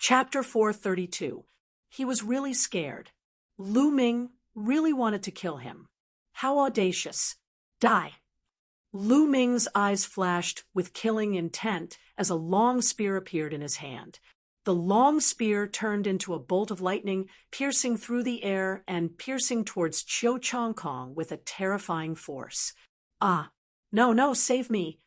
Chapter 432. He was really scared. Lu Ming really wanted to kill him. How audacious. Die. Lu Ming's eyes flashed with killing intent as a long spear appeared in his hand. The long spear turned into a bolt of lightning, piercing through the air and piercing towards Chiu Chong Kong with a terrifying force. Ah, no, save me.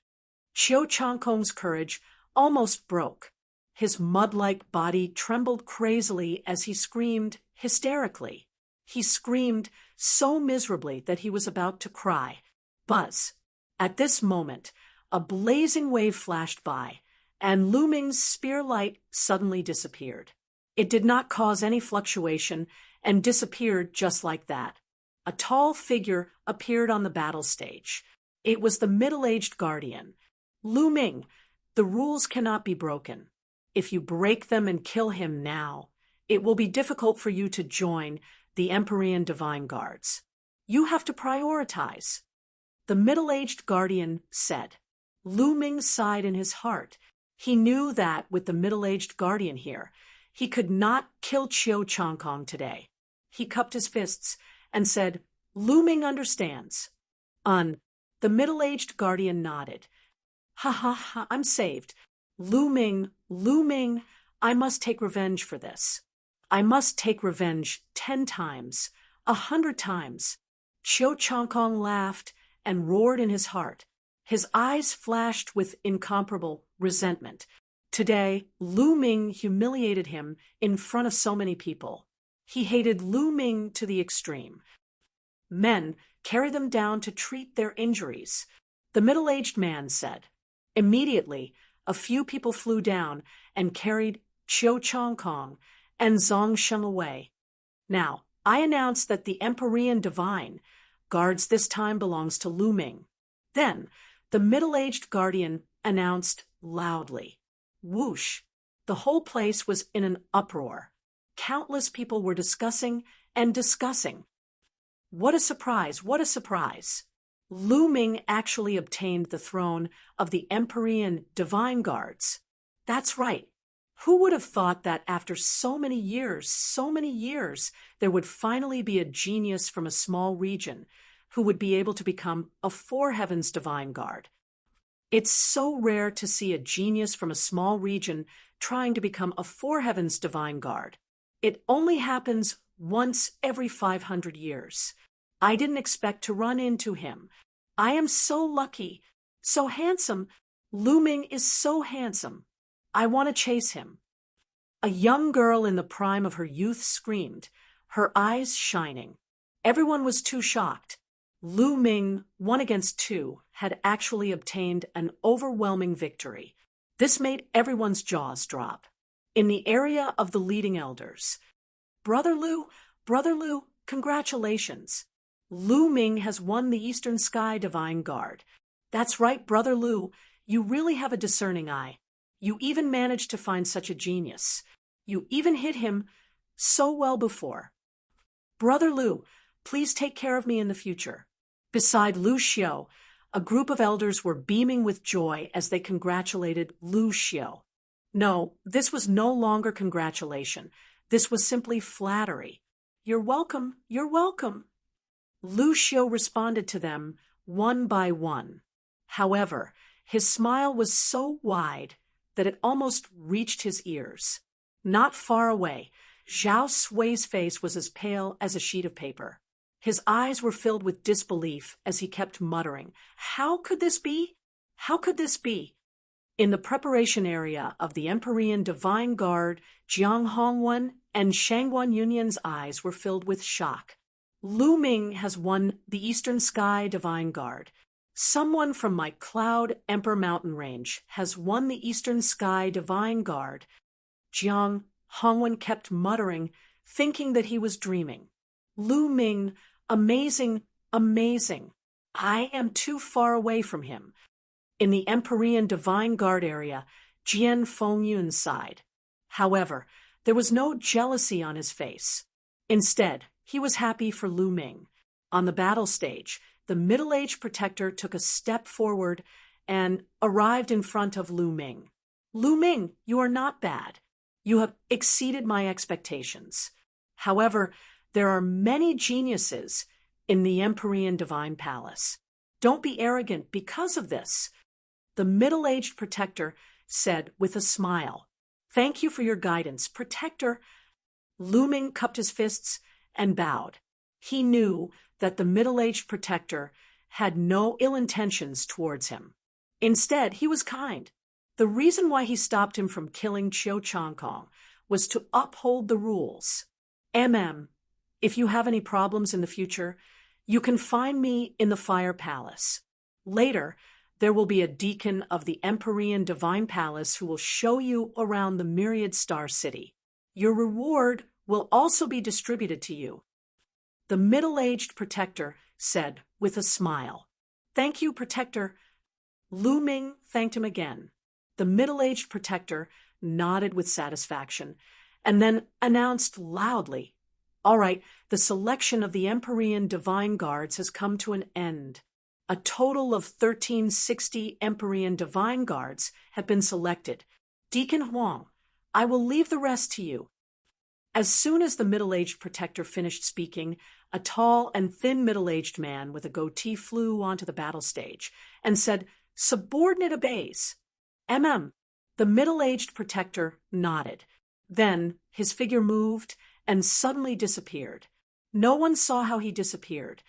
Chiu Chong Kong's courage almost broke. His mud-like body trembled crazily as he screamed hysterically. He screamed so miserably that he was about to cry. Buzz. At this moment, a blazing wave flashed by, and Lu Ming's spear light suddenly disappeared. It did not cause any fluctuation and disappeared just like that. A tall figure appeared on the battle stage. It was the middle-aged guardian. Lu Ming, the rules cannot be broken. If you break them and kill him now, it will be difficult for you to join the Empyrean Divine Guards. You have to prioritize. The middle-aged guardian said. Lu Ming sighed in his heart. He knew that with the middle-aged guardian here, he could not kill Chiu Chong Kong today. He cupped his fists and said, Lu Ming understands. The middle-aged guardian nodded. Ha, I'm saved. Lu Ming, I must take revenge for this. I must take revenge 10 times, 100 times. Chiu Chong Kong laughed and roared in his heart. His eyes flashed with incomparable resentment. Today, Lu Ming humiliated him in front of so many people. He hated Lu Ming to the extreme. Men, carry them down to treat their injuries, the middle-aged man said. Immediately, a few people flew down and carried Chiu Chong Kong and Zhong Sheng away. Now, I announce that the Empyrean Divine Guards this time belongs to Lu Ming. Then, the middle-aged guardian announced loudly. Whoosh! The whole place was in an uproar. Countless people were discussing and discussing. What a surprise, what a surprise! Lu Ming actually obtained the throne of the Empyrean Divine Guards. That's right. Who would have thought that after so many years, there would finally be a genius from a small region who would be able to become a Four Heavens Divine Guard? It's so rare to see a genius from a small region trying to become a Four Heavens Divine Guard. It only happens once every 500 years. I didn't expect to run into him. I am so lucky, so handsome. Lu Ming is so handsome. I want to chase him. A young girl in the prime of her youth screamed, her eyes shining. Everyone was too shocked. Lu Ming, 1 against 2, had actually obtained an overwhelming victory. This made everyone's jaws drop. In the area of the leading elders, Brother Lu, congratulations. Lu Ming has won the Eastern Sky Divine Guard. That's right, Brother Lu, you really have a discerning eye. You even managed to find such a genius. You even hit him so well before. Brother Lu, please take care of me in the future. Beside Lu Xiu, a group of elders were beaming with joy as they congratulated Lu Xiu. No, this was no longer congratulation. This was simply flattery. You're welcome, you're welcome. Lu Xiu responded to them one by one. However, his smile was so wide that it almost reached his ears. Not far away, Zhao Sui's face was as pale as a sheet of paper. His eyes were filled with disbelief as he kept muttering, How could this be? How could this be? In the preparation area of the Empyrean Divine Guard, Jiang Hongwen and Shangguan Yunyan's eyes were filled with shock. Lu Ming has won the Eastern Sky Divine Guard. Someone from my Cloud Emperor mountain range has won the Eastern Sky Divine Guard. Jiang Hongwen kept muttering, thinking that he was dreaming. Lu Ming, amazing, amazing. I am too far away from him. In the Empyrean Divine Guard area, Jian Fengyun sighed. However, there was no jealousy on his face. Instead, he was happy for Lu Ming. On the battle stage, the middle-aged protector took a step forward and arrived in front of Lu Ming. Lu Ming, you are not bad. You have exceeded my expectations. However, there are many geniuses in the Empyrean Divine Palace. Don't be arrogant because of this. The middle-aged protector said with a smile. Thank you for your guidance, Protector. Lu Ming cupped his fists and bowed. He knew that the middle-aged protector had no ill intentions towards him. Instead, he was kind. The reason why he stopped him from killing Chiu Chang Kong was to uphold the rules. If you have any problems in the future, you can find me in the Fire Palace. Later, there will be a deacon of the Empyrean Divine Palace who will show you around the Myriad Star City. Your reward will also be distributed to you. The middle-aged protector said with a smile. Thank you, Protector. Lu Ming thanked him again. The middle-aged protector nodded with satisfaction and then announced loudly, All right, the selection of the Empyrean Divine Guards has come to an end. A total of 1360 Empyrean Divine Guards have been selected. Deacon Huang, I will leave the rest to you. As soon as the middle-aged protector finished speaking, a tall and thin middle-aged man with a goatee flew onto the battle stage and said, Subordinate obeys. The middle-aged protector nodded. Then his figure moved and suddenly disappeared. No one saw how he disappeared.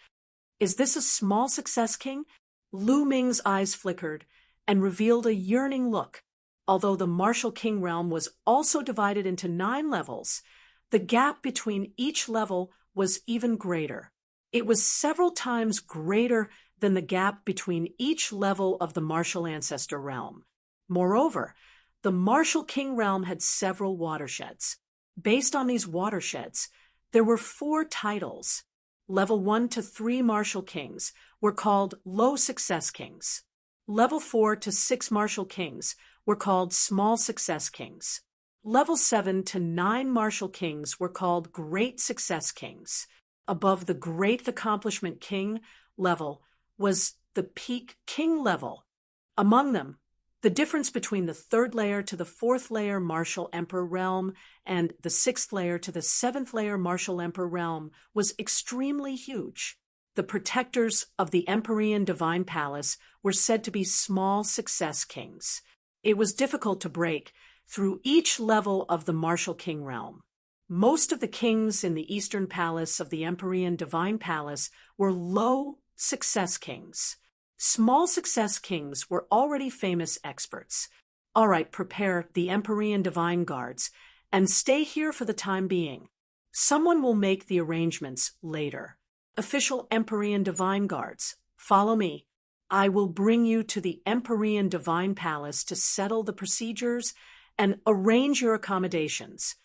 Is this a small success, King? Lu Ming's eyes flickered and revealed a yearning look. Although the Martial King realm was also divided into 9 levels, the gap between each level was even greater. It was several times greater than the gap between each level of the Martial Ancestor realm. Moreover, the Martial King realm had several watersheds. Based on these watersheds, there were 4 titles. Level 1 to 3 Martial Kings were called Low Success Kings. Level 4 to 6 Martial Kings were called Small Success Kings. Level 7 to 9 Martial Kings were called Great Success Kings. Above the Great Accomplishment King level was the Peak King level. Among them, the difference between the 3rd layer to the 4th layer Martial Emperor realm and the 6th layer to the 7th layer Martial Emperor realm was extremely huge. The protectors of the Empyrean Divine Palace were said to be Small Success Kings. It was difficult to break through each level of the Martial King realm. Most of the kings in the Eastern Palace of the Empyrean Divine Palace were Low Success Kings. Small Success Kings were already famous experts. All right, prepare the Empyrean Divine Guards and stay here for the time being. Someone will make the arrangements later. Official Empyrean Divine Guards, follow me. I will bring you to the Empyrean Divine Palace to settle the procedures and arrange your accommodations.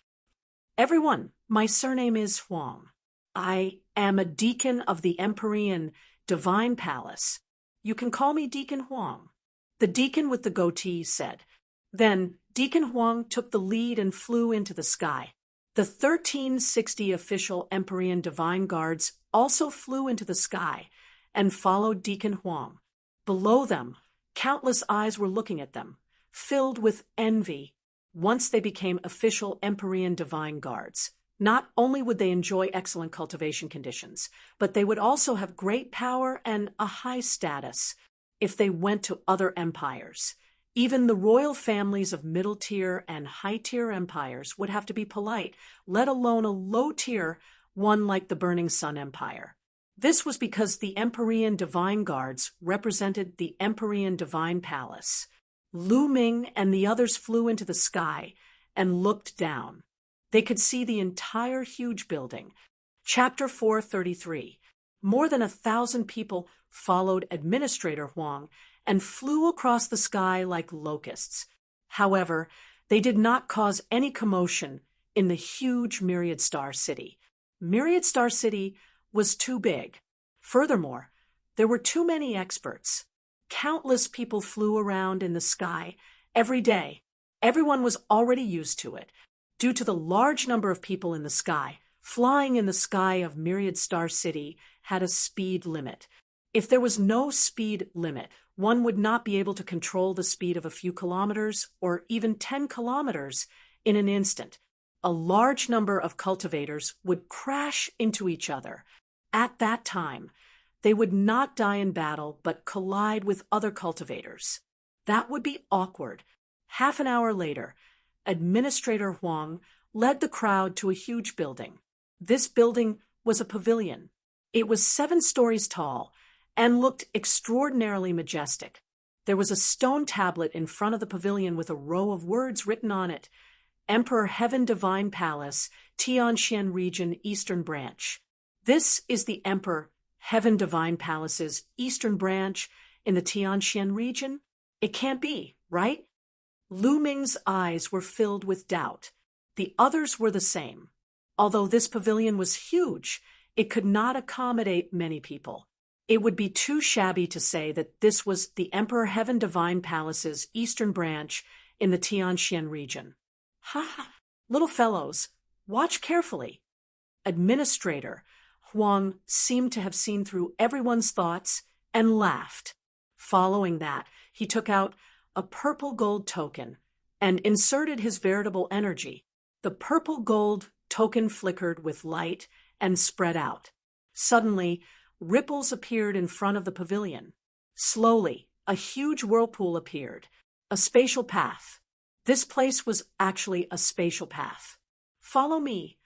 Everyone, my surname is Huang. I am a deacon of the Empyrean Divine Palace. You can call me Deacon Huang. The deacon with the goatee said. Then Deacon Huang took the lead and flew into the sky. The 1360 official Empyrean Divine Guards also flew into the sky and followed Deacon Huang. Below them, countless eyes were looking at them, filled with envy. Once they became official Empyrean Divine Guards, not only would they enjoy excellent cultivation conditions, but they would also have great power and a high status if they went to other empires. Even the royal families of middle-tier and high-tier empires would have to be polite, let alone a low-tier one like the Burning Sun Empire. This was because the Empyrean Divine Guards represented the Empyrean Divine Palace. Lu Ming and the others flew into the sky and looked down. They could see the entire huge building. Chapter 433. More than 1,000 people followed Administrator Huang and flew across the sky like locusts. However, they did not cause any commotion in the huge Myriad Star City. Myriad Star City was too big. Furthermore, there were too many experts. Countless people flew around in the sky every day. Everyone was already used to it. Due to the large number of people in the sky, flying in the sky of Myriad Star City had a speed limit. If there was no speed limit, one would not be able to control the speed of a few kilometers or even 10 kilometers In an instant, a large number of cultivators would crash into each other. At that time, they would not die in battle but collide with other cultivators. That would be awkward. Half an hour later, Administrator Huang led the crowd to a huge building. This building was a pavilion. It was 7 stories tall and looked extraordinarily majestic. There was a stone tablet in front of the pavilion with a row of words written on it: Emperor Heaven Divine Palace, Tianxian Region, Eastern Branch. This is the Emperor Heaven Divine Palace's Eastern Branch in the Tianxian region? It can't be, right? Lu Ming's eyes were filled with doubt. The others were the same. Although this pavilion was huge, it could not accommodate many people. It would be too shabby to say that this was the Emperor Heaven Divine Palace's Eastern Branch in the Tianxian region. Ha ha! Little fellows, watch carefully. Administrator Huang seemed to have seen through everyone's thoughts and laughed. Following that, he took out a purple gold token and inserted his veritable energy. The purple gold token flickered with light and spread out. Suddenly, ripples appeared in front of the pavilion. Slowly, a huge whirlpool appeared, a spatial path. This place was actually a spatial path. Follow me.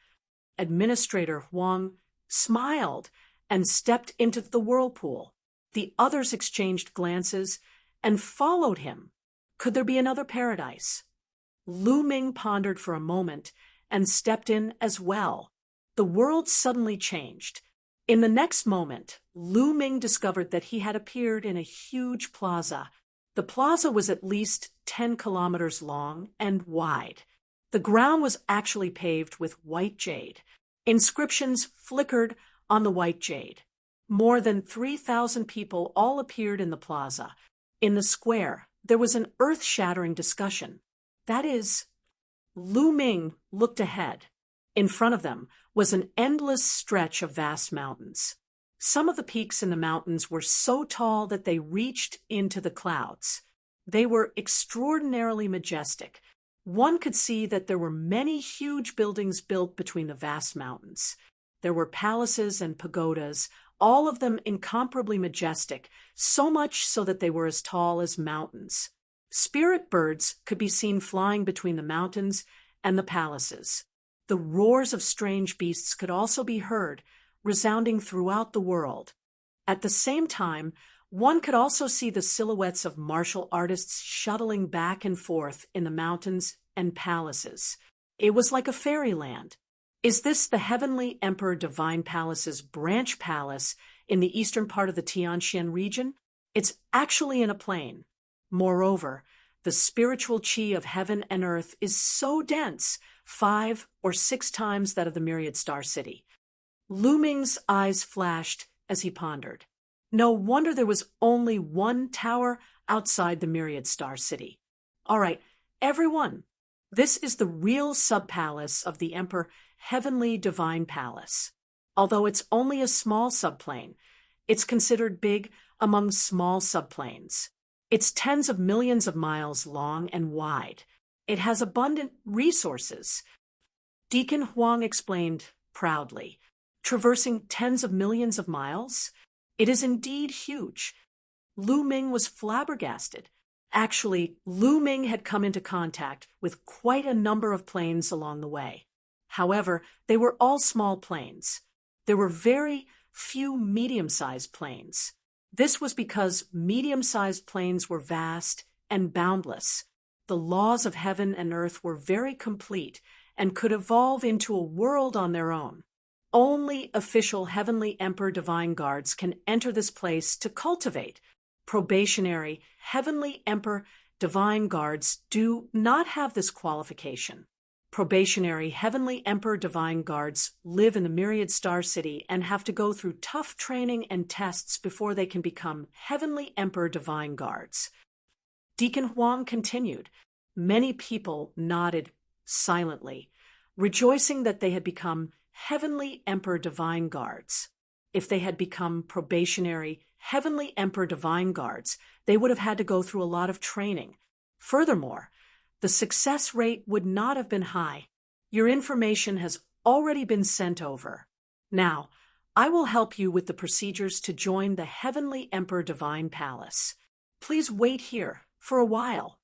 Administrator Huang smiled and stepped into the whirlpool. The others exchanged glances and followed him. Could there be another paradise? Lu Ming pondered for a moment and stepped in as well. The world suddenly changed. In the next moment, Lu Ming discovered that he had appeared in a huge plaza. The plaza was at least 10 kilometers long and wide. The ground was actually paved with white jade. Inscriptions flickered on the white jade. More than 3,000 people all appeared in the plaza. In the square, there was an earth-shattering discussion. That is, Lu Ming looked ahead. In front of them was an endless stretch of vast mountains. Some of the peaks in the mountains were so tall that they reached into the clouds. They were extraordinarily majestic. One could see that there were many huge buildings built between the vast mountains. There were palaces and pagodas, all of them incomparably majestic, so much so that they were as tall as mountains. Spirit birds could be seen flying between the mountains and the palaces. The roars of strange beasts could also be heard, resounding throughout the world. At the same time, one could also see the silhouettes of martial artists shuttling back and forth in the mountains and palaces. It was like a fairyland. Is this the Heavenly Emperor Divine Palace's branch palace in the eastern part of the Tianxian region? It's actually in a plain. Moreover, the spiritual qi of heaven and earth is so dense, 5 or 6 times that of the Myriad Star City. Lu Ming's eyes flashed as he pondered. No wonder there was only one tower outside the Myriad Star City. All right, everyone, this is the real sub-palace of the Emperor Heavenly Divine Palace. Although it's only a small subplane, it's considered big among small subplanes. It's tens of millions of miles long and wide. It has abundant resources. Deacon Huang explained proudly. Traversing tens of millions of miles? It is indeed huge. Lu Ming was flabbergasted. Actually, Lu Ming had come into contact with quite a number of planes along the way. However, they were all small planes. There were very few medium-sized planes. This was because medium-sized planes were vast and boundless. The laws of heaven and earth were very complete and could evolve into a world on their own. Only official Heavenly Emperor Divine Guards can enter this place to cultivate. Probationary Heavenly Emperor Divine Guards do not have this qualification. Probationary Heavenly Emperor Divine Guards live in the Myriad Star City and have to go through tough training and tests before they can become Heavenly Emperor Divine Guards. Deacon Huang continued. Many people nodded silently, rejoicing that they had become Heavenly Emperor Divine Guards. If they had become probationary Heavenly Emperor Divine Guards, they would have had to go through a lot of training. Furthermore, the success rate would not have been high. Your information has already been sent over. Now, I will help you with the procedures to join the Heavenly Emperor Divine Palace. Please wait here for a while.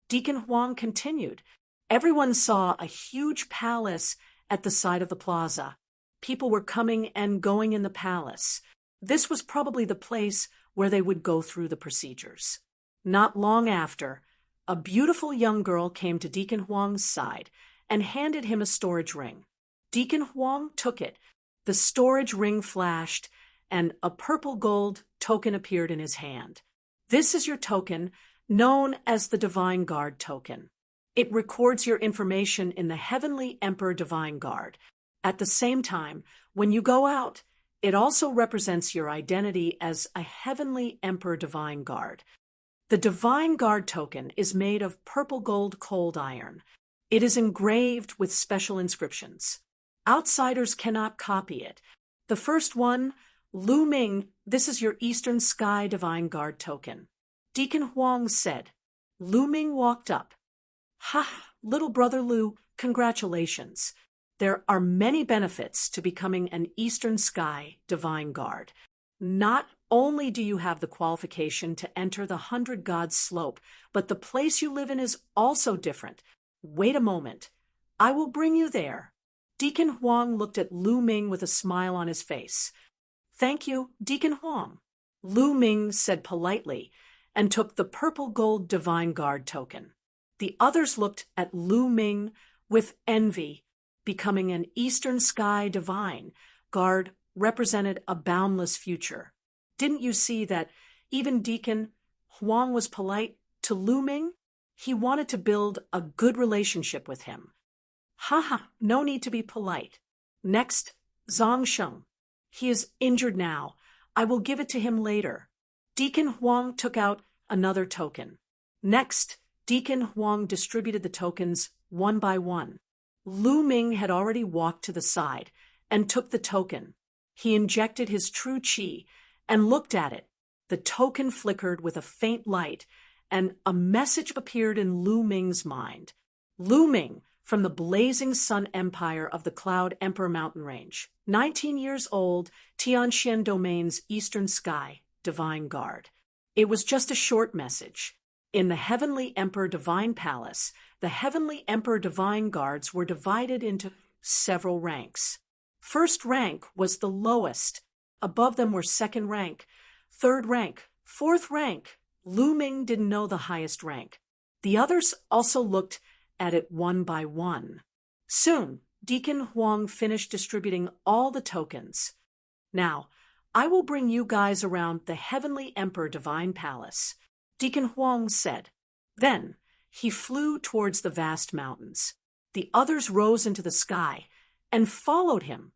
Deacon Huang continued. Everyone saw a huge palace at the side of the plaza. People were coming and going in the palace. This was probably the place where they would go through the procedures. Not long after, a beautiful young girl came to Deacon Huang's side and handed him a storage ring. Deacon Huang took it. The storage ring flashed, and a purple gold token appeared in his hand. This is your token, known as the Divine Guard token. It records your information in the Heavenly Emperor Divine Guard. At the same time, when you go out, it also represents your identity as a Heavenly Emperor Divine Guard. The Divine Guard token is made of purple gold cold iron. It is engraved with special inscriptions. Outsiders cannot copy it. The first one, Lu Ming, this is your Eastern Sky Divine Guard token. Deacon Huang said. Lu Ming walked up. Ha, little brother Lu, congratulations. There are many benefits to becoming an Eastern Sky Divine Guard. Not only do you have the qualification to enter the 100 Gods slope, but the place you live in is also different. Wait a moment. I will bring you there. Deacon Huang looked at Lu Ming with a smile on his face. Thank you, Deacon Huang. Lu Ming said politely and took the purple gold Divine Guard token. The others looked at Lu Ming with envy. Becoming an Eastern Sky Divine Guard represented a boundless future. Didn't you see that even Deacon Huang was polite to Lu Ming? He wanted to build a good relationship with him. Haha, no need to be polite. Next, Zhang Sheng. He is injured now. I will give it to him later. Deacon Huang took out another token. Next, Deacon Huang distributed the tokens one by one. Lu Ming had already walked to the side and took the token. He injected his true qi and looked at it. The token flickered with a faint light, and a message appeared in Lu Ming's mind. Lu Ming, from the blazing sun empire of the Cloud Emperor mountain range, 19 years old, Tianxian Domain's Eastern Sky Divine Guard. It was just a short message. In the Heavenly Emperor Divine Palace, the Heavenly Emperor Divine Guards were divided into several ranks. First rank was the lowest. Above them were second rank, third rank, fourth rank. Lu Ming didn't know the highest rank. The others also looked at it one by one. Soon, Deacon Huang finished distributing all the tokens. Now, I will bring you guys around the Heavenly Emperor Divine Palace, Deacon Huang said. Then, he flew towards the vast mountains. The others rose into the sky and followed him.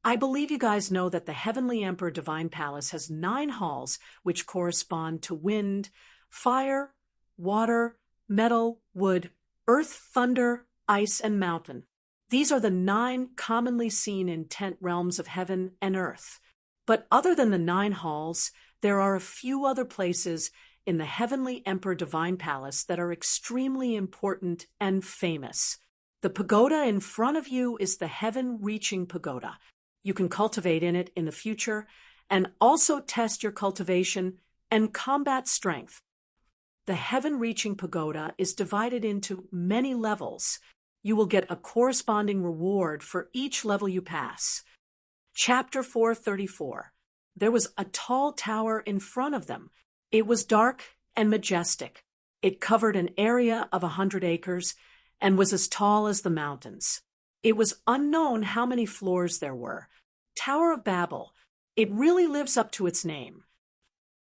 I believe you guys know that the Heavenly Emperor Divine Palace has 9 halls which correspond to wind, fire, water, metal, wood, earth, thunder, ice, and mountain. These are the 9 commonly seen in 10 realms of heaven and earth. But other than the 9 halls, there are a few other places in the Heavenly Emperor Divine Palace that are extremely important and famous. The pagoda in front of you is the heaven-reaching pagoda. You can cultivate in it in the future and also test your cultivation and combat strength. The heaven-reaching pagoda is divided into many levels. You will get a corresponding reward for each level you pass. Chapter 434. There was a tall tower in front of them. It was dark and majestic. It covered an area of 100 acres and was as tall as the mountains. It was unknown how many floors there were. Tower of Babel. It really lives up to its name.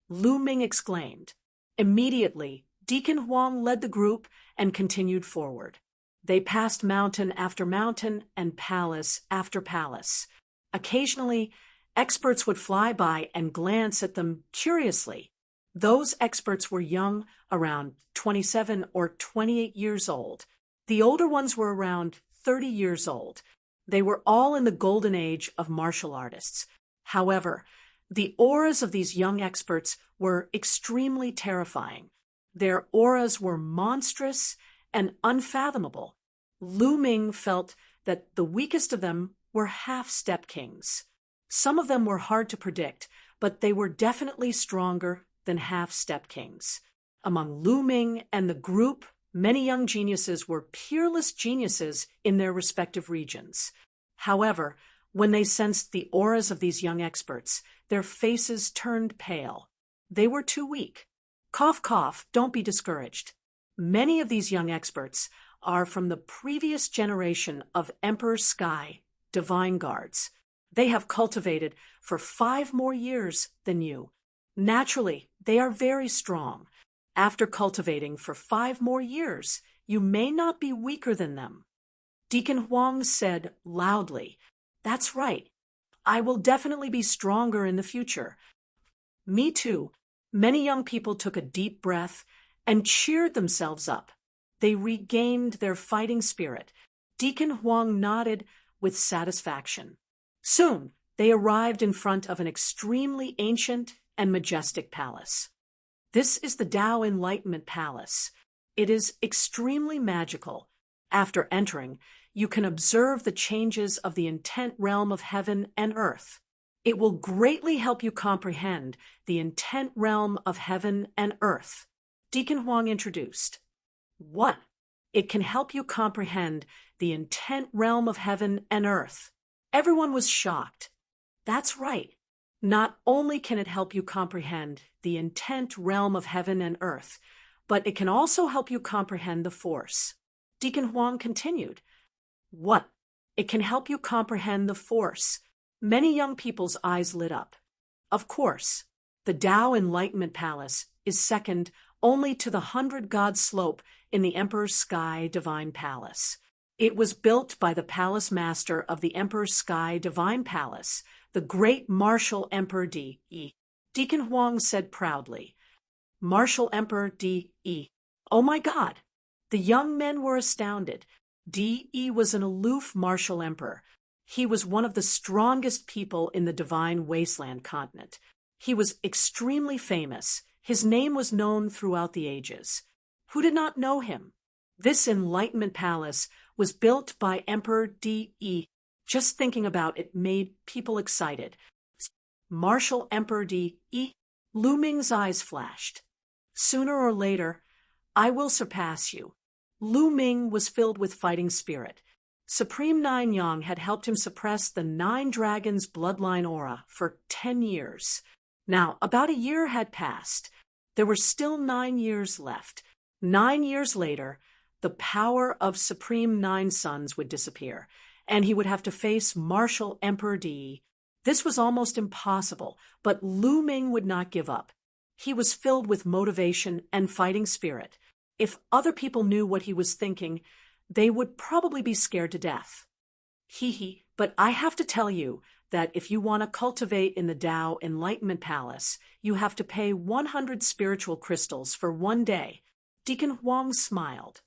Lu Ming exclaimed. Immediately, Deacon Huang led the group and continued forward. They passed mountain after mountain and palace after palace. Occasionally, experts would fly by and glance at them curiously. Those experts were young, around 27 or 28 years old. The older ones were around 30 years old. They were all in the golden age of martial artists. However, the auras of these young experts were extremely terrifying. Their auras were monstrous and unfathomable. Lu Ming felt that the weakest of them were half-step kings. Some of them were hard to predict, but they were definitely stronger than half-step kings. Among Lu Ming and the group, many young geniuses were peerless geniuses in their respective regions. However, when they sensed the auras of these young experts, their faces turned pale. They were too weak. Cough, cough, don't be discouraged. Many of these young experts are from the previous generation of Emperor Sky, divine guards. They have cultivated for 5 more years than you. Naturally, they are very strong. After cultivating for 5 more years, you may not be weaker than them. Deacon Huang said loudly, "That's right. I will definitely be stronger in the future." Me too. Many young people took a deep breath and cheered themselves up. They regained their fighting spirit. Deacon Huang nodded with satisfaction. Soon, they arrived in front of an extremely ancient and majestic palace. This is the Tao Enlightenment Palace. It is extremely magical. After entering, you can observe the changes of the intent realm of heaven and earth. It will greatly help you comprehend the intent realm of heaven and earth. Deacon Huang introduced. What? It can help you comprehend the intent realm of heaven and earth. Everyone was shocked. That's right. Not only can it help you comprehend the intent realm of heaven and earth, but it can also help you comprehend the Force. Deacon Huang continued. What? It can help you comprehend the Force. Many young people's eyes lit up. Of course, the Tao Enlightenment Palace is second only to the 100-god slope in the Emperor Sky Divine Palace. It was built by the palace master of the Emperor Sky Divine Palace, the great Martial Emperor D.E. Deacon Huang said proudly. Martial Emperor D.E. Oh my God! The young men were astounded. D.E. was an aloof martial emperor. He was one of the strongest people in the Divine Wasteland continent. He was extremely famous. His name was known throughout the ages. Who did not know him? This Enlightenment Palace was built by Emperor D.E. Just thinking about it made people excited. Martial Emperor D.E. Lu Ming's eyes flashed. Sooner or later, I will surpass you. Lu Ming was filled with fighting spirit. Supreme Nine Yang had helped him suppress the 9 dragons' bloodline aura for 10 years. Now, about a year had passed. There were still 9 years left. 9 years later, the power of Supreme Nine Suns would disappear, and he would have to face Martial Emperor D. This was almost impossible, but Lu Ming would not give up. He was filled with motivation and fighting spirit. If other people knew what he was thinking, they would probably be scared to death. But I have to tell you that if you want to cultivate in the Tao Enlightenment Palace, you have to pay 100 spiritual crystals for 1 day. Deacon Huang smiled.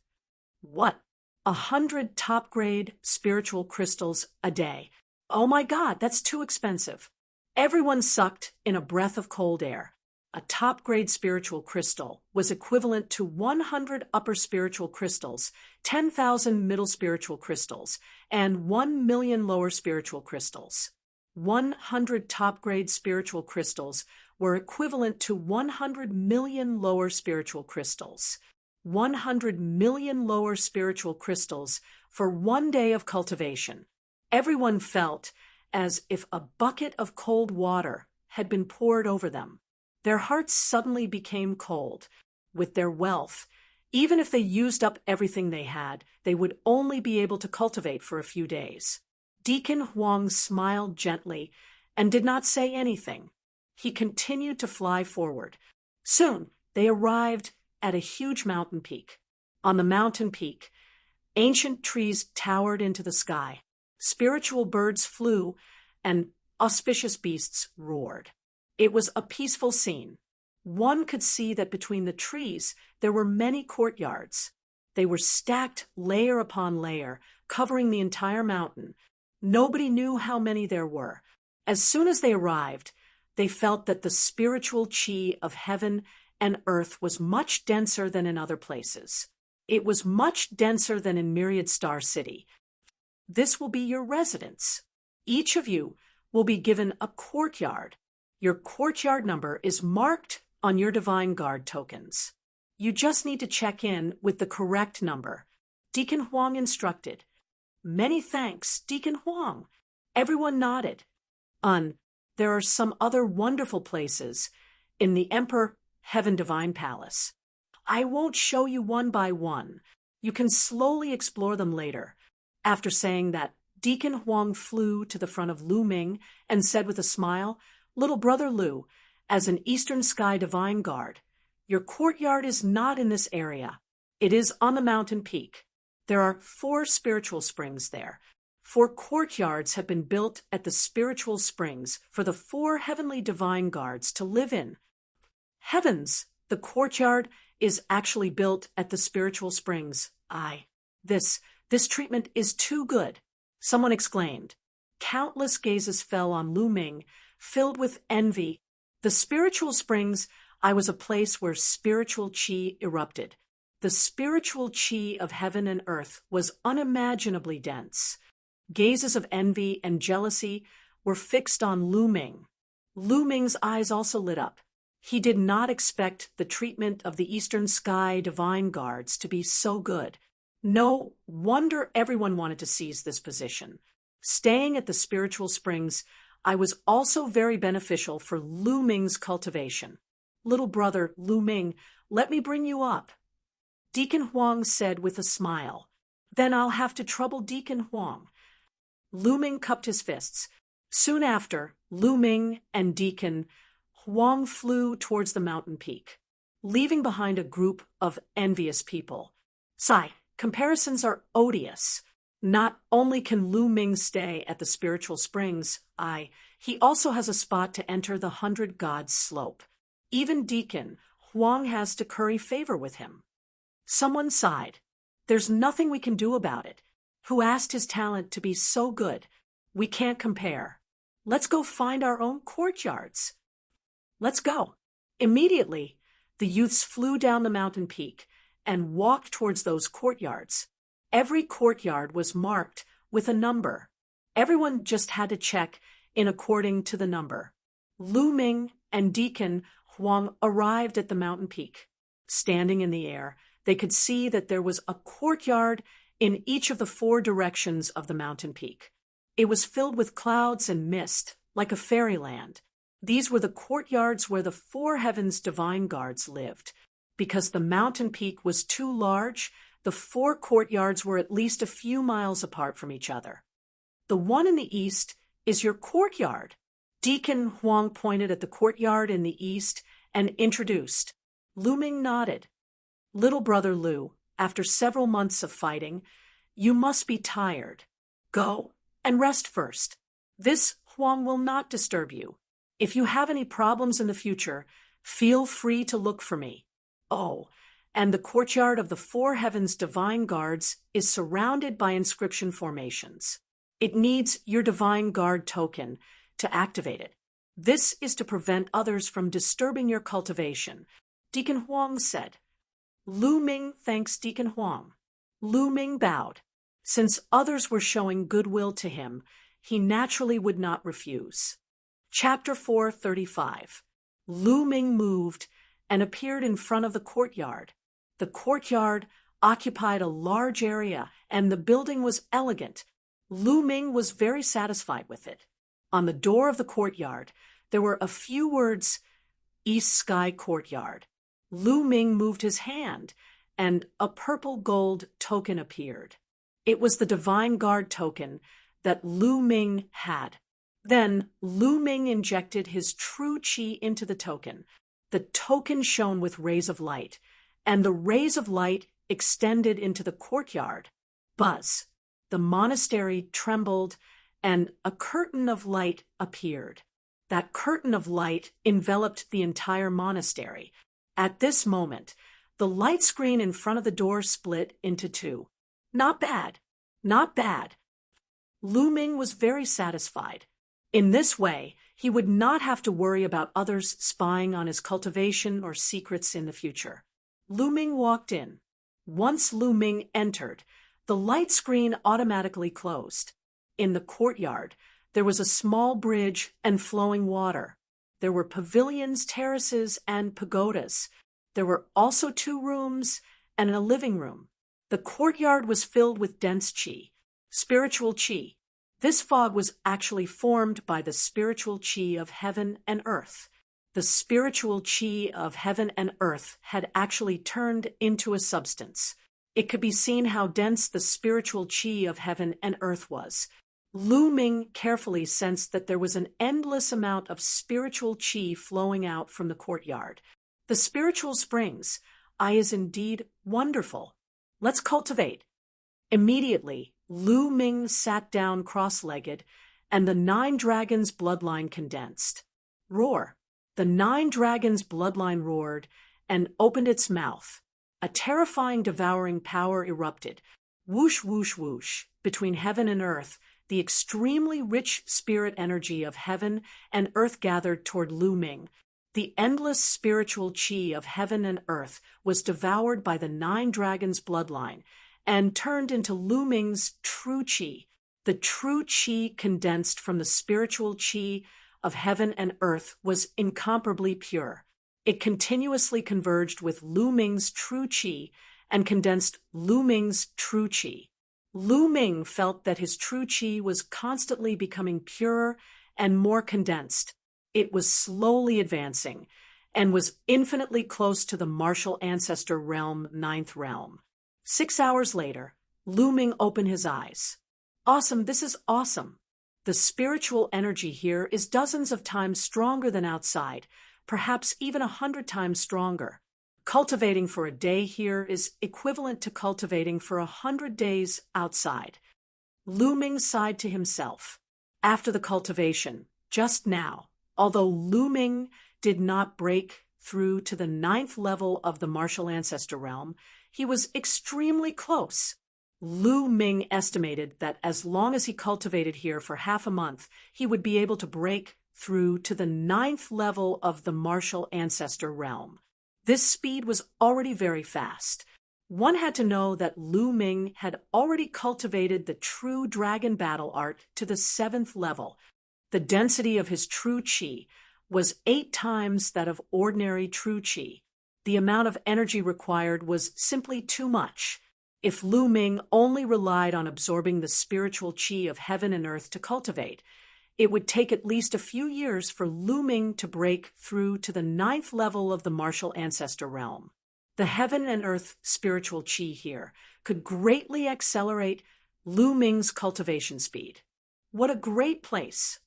What? 100 top-grade spiritual crystals a day? Oh my God, that's too expensive. Everyone sucked in a breath of cold air. A top-grade spiritual crystal was equivalent to 100 upper spiritual crystals, 10,000 middle spiritual crystals, and 1 million lower spiritual crystals. 100 top-grade spiritual crystals were equivalent to 100 million lower spiritual crystals. 100 million lower spiritual crystals for 1 day of cultivation. Everyone felt as if a bucket of cold water had been poured over them. Their hearts suddenly became cold. With their wealth, even if they used up everything they had, they would only be able to cultivate for a few days. Deacon Huang smiled gently and did not say anything. He continued to fly forward. Soon, they arrived at a huge mountain peak. On the mountain peak, ancient trees towered into the sky. Spiritual birds flew, and auspicious beasts roared. It was a peaceful scene. One could see that between the trees there were many courtyards. They were stacked layer upon layer, covering the entire mountain. Nobody knew how many there were. As soon as they arrived, they felt that the spiritual chi of heaven and earth was much denser than in other places. It was much denser than in Myriad Star City. This will be your residence. Each of you will be given a courtyard. Your courtyard number is marked on your Divine Guard tokens. You just need to check in with the correct number. Deacon Huang instructed. Many thanks, Deacon Huang. Everyone nodded. There are some other wonderful places in the Emperor Heaven Divine Palace. I won't show you one by one. You can slowly explore them later. After saying that, Deacon Huang flew to the front of Lu Ming and said with a smile, Little brother Lu, as an Eastern Sky Divine Guard, your courtyard is not in this area. It is on the mountain peak. There are 4 spiritual springs there. 4 courtyards have been built at the spiritual springs for the 4 heavenly divine guards to live in. Heavens, the courtyard is actually built at the spiritual springs. This treatment is too good, someone exclaimed. Countless gazes fell on Lu Ming, filled with envy. The spiritual springs, I was a place where spiritual chi erupted. The spiritual chi of heaven and earth was unimaginably dense. Gazes of envy and jealousy were fixed on Lu Ming. Lu Ming's eyes also lit up. He did not expect the treatment of the Eastern Sky Divine Guards to be so good. No wonder everyone wanted to seize this position. Staying at the spiritual springs, I was also very beneficial for Lu Ming's cultivation. Little brother Lu Ming, let me bring you up. Deacon Huang said with a smile. Then I'll have to trouble Deacon Huang. Lu Ming cupped his fists. Soon after, Lu Ming and Deacon Huang flew towards the mountain peak, leaving behind a group of envious people. Sigh, comparisons are odious. Not only can Lu Ming stay at the spiritual springs, he also has a spot to enter the 100 Gods slope. Even Deacon Huang has to curry favor with him. Someone sighed. There's nothing we can do about it. Who asked his talent to be so good? We can't compare. Let's go find our own courtyards. Let's go. Immediately, the youths flew down the mountain peak and walked towards those courtyards. Every courtyard was marked with a number. Everyone just had to check in according to the number. Lu Ming and Deacon Huang arrived at the mountain peak. Standing in the air, they could see that there was a courtyard in each of the 4 directions of the mountain peak. It was filled with clouds and mist, like a fairyland. These were the courtyards where the 4 heavens divine guards lived. Because the mountain peak was too large, the 4 courtyards were at least a few miles apart from each other. The one in the east is your courtyard. Deacon Huang pointed at the courtyard in the east and introduced. Lu Ming nodded. Little brother Lu, after several months of fighting, you must be tired. Go and rest first. This Huang will not disturb you. If you have any problems in the future, feel free to look for me. Oh, and the courtyard of the 4 heavens divine guards is surrounded by inscription formations. It needs your divine guard token to activate it. This is to prevent others from disturbing your cultivation, Deacon Huang said. Lu Ming thanks Deacon Huang. Lu Ming bowed. Since others were showing goodwill to him, he naturally would not refuse. Chapter 435. Lu Ming moved and appeared in front of the courtyard. The courtyard occupied a large area, and the building was elegant. Lu Ming was very satisfied with it. On the door of the courtyard, there were a few words, East Sky Courtyard. Lu Ming moved his hand, and a purple gold token appeared. It was the Divine Guard token that Lu Ming had. Then Lu Ming injected his true chi into the token. The token shone with rays of light, and the rays of light extended into the courtyard. Buzz! The monastery trembled, and a curtain of light appeared. That curtain of light enveloped the entire monastery. At this moment, the light screen in front of the door split into 2. Not bad. Not bad. Lu Ming was very satisfied. In this way, he would not have to worry about others spying on his cultivation or secrets in the future. Lu Ming walked in. Once Lu Ming entered, the light screen automatically closed. In the courtyard, there was a small bridge and flowing water. There were pavilions, terraces, and pagodas. There were also 2 rooms and a living room. The courtyard was filled with dense qi, spiritual qi. This fog was actually formed by the spiritual qi of heaven and earth. The spiritual qi of heaven and earth had actually turned into a substance. It could be seen how dense the spiritual qi of heaven and earth was. Lu Ming carefully sensed that there was an endless amount of spiritual qi flowing out from the courtyard. The spiritual springs, is indeed wonderful. Let's cultivate. Immediately, Lu Ming sat down cross-legged, and the 9 dragons' bloodline condensed. Roar. The 9 dragons' bloodline roared and opened its mouth. A terrifying, devouring power erupted. Whoosh, whoosh, whoosh. Between heaven and earth, the extremely rich spirit energy of heaven and earth gathered toward Lu Ming. The endless spiritual qi of heaven and earth was devoured by the 9 dragons' bloodline and turned into Lu Ming's true qi. The true qi condensed from the spiritual qi of heaven and earth was incomparably pure. It continuously converged with Lu Ming's true qi and condensed Lu Ming's true qi. Lu Ming felt that his true qi was constantly becoming purer and more condensed. It was slowly advancing and was infinitely close to the martial ancestor realm, 9th realm. 6 hours later, Lu Ming opened his eyes. Awesome, this is awesome. The spiritual energy here is dozens of times stronger than outside, perhaps even 100 times stronger. Cultivating for a day here is equivalent to cultivating for 100 days outside. Lu Ming sighed to himself. After the cultivation, just now, although Lu Ming did not break through to the 9th level of the martial ancestor realm, he was extremely close. Lu Ming estimated that as long as he cultivated here for half a month, he would be able to break through to the 9th level of the martial ancestor realm. This speed was already very fast. One had to know that Lu Ming had already cultivated the true dragon battle art to the 7th level. The density of his true qi was 8 times that of ordinary true qi. The amount of energy required was simply too much. If Lu Ming only relied on absorbing the spiritual qi of heaven and earth to cultivate, it would take at least a few years for Lu Ming to break through to the 9th level of the martial ancestor realm. The heaven and earth spiritual qi here could greatly accelerate Lu Ming's cultivation speed. What a great place!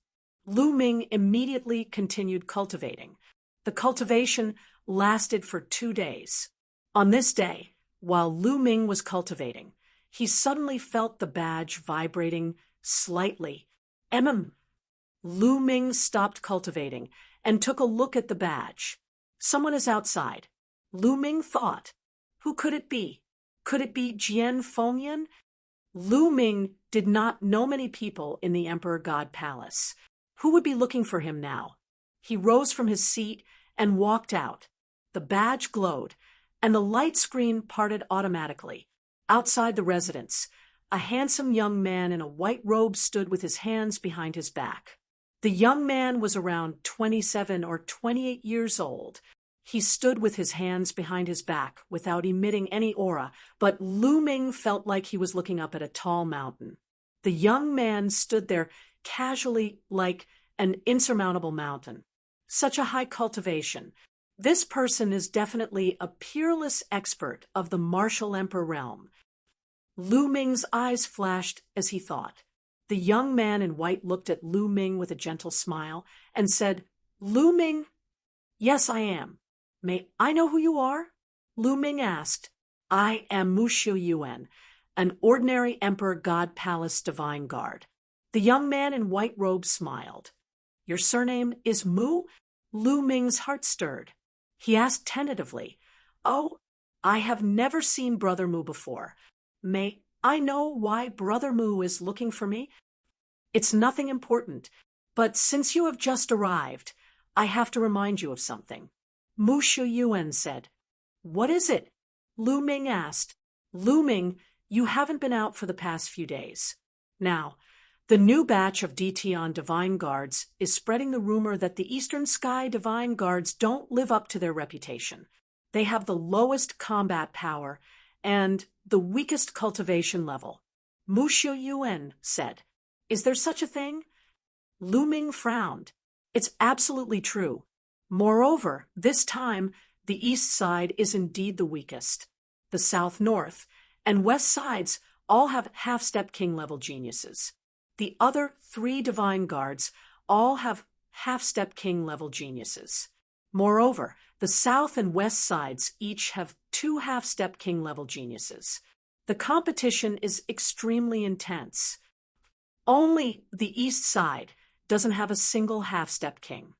Lu Ming immediately continued cultivating. The cultivation lasted for 2 days. On this day, while Lu Ming was cultivating, he suddenly felt the badge vibrating slightly. Lu Ming stopped cultivating and took a look at the badge. Someone is outside. Lu Ming thought. Who could it be? Could it be Jian Fengyan? Lu Ming did not know many people in the Emperor God Palace. Who would be looking for him now? He rose from his seat and walked out. The badge glowed, and the light screen parted automatically. Outside the residence, a handsome young man in a white robe stood with his hands behind his back. The young man was around 27 or 28 years old. He stood with his hands behind his back without emitting any aura, but Lu Ming felt like he was looking up at a tall mountain. The young man stood there casually like an insurmountable mountain. Such a high cultivation. This person is definitely a peerless expert of the martial emperor realm. Lu Ming's eyes flashed as he thought. The young man in white looked at Lu Ming with a gentle smile and said, Lu Ming? Yes, I am. May I know who you are? Lu Ming asked. I am Mu Shiyuan, an ordinary Emperor God Palace Divine Guard. The young man in white robe smiled. Your surname is Mu? Lu Ming's heart stirred. He asked tentatively, Oh, I have never seen Brother Mu before. May I know why Brother Mu is looking for me? It's nothing important, but since you have just arrived, I have to remind you of something. Mu Shiyuan said. What is it? Lu Ming asked. Lu Ming, you haven't been out for the past few days. Now, the new batch of DTON Divine Guards is spreading the rumor that the Eastern Sky Divine Guards don't live up to their reputation. They have the lowest combat power and the weakest cultivation level. Mu Shiyuan said, "Is there such a thing?" Lu Ming frowned. "It's absolutely true. Moreover, this time, the east side is indeed the weakest. The south, north, and west sides all have half-step king-level geniuses. The other 3 divine guards all have half-step king-level geniuses. Moreover, the south and west sides each have 2 half-step king-level geniuses. The competition is extremely intense. Only the east side doesn't have a single half-step king.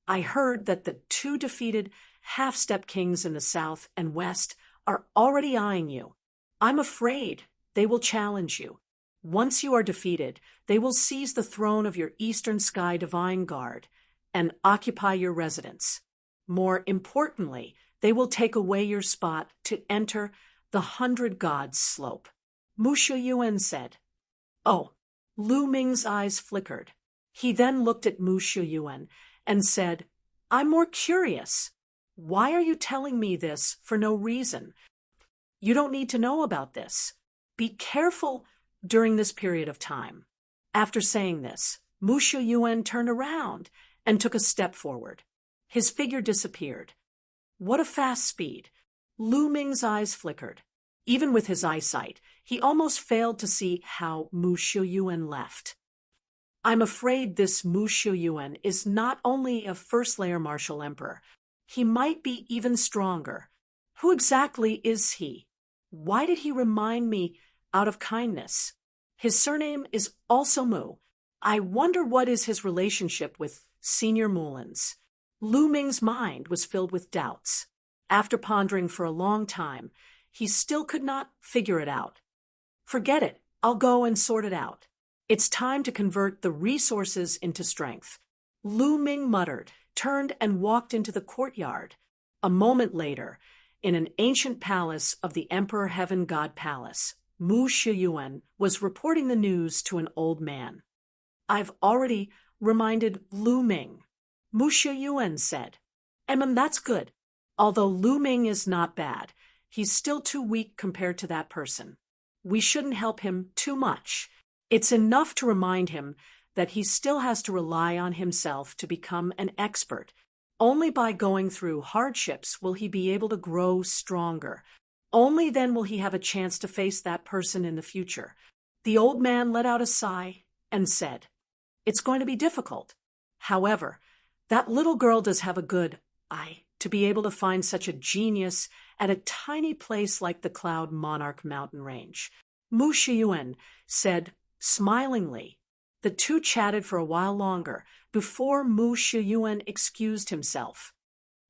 I heard that the 2 defeated half-step kings in the south and west are already eyeing you. I'm afraid they will challenge you. Once you are defeated, they will seize the throne of your Eastern Sky Divine Guard and occupy your residence. More importantly, they will take away your spot to enter the 100 Gods slope." Mu Shiyuan said. "Oh." Lu Ming's eyes flickered. He then looked at Mu Shiyuan and said, "I'm more curious. Why are you telling me this for no reason? You don't need to know about this. Be careful during this period of time." After saying this, Mu Shiyuan turned around and took a step forward. His figure disappeared. What a fast speed! Lu Ming's eyes flickered. Even with his eyesight, he almost failed to see how Mu Shiyuan left. "I'm afraid this Mu Shiyuan is not only a first-layer martial emperor. He might be even stronger. Who exactly is he? Why did he remind me out of kindness? His surname is also Mu. I wonder what is his relationship with Senior Mullins." Lu Ming's mind was filled with doubts. After pondering for a long time, he still could not figure it out. "Forget it. I'll go and sort it out. It's time to convert the resources into strength." Lu Ming muttered, turned and walked into the courtyard. A moment later, in an ancient palace of the Emperor Heaven God Palace, Mu Shiyuan was reporting the news to an old man. "I've already reminded Lu Ming," Mu Shiyuan said. That's good. Although Lu Ming is not bad, he's still too weak compared to that person. We shouldn't help him too much. It's enough to remind him that he still has to rely on himself to become an expert. Only by going through hardships will he be able to grow stronger. Only then will he have a chance to face that person in the future. The old man let out a sigh and said, "It's going to be difficult. However, that little girl does have a good eye to be able to find such a genius at a tiny place like the Cloud Monarch mountain range." Mu Shiyuan said smilingly. The 2 chatted for a while longer before Mu Shiyuan excused himself.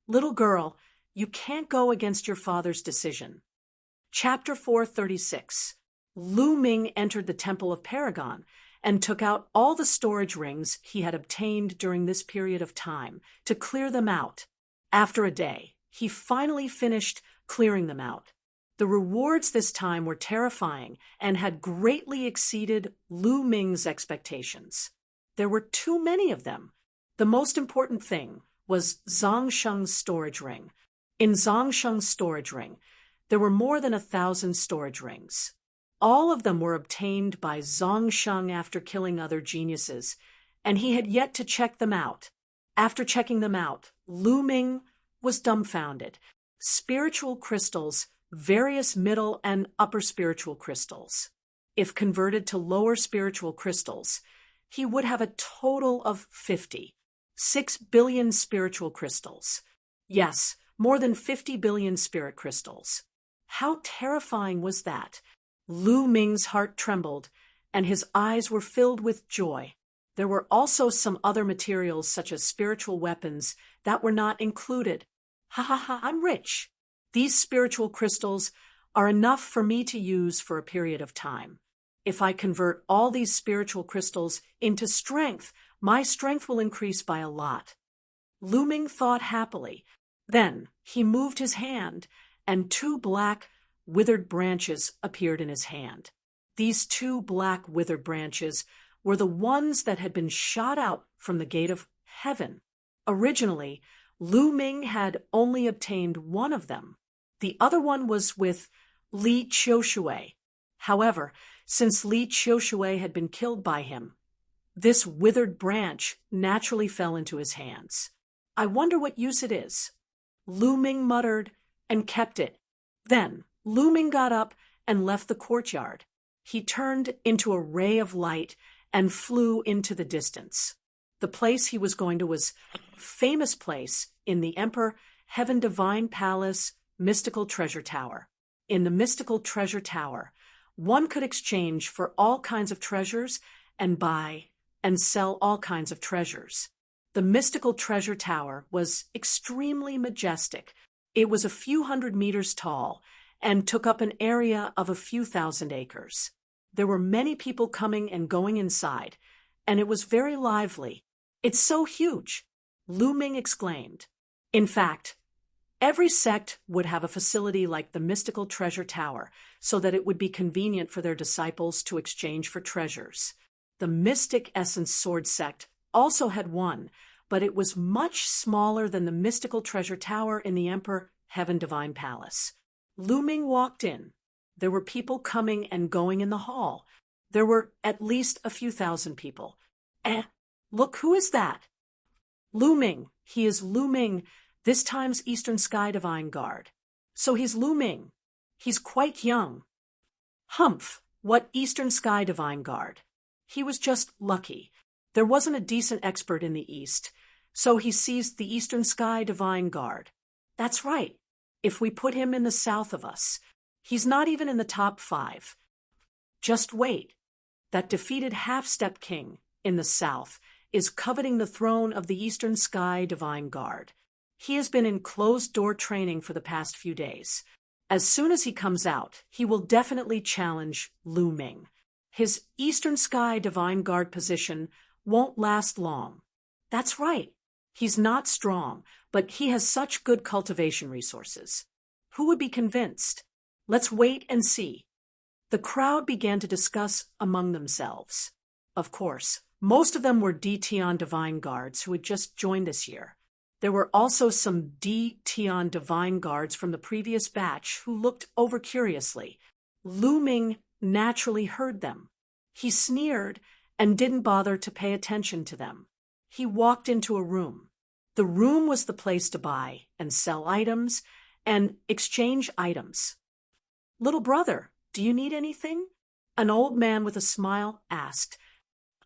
"Little girl, you can't go against your father's decision." Chapter 436. Lu Ming entered the Temple of Paragon and took out all the storage rings he had obtained during this period of time to clear them out. After a day, he finally finished clearing them out. The rewards this time were terrifying and had greatly exceeded Lu Ming's expectations. There were too many of them. The most important thing was Zhangsheng's storage ring. In Zhangsheng's storage ring, there were more than 1,000 storage rings. All of them were obtained by Zhangsheng after killing other geniuses, and he had yet to check them out. After checking them out, Lu Ming was dumbfounded. Spiritual crystals, various middle and upper spiritual crystals. If converted to lower spiritual crystals, he would have a total of 6 billion spiritual crystals. Yes, more than 50 billion spirit crystals. How terrifying was that? Lu Ming's heart trembled, and his eyes were filled with joy. There were also some other materials such as spiritual weapons that were not included. Ha ha ha, I'm rich. These spiritual crystals are enough for me to use for a period of time. If I convert all these spiritual crystals into strength, my strength will increase by a lot. Lu Ming thought happily. Then he moved his hand, and 2 black, withered branches appeared in his hand. These 2 black withered branches were the ones that had been shot out from the gate of heaven. Originally, Lu Ming had only obtained one of them. The other one was with Li Qiushui. However, since Li Qiushui had been killed by him, this withered branch naturally fell into his hands. I wonder what use it is. Lu Ming muttered and kept it. Then Lu Ming got up and left the courtyard. He turned into a ray of light and flew into the distance. The place he was going to was a famous place in the Emperor Heaven Divine Palace Mystical Treasure Tower. In the Mystical Treasure Tower, one could exchange for all kinds of treasures and buy and sell all kinds of treasures. The Mystical Treasure Tower was extremely majestic. It was a few hundred meters tall and took up an area of a few thousand acres. There were many people coming and going inside, and it was very lively. "It's so huge," Lu Ming exclaimed. In fact, every sect would have a facility like the Mystical Treasure Tower so that it would be convenient for their disciples to exchange for treasures. The Mystic Essence Sword sect also had one, but it was much smaller than the Mystical Treasure Tower in the Emperor Heaven Divine Palace. Lu Ming walked in. There were people coming and going in the hall. There were at least a few thousand people. Look, who is that? Lu Ming. He is Lu Ming, this time's Eastern Sky Divine Guard. So he's Lu Ming. He's quite young. Humph, what Eastern Sky Divine Guard? He was just lucky. There wasn't a decent expert in the East, so he seized the Eastern Sky Divine Guard. That's right. If we put him in the south of us, he's not even in the top 5. Just wait. That defeated half-step king in the south is coveting the throne of the Eastern Sky Divine Guard. He has been in closed-door training for the past few days. As soon as he comes out, he will definitely challenge Lu Ming. His Eastern Sky Divine Guard position won't last long. That's right. He's not strong, but he has such good cultivation resources. Who would be convinced? Let's wait and see. The crowd began to discuss among themselves. Of course, most of them were D-Tion Divine Guards who had just joined this year. There were also some D-Tion Divine Guards from the previous batch who looked over curiously. Lu Ming naturally heard them. He sneered and didn't bother to pay attention to them. He walked into a room. The room was the place to buy and sell items and exchange items. "Little brother, do you need anything?" An old man with a smile asked.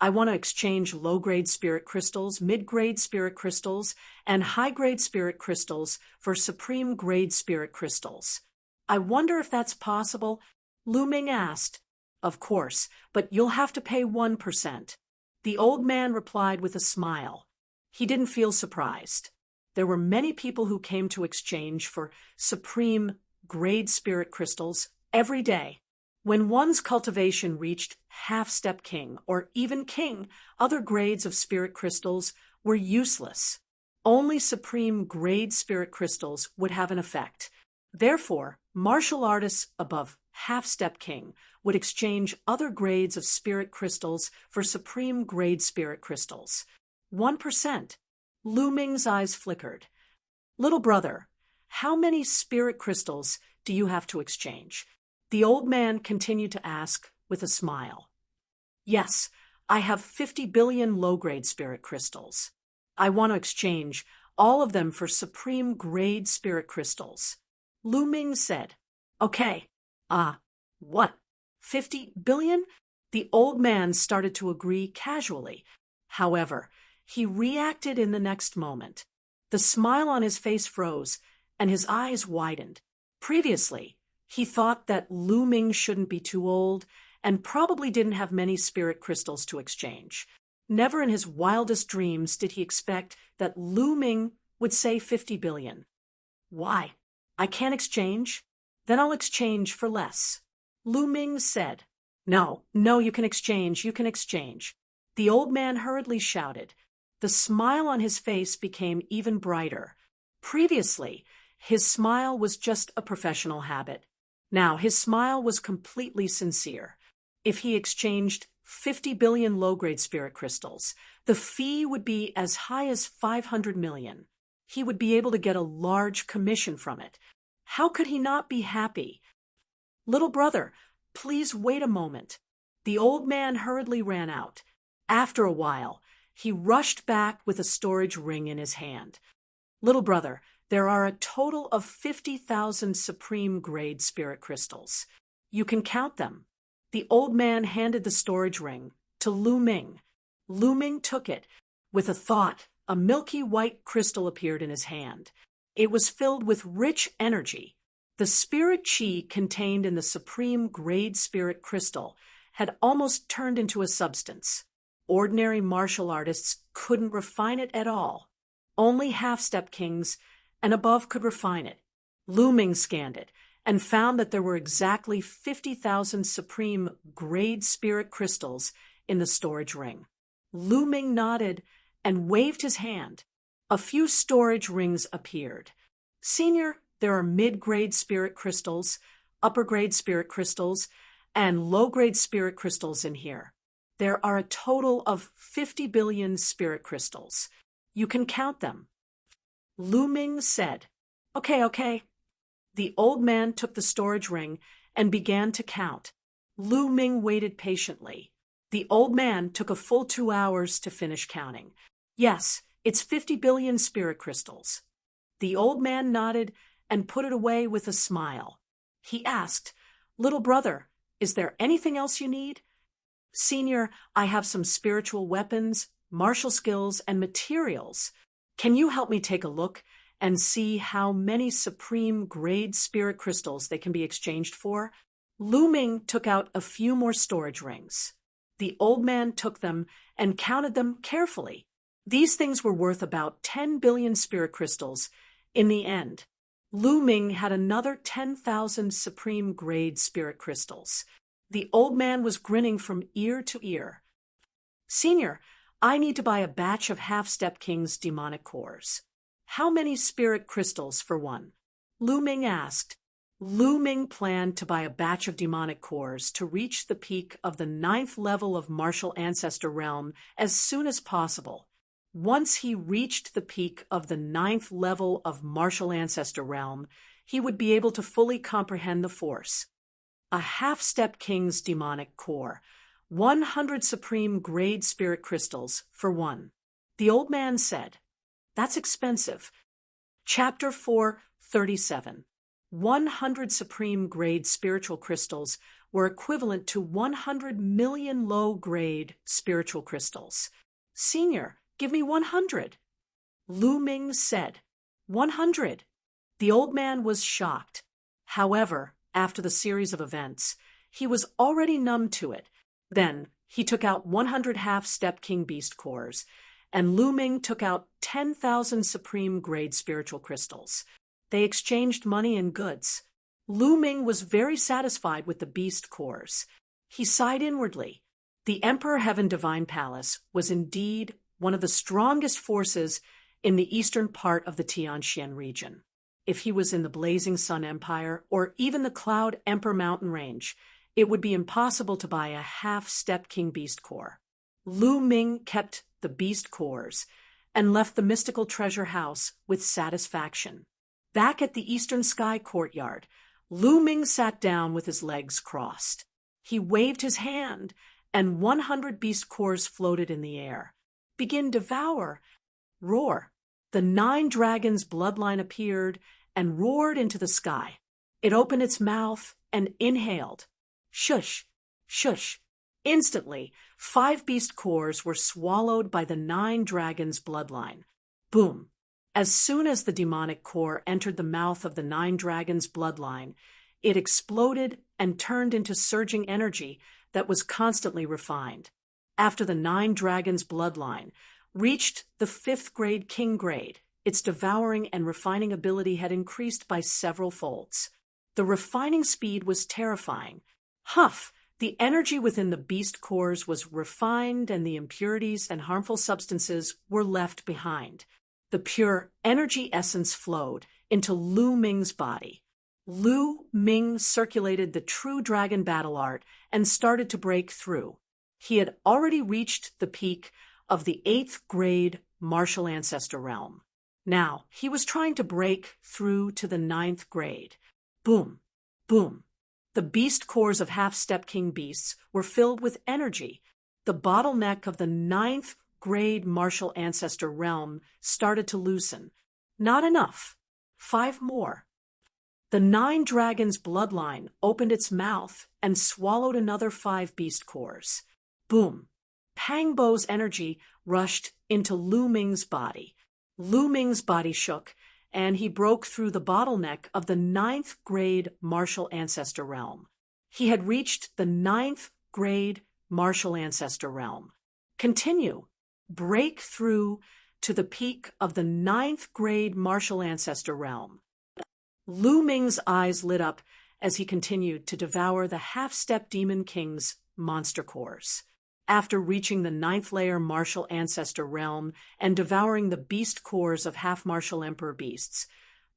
"I want to exchange low-grade spirit crystals, mid-grade spirit crystals, and high-grade spirit crystals for supreme-grade spirit crystals. I wonder if that's possible?" Lu Ming asked. "Of course, but you'll have to pay 1%. The old man replied with a smile. He didn't feel surprised. There were many people who came to exchange for supreme-grade spirit crystals every day. When one's cultivation reached half-step king or even king, other grades of spirit crystals were useless. Only supreme-grade spirit crystals would have an effect. Therefore, martial artists above half-step king would exchange other grades of spirit crystals for supreme-grade spirit crystals. 1%. Lu Ming's eyes flickered. "Little brother, how many spirit crystals do you have to exchange?" The old man continued to ask with a smile. "Yes, I have 50 billion low-grade spirit crystals. I want to exchange all of them for supreme-grade spirit crystals." Lu Ming said. "Okay. What? 50 billion? The old man started to agree casually. However, he reacted in the next moment. The smile on his face froze, and his eyes widened. Previously, he thought that Lu Ming shouldn't be too old and probably didn't have many spirit crystals to exchange. Never in his wildest dreams did he expect that Lu Ming would say 50 billion. "Why? I can't exchange? Then I'll exchange for less." Lu Ming said. No, you can exchange, you can exchange." The old man hurriedly shouted. The smile on his face became even brighter. Previously, his smile was just a professional habit. Now, his smile was completely sincere. If he exchanged 50 billion low-grade spirit crystals, the fee would be as high as 500 million. He would be able to get a large commission from it. How could he not be happy? "Little brother, please wait a moment." The old man hurriedly ran out. After a while, he rushed back with a storage ring in his hand. "Little brother, there are a total of 50,000 supreme-grade spirit crystals. You can count them." The old man handed the storage ring to Lu Ming. Lu Ming took it. With a thought, a milky white crystal appeared in his hand. It was filled with rich energy. The spirit chi contained in the supreme-grade spirit crystal had almost turned into a substance. Ordinary martial artists couldn't refine it at all. Only half-step kings and above could refine it. Lu Ming scanned it and found that there were exactly 50,000 supreme-grade spirit crystals in the storage ring. Lu Ming nodded and waved his hand. A few storage rings appeared. "Senior, there are mid-grade spirit crystals, upper-grade spirit crystals, and low-grade spirit crystals in here. There are a total of 50 billion spirit crystals. You can count them." Lu Ming said, Okay. The old man took the storage ring and began to count. Lu Ming waited patiently. The old man took a full 2 hours to finish counting. "Yes, it's 50 billion spirit crystals." The old man nodded and put it away with a smile. He asked, "Little brother, is there anything else you need?" "Senior, I have some spiritual weapons, martial skills, and materials. Can you help me take a look and see how many supreme-grade spirit crystals they can be exchanged for?" Lu Ming took out a few more storage rings. The old man took them and counted them carefully. These things were worth about 10 billion spirit crystals. In the end, Lu Ming had another 10,000 supreme-grade spirit crystals. The old man was grinning from ear to ear. "Senior, I need to buy a batch of Half-Step King's demonic cores. How many spirit crystals for one?" Lu Ming asked. Lu Ming planned to buy a batch of demonic cores to reach the peak of the 9th level of martial ancestor realm as soon as possible. Once he reached the peak of the 9th level of martial ancestor realm, he would be able to fully comprehend the force. A Half-Step King's demonic core, 100 supreme-grade spirit crystals for one. The old man said, "That's expensive." Chapter 4:37. 100 supreme-grade spiritual crystals were equivalent to 100 million low-grade spiritual crystals. "Senior, give me 100. Lu Ming said, 100. The old man was shocked. However, after the series of events, he was already numb to it. Then he took out 100 half-step king beast cores, and Lu Ming took out 10,000 supreme-grade spiritual crystals. They exchanged money and goods. Lu Ming was very satisfied with the beast cores. He sighed inwardly. The Emperor Heaven Divine Palace was indeed one of the strongest forces in the eastern part of the Tianxian region. If he was in the Blazing Sun Empire or even the Cloud Emperor Mountain Range, it would be impossible to buy a half-step king beast core. Lu Ming kept the beast cores and left the mystical treasure house with satisfaction. Back at the Eastern Sky courtyard, Lu Ming sat down with his legs crossed. He waved his hand, and 100 beast cores floated in the air. "Begin devour." Roar. The 9 dragons' bloodline appeared and roared into the sky. It opened its mouth and inhaled. Shush, shush. Instantly, 5 beast cores were swallowed by the 9 dragons' bloodline. Boom. As soon as the demonic core entered the mouth of the 9 dragons' bloodline, it exploded and turned into surging energy that was constantly refined. After the 9 dragons' bloodline reached the 5th grade king grade, its devouring and refining ability had increased by several folds. The refining speed was terrifying. Huff! The energy within the beast cores was refined and the impurities and harmful substances were left behind. The pure energy essence flowed into Lu Ming's body. Lu Ming circulated the true dragon battle art and started to break through. He had already reached the peak of the 8th grade martial ancestor realm. Now, he was trying to break through to the 9th grade. Boom, boom. The beast cores of half-step king beasts were filled with energy. The bottleneck of the 9th grade martial ancestor realm started to loosen. Not enough. 5 more. The 9 dragons bloodline opened its mouth and swallowed another 5 beast cores. Boom. Pang Bo's energy rushed into Lu Ming's body. Lu Ming's body shook, and he broke through the bottleneck of the 9th grade martial ancestor realm. He had reached the 9th grade martial ancestor realm. Continue. Break through to the peak of the 9th grade martial ancestor realm. Lu Ming's eyes lit up as he continued to devour the half-step demon king's monster cores. After reaching the 9th layer martial ancestor realm and devouring the beast cores of half-martial emperor beasts,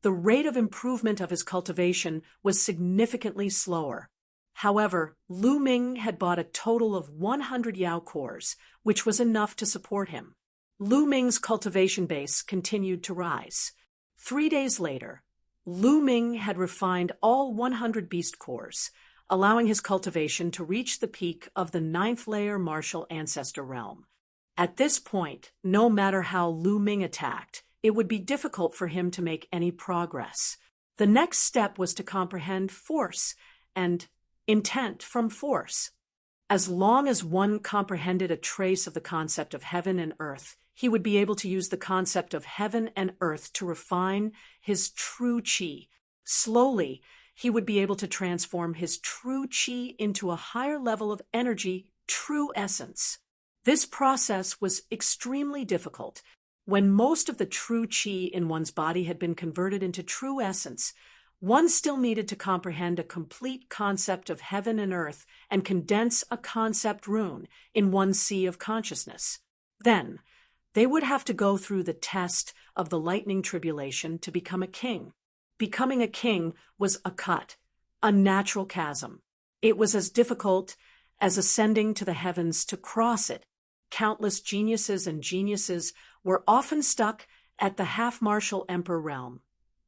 the rate of improvement of his cultivation was significantly slower. However, Lu Ming had bought a total of 100 Yao cores, which was enough to support him. Lu Ming's cultivation base continued to rise. 3 days later, Lu Ming had refined all 100 beast cores, allowing his cultivation to reach the peak of the 9th layer martial ancestor realm. At this point, no matter how Lu Ming attacked, it would be difficult for him to make any progress. The next step was to comprehend force and intent from force. As long as one comprehended a trace of the concept of heaven and earth, he would be able to use the concept of heaven and earth to refine his true qi. Slowly, he would be able to transform his true qi into a higher level of energy, true essence. This process was extremely difficult. When most of the true qi in one's body had been converted into true essence, one still needed to comprehend a complete concept of heaven and earth and condense a concept rune in one's sea of consciousness. Then, they would have to go through the test of the lightning tribulation to become a king. Becoming a king was a cut, a natural chasm. It was as difficult as ascending to the heavens to cross it. Countless geniuses and geniuses were often stuck at the half-martial emperor realm,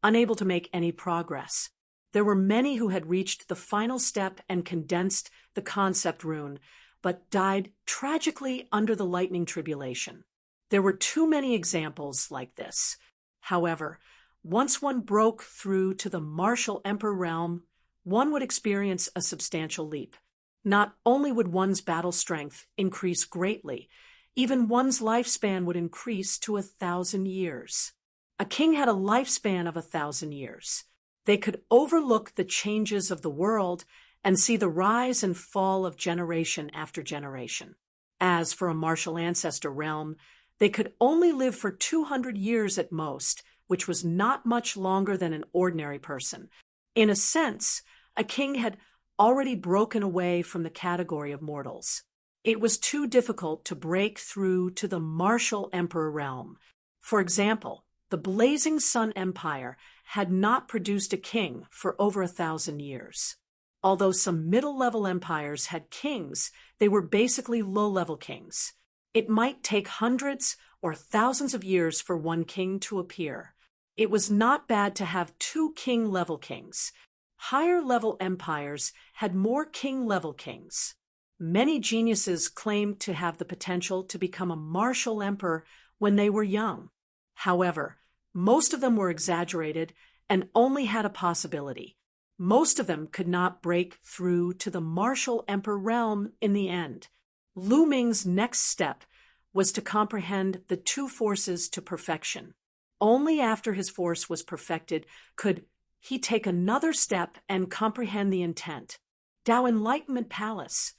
unable to make any progress. There were many who had reached the final step and condensed the concept rune, but died tragically under the lightning tribulation. There were too many examples like this. However, once one broke through to the martial emperor realm, one would experience a substantial leap. Not only would one's battle strength increase greatly, even one's lifespan would increase to 1,000 years. A king had a lifespan of 1,000 years. They could overlook the changes of the world and see the rise and fall of generation after generation. As for a martial ancestor realm, they could only live for 200 years at most, which was not much longer than an ordinary person. In a sense, a king had already broken away from the category of mortals. It was too difficult to break through to the martial emperor realm. For example, the Blazing Sun Empire had not produced a king for over 1,000 years. Although some middle-level empires had kings, they were basically low-level kings. It might take hundreds or thousands of years for one king to appear. It was not bad to have 2 king-level kings. Higher-level empires had more king-level kings. Many geniuses claimed to have the potential to become a martial emperor when they were young. However, most of them were exaggerated and only had a possibility. Most of them could not break through to the martial emperor realm in the end. Lu Ming's next step was to comprehend the 2 forces to perfection. Only after his force was perfected could he take another step and comprehend the intent. Tao Enlightenment Palace.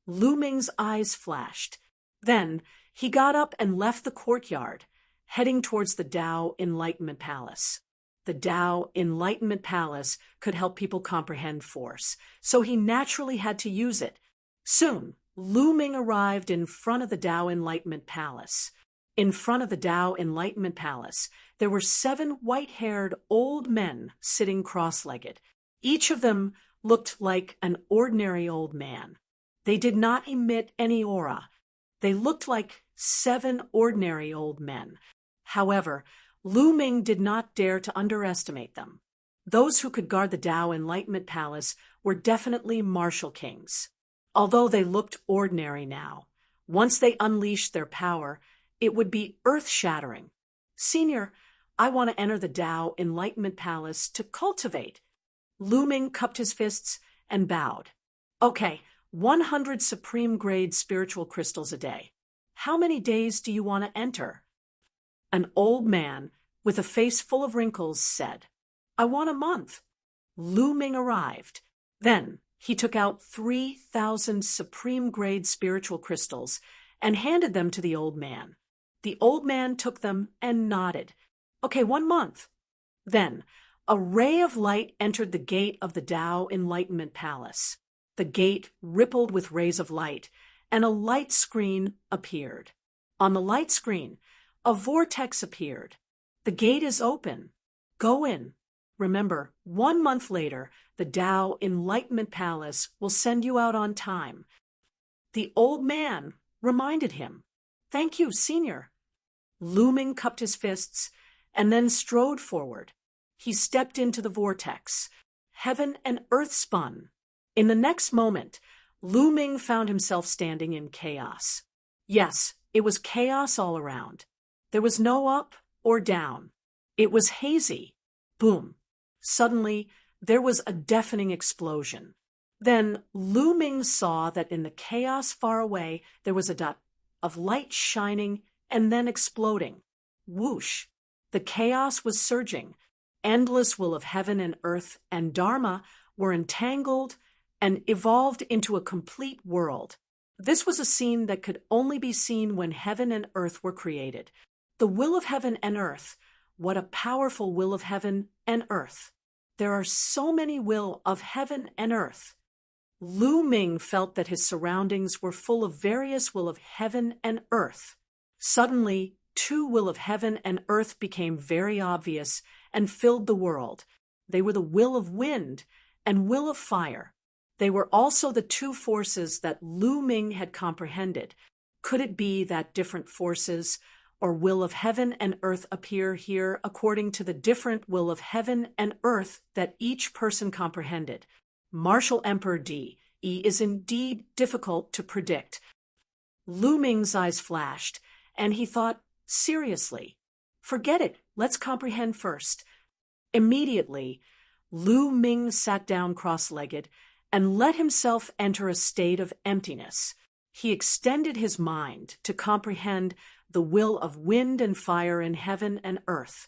Lu Ming's eyes flashed. Then he got up and left the courtyard, heading towards the Tao Enlightenment Palace. The Tao Enlightenment Palace could help people comprehend force, so he naturally had to use it. Soon, Lu Ming arrived in front of the Tao Enlightenment Palace. In front of the Tao Enlightenment Palace, there were 7 white-haired old men sitting cross-legged. Each of them looked like an ordinary old man. They did not emit any aura. They looked like 7 ordinary old men. However, Lu Ming did not dare to underestimate them. Those who could guard the Tao Enlightenment Palace were definitely martial kings. Although they looked ordinary now, once they unleashed their power, it would be earth-shattering. Senior, I want to enter the Tao Enlightenment Palace to cultivate. Lu Ming cupped his fists and bowed. Okay, 100 supreme-grade spiritual crystals a day. How many days do you want to enter? An old man with a face full of wrinkles said, I want a month. Lu Ming arrived. Then he took out 3,000 supreme-grade spiritual crystals and handed them to the old man. The old man took them and nodded. Okay, 1 month. Then a ray of light entered the gate of the Tao Enlightenment Palace. The gate rippled with rays of light, and a light screen appeared. On the light screen, a vortex appeared. The gate is open. Go in. Remember, 1 month later, the Tao Enlightenment Palace will send you out on time. The old man reminded him. Thank you, Senior. Lu Ming cupped his fists and then strode forward. He stepped into the vortex. Heaven and earth spun. In the next moment, Lu Ming found himself standing in chaos. Yes, it was chaos all around. There was no up or down. It was hazy. Boom. Suddenly, there was a deafening explosion. Then Lu Ming saw that in the chaos far away, there was a dot of light shining and then exploding. Whoosh! The chaos was surging. Endless will of heaven and earth and Dharma were entangled and evolved into a complete world. This was a scene that could only be seen when heaven and earth were created. The will of heaven and earth. What a powerful will of heaven and earth. There are so many will of heaven and earth. Lu Ming felt that his surroundings were full of various will of heaven and earth. Suddenly, 2 will of heaven and earth became very obvious and filled the world. They were the will of wind and will of fire. They were also the 2 forces that Lu Ming had comprehended. Could it be that different forces or will of heaven and earth appear here according to the different will of heaven and earth that each person comprehended? Martial Emperor D. E is indeed difficult to predict. Lu Ming's eyes flashed, and he thought, seriously, forget it, let's comprehend first. Immediately, Lu Ming sat down cross-legged and let himself enter a state of emptiness. He extended his mind to comprehend the will of wind and fire in heaven and earth.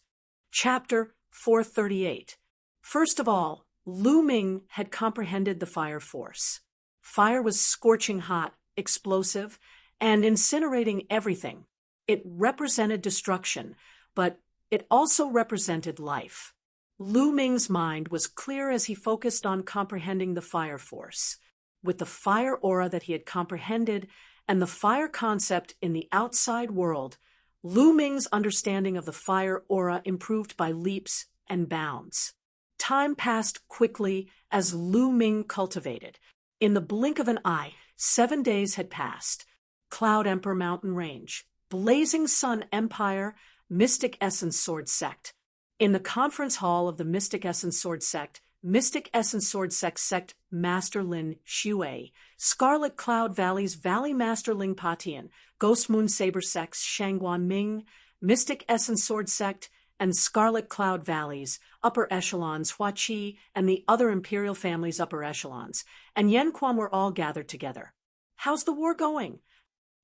Chapter 438. First of all, Lu Ming had comprehended the fire force. Fire was scorching hot, explosive, and incinerating everything. It represented destruction, but it also represented life. Lu Ming's mind was clear as he focused on comprehending the fire force. With the fire aura that he had comprehended and the fire concept in the outside world, Lu Ming's understanding of the fire aura improved by leaps and bounds. Time passed quickly as Lu Ming cultivated. In the blink of an eye, 7 days had passed. Cloud Emperor Mountain Range, Blazing Sun Empire, Mystic Essence Sword Sect. In the conference hall of the Mystic Essence Sword Sect, Mystic Essence Sword Sect Master Lin Xue, Scarlet Cloud Valley's Valley Master Ling Patian, Ghost Moon Saber Sect's Shangguan Ming, Mystic Essence Sword Sect, and Scarlet Cloud Valley's upper echelons, Hua Qi, and the other Imperial family's upper echelons, and Yen Quan were all gathered together. How's the war going?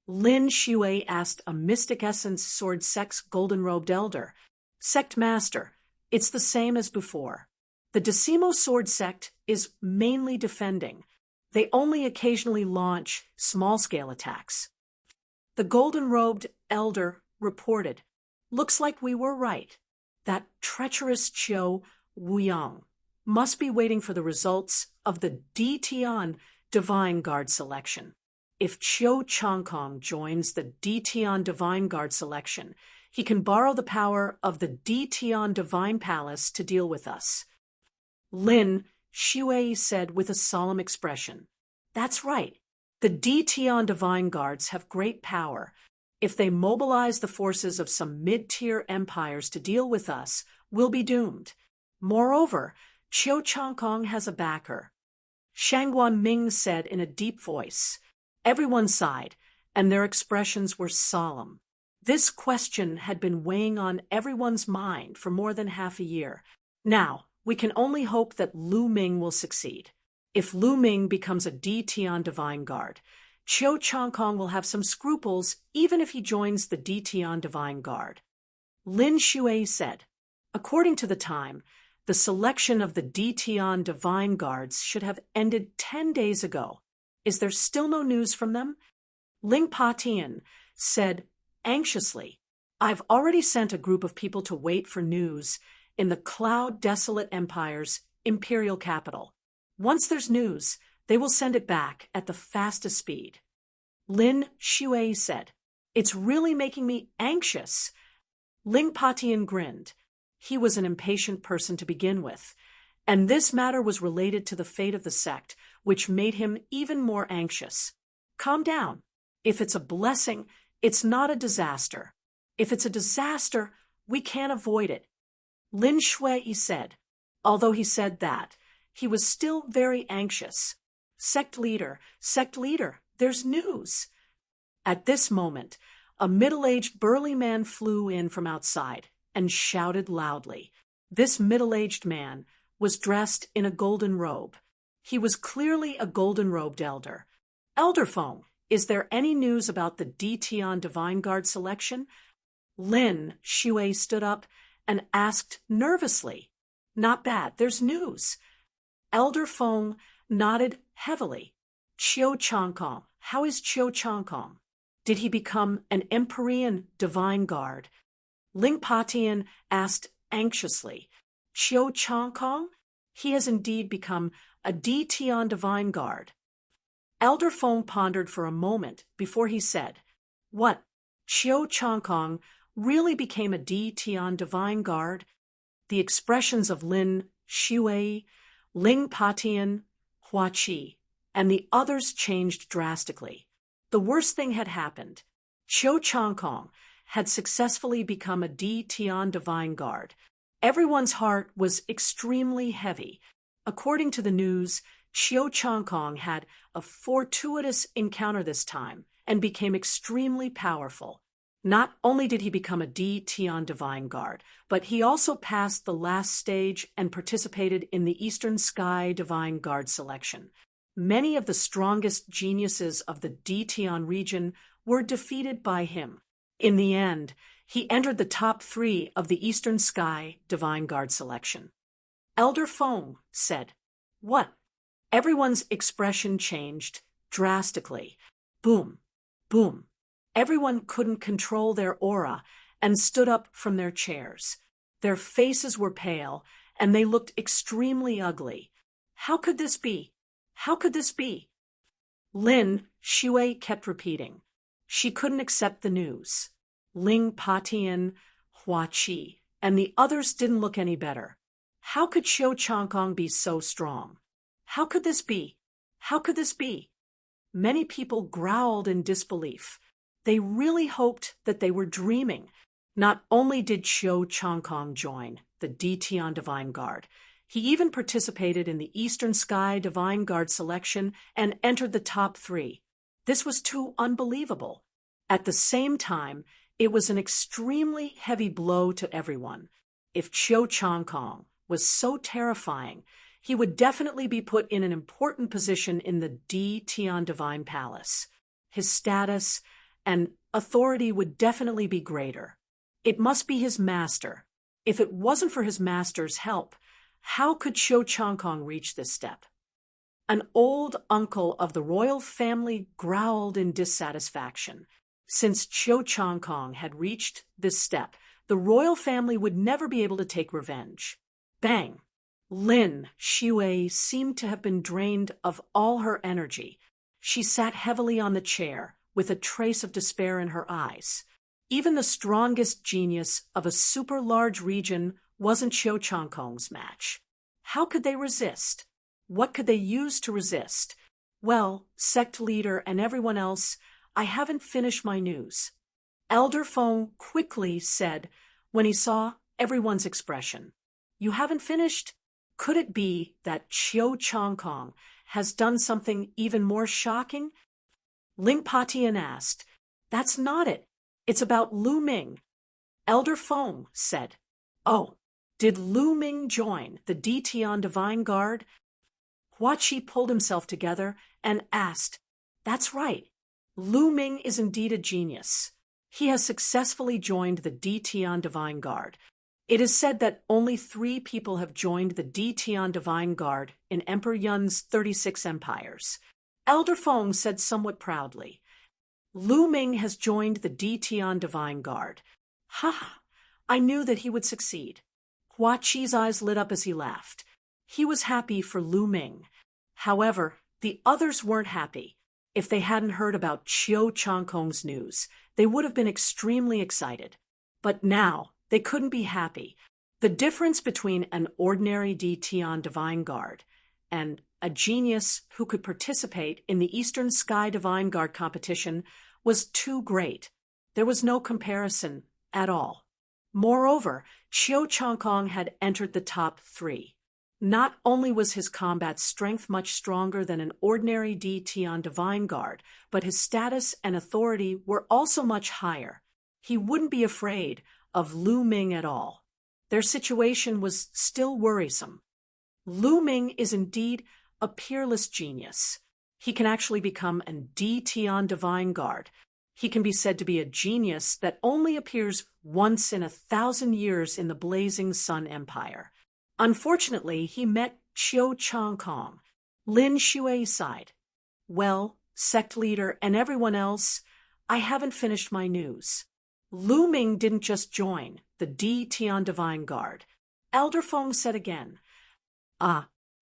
Lin Xue asked a Mystic Essence Sword Sect's golden-robed elder. Sect Master, it's the same as before. The Decimo Sword Sect is mainly defending. They only occasionally launch small-scale attacks. The golden-robed elder reported, looks like we were right. That treacherous Qiu Wuyang must be waiting for the results of the D Tian Divine Guard selection. If Qiu Changkong joins the D Tian Divine Guard selection, he can borrow the power of the D Tian Divine Palace to deal with us. Lin Shui said with a solemn expression. That's right. The DTon Divine Guards have great power. If they mobilize the forces of some mid-tier empires to deal with us, we'll be doomed. Moreover, Qiu Changkong has a backer. Shangguan Ming said in a deep voice. Everyone sighed, and their expressions were solemn. This question had been weighing on everyone's mind for more than half a year. Now, we can only hope that Lu Ming will succeed. If Lu Ming becomes a DTon Divine Guard, Qiu Changkong will have some scruples even if he joins the DTon Divine Guard. Lin Shui said, according to the time, the selection of the DTon Divine Guards should have ended 10 days ago. Is there still no news from them? Ling Patian said anxiously, I've already sent a group of people to wait for news in the Cloud Desolate Empire's imperial capital. Once there's news, they will send it back at the fastest speed. Lin Shui said, it's really making me anxious. Ling Patian grinned. He was an impatient person to begin with, and this matter was related to the fate of the sect, which made him even more anxious. Calm down. If it's a blessing, it's not a disaster. If it's a disaster, we can't avoid it. Lin Shui said. Although he said that, he was still very anxious. Sect leader, there's news. At this moment, a middle-aged burly man flew in from outside and shouted loudly. This middle-aged man was dressed in a golden robe. He was clearly a golden-robed elder. Elder Feng, is there any news about the DTon Divine Guard selection? Lin Shui stood up and asked nervously. Not bad, there's news. Elder Feng nodded heavily. Qiu Changkong, how is Qiu Changkong? Did he become an Empyrean Divine Guard? Ling Patian asked anxiously. Qiu Changkong? He has indeed become a DTon Divine Guard. Elder Feng pondered for a moment before he said, what, Qiu Changkong really became a DTon Divine Guard? The expressions of Lin Shui, Ling Patian, Hua Qi, and the others changed drastically. The worst thing had happened. Qiu Changkong had successfully become a DTon Divine Guard. Everyone's heart was extremely heavy. According to the news, Qiu Changkong had a fortuitous encounter this time and became extremely powerful. Not only did he become a DTon Divine Guard, but he also passed the last stage and participated in the Eastern Sky Divine Guard selection. Many of the strongest geniuses of the DTon region were defeated by him. In the end, he entered the top 3 of the Eastern Sky Divine Guard selection. Elder Feng said, what? Everyone's expression changed drastically. Boom, boom. Everyone couldn't control their aura and stood up from their chairs. Their faces were pale, and they looked extremely ugly. How could this be? How could this be? Lin Shui kept repeating. She couldn't accept the news. Ling Patian, Hua Qi, and the others didn't look any better. How could Qiu Changkong be so strong? How could this be? How could this be? Many people growled in disbelief. They really hoped that they were dreaming. Not only did Qiu Changkong join the DTon Divine Guard, he even participated in the Eastern Sky Divine Guard selection and entered the top 3. This was too unbelievable. At the same time, it was an extremely heavy blow to everyone. If Qiu Changkong was so terrifying, he would definitely be put in an important position in the DTon Divine Palace. His status and authority would definitely be greater. It must be his master. If it wasn't for his master's help, how could Qiu Changkong reach this step? An old uncle of the royal family growled in dissatisfaction. Since Qiu Changkong had reached this step, the royal family would never be able to take revenge. Bang! Lin Shui seemed to have been drained of all her energy. She sat heavily on the chair, with a trace of despair in her eyes. Even the strongest genius of a super-large region wasn't Qiu Changkong's match. How could they resist? What could they use to resist? Well, sect leader and everyone else, I haven't finished my news. Elder Feng quickly said when he saw everyone's expression. You haven't finished? Could it be that Chiu Chong Kong has done something even more shocking? Ling Patian asked. That's not it. It's about Lu Ming. Elder Feng said. Oh, did Lu Ming join the Dtian Divine Guard? Hua Qi pulled himself together and asked. That's right. Lu Ming is indeed a genius. He has successfully joined the Dtian Divine Guard. It is said that only 3 people have joined the Dtian Divine Guard in Emperor Yun's 36 empires. Elder Feng said somewhat proudly. Lu Ming has joined the Dtian Divine Guard. Ha! I knew that he would succeed. Hua Qi's eyes lit up as he laughed. He was happy for Lu Ming. However, the others weren't happy. If they hadn't heard about Chiu Chong Kong's news, they would have been extremely excited. But now, they couldn't be happy. The difference between an ordinary Dtian Divine Guard and a genius who could participate in the Eastern Sky Divine Guard competition was too great. There was no comparison at all. Moreover, Chiu Chong Kong had entered the top 3. Not only was his combat strength much stronger than an ordinary Dtian Divine Guard, but his status and authority were also much higher. He wouldn't be afraid of Lu Ming at all. Their situation was still worrisome. Lu Ming is indeed a peerless genius. He can actually become an Dtian Divine Guard. He can be said to be a genius that only appears once in 1,000 years in the Blazing Sun Empire. Unfortunately, he met Chiu Chong Kong. Lin Shui sighed. Well, sect leader and everyone else, I haven't finished my news. Lu Ming didn't just join the Dtian Divine Guard. Elder Feng said again.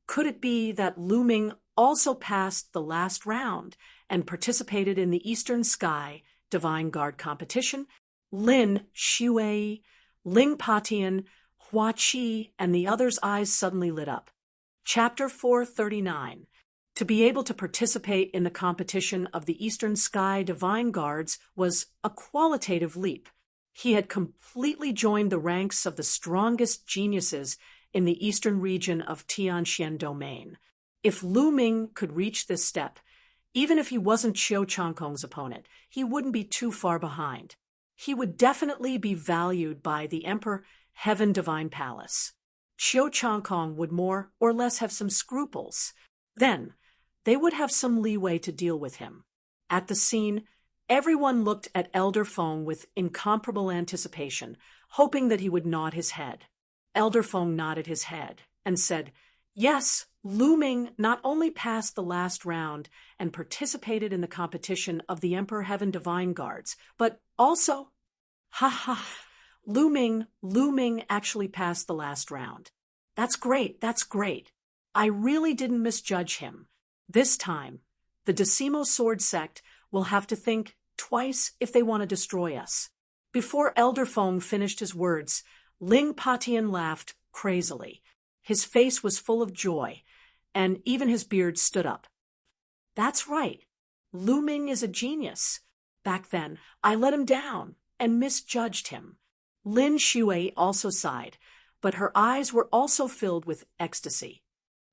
Could it be that Lu Ming also passed the last round and participated in the Eastern Sky Divine Guard competition? Lin Shui, Ling Patian, Hua Qi, and the others' eyes suddenly lit up. Chapter 439. To be able to participate in the competition of the Eastern Sky Divine Guards was a qualitative leap. He had completely joined the ranks of the strongest geniuses in the eastern region of Tianxian Domain. If Lu Ming could reach this step, even if he wasn't Chiu Chong Kong's opponent, he wouldn't be too far behind. He would definitely be valued by the Emperor Heaven Divine Palace. Chiu Chong Kong would more or less have some scruples. Then, they would have some leeway to deal with him. At the scene, everyone looked at Elder Feng with incomparable anticipation, hoping that he would nod his head. Elder Feng nodded his head and said, Yes, Lu Ming not only passed the last round and participated in the competition of the Emperor Heaven Divine Guards, but also, Lu Ming actually passed the last round. That's great. I really didn't misjudge him. This time, the Decimo Sword Sect will have to think twice if they want to destroy us. Before Elder Feng finished his words, Ling Patian laughed crazily. His face was full of joy, and even his beard stood up. That's right. Lu Ming is a genius. Back then, I let him down and misjudged him. Lin Shui also sighed, but her eyes were also filled with ecstasy.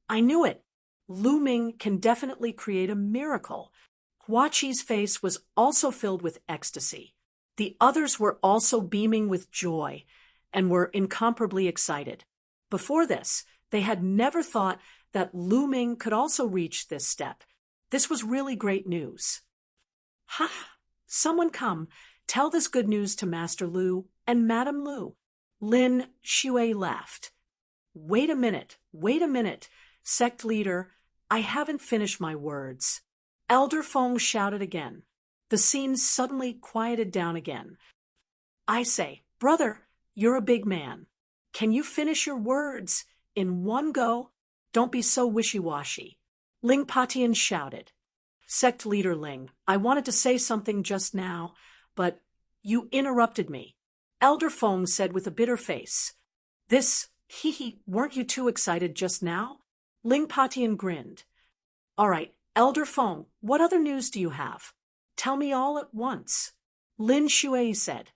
I knew it. Lu Ming can definitely create a miracle. Hua Qi's face was also filled with ecstasy. The others were also beaming with joy and were incomparably excited. Before this, they had never thought that Lu Ming could also reach this step. This was really great news. Someone come, tell this good news to Master Lu and Madame Lu. Lin Shui laughed. Wait a minute, sect leader, I haven't finished my words. Elder Feng shouted again. The scene suddenly quieted down again. I say, brother, you're a big man. Can you finish your words in one go? Don't be so wishy-washy. Ling Patian shouted. Sect leader Ling, I wanted to say something just now, but you interrupted me. Elder Feng said with a bitter face. Weren't you too excited just now? Ling Patian grinned. All right, Elder Feng, what other news do you have? Tell me all at once. Lin Shui said.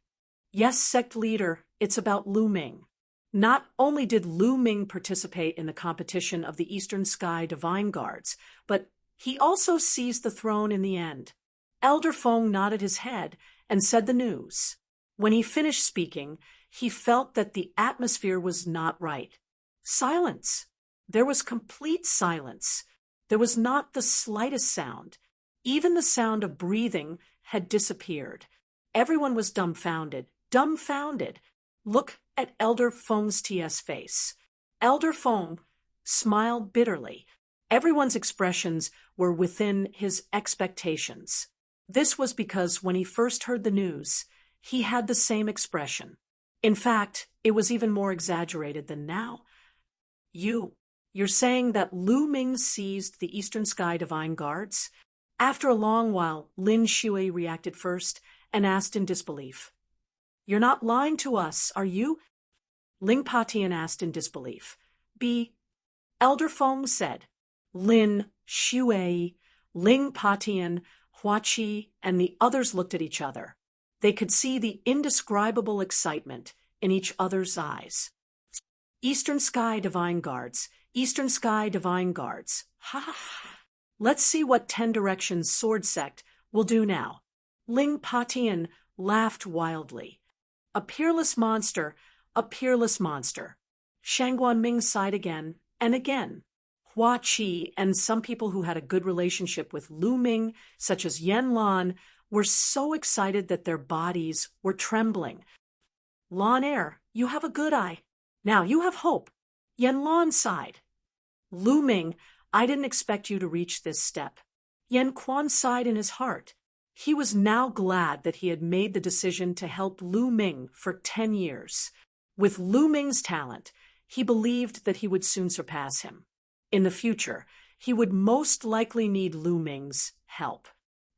Yes, sect leader, it's about Lu Ming. Not only did Lu Ming participate in the competition of the Eastern Sky Divine Guards, but he also seized the throne in the end. Elder Feng nodded his head and said the news. When he finished speaking, he felt that the atmosphere was not right. Silence. There was complete silence. There was not the slightest sound. Even the sound of breathing had disappeared. Everyone was dumbfounded. Dumbfounded. Look at Elder Feng's TS face. Elder Feng smiled bitterly. Everyone's expressions were within his expectations. This was because when he first heard the news, he had the same expression. In fact, it was even more exaggerated than now. You're saying that Lu Ming seized the Eastern Sky Divine Guards? After a long while, Lin Shui reacted first and asked in disbelief. You're not lying to us, are you? Ling Patian asked in disbelief. Elder Feng said. Lin Shui, Ling Patian, Hua Qi, and the others looked at each other. They could see the indescribable excitement in each other's eyes. Eastern Sky Divine Guards, Eastern Sky Divine Guards. Ha ha ha. Let's see what 10 Directions Sword Sect will do now. Ling Patian laughed wildly. A peerless monster, a peerless monster. Shang Guanming sighed again and again. Hua Qi and some people who had a good relationship with Lu Ming, such as Yan Lan, were so excited that their bodies were trembling. Lan Er, you have a good eye. Now you have hope. Yan Lan sighed. Lu Ming, I didn't expect you to reach this step. Yan Quan sighed in his heart. He was now glad that he had made the decision to help Lu Ming for 10 years. With Lu Ming's talent, he believed that he would soon surpass him. In the future, he would most likely need Lu Ming's help.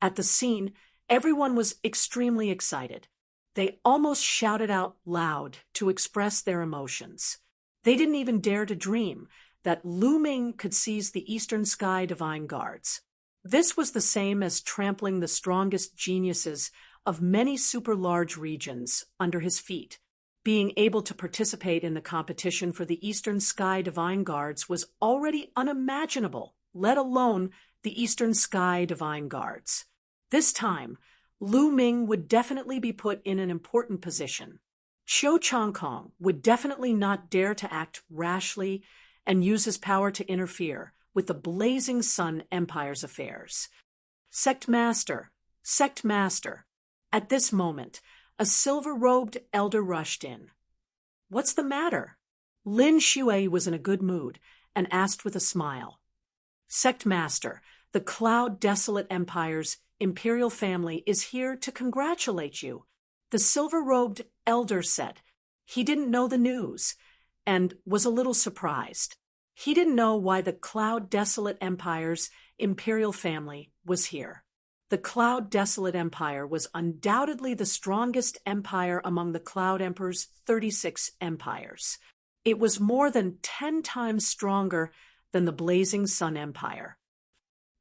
At the scene, everyone was extremely excited. They almost shouted out loud to express their emotions. They didn't even dare to dream that Lu Ming could seize the Eastern Sky Divine Guards. This was the same as trampling the strongest geniuses of many super-large regions under his feet. Being able to participate in the competition for the Eastern Sky Divine Guards was already unimaginable, let alone the Eastern Sky Divine Guards. This time, Lu Ming would definitely be put in an important position. Qiu Changkong would definitely not dare to act rashly and use his power to interfere with the Blazing Sun Empire's affairs. Sect Master. At this moment, a silver-robed elder rushed in. What's the matter? Lin Shui was in a good mood and asked with a smile. Sect Master, the Cloud Desolate Empire's imperial family is here to congratulate you, the silver-robed elder said. He didn't know the news and was a little surprised. He didn't know why the Cloud Desolate Empire's imperial family was here. The Cloud Desolate Empire was undoubtedly the strongest empire among the Cloud Emperor's 36 empires. It was more than 10 times stronger than the Blazing Sun Empire.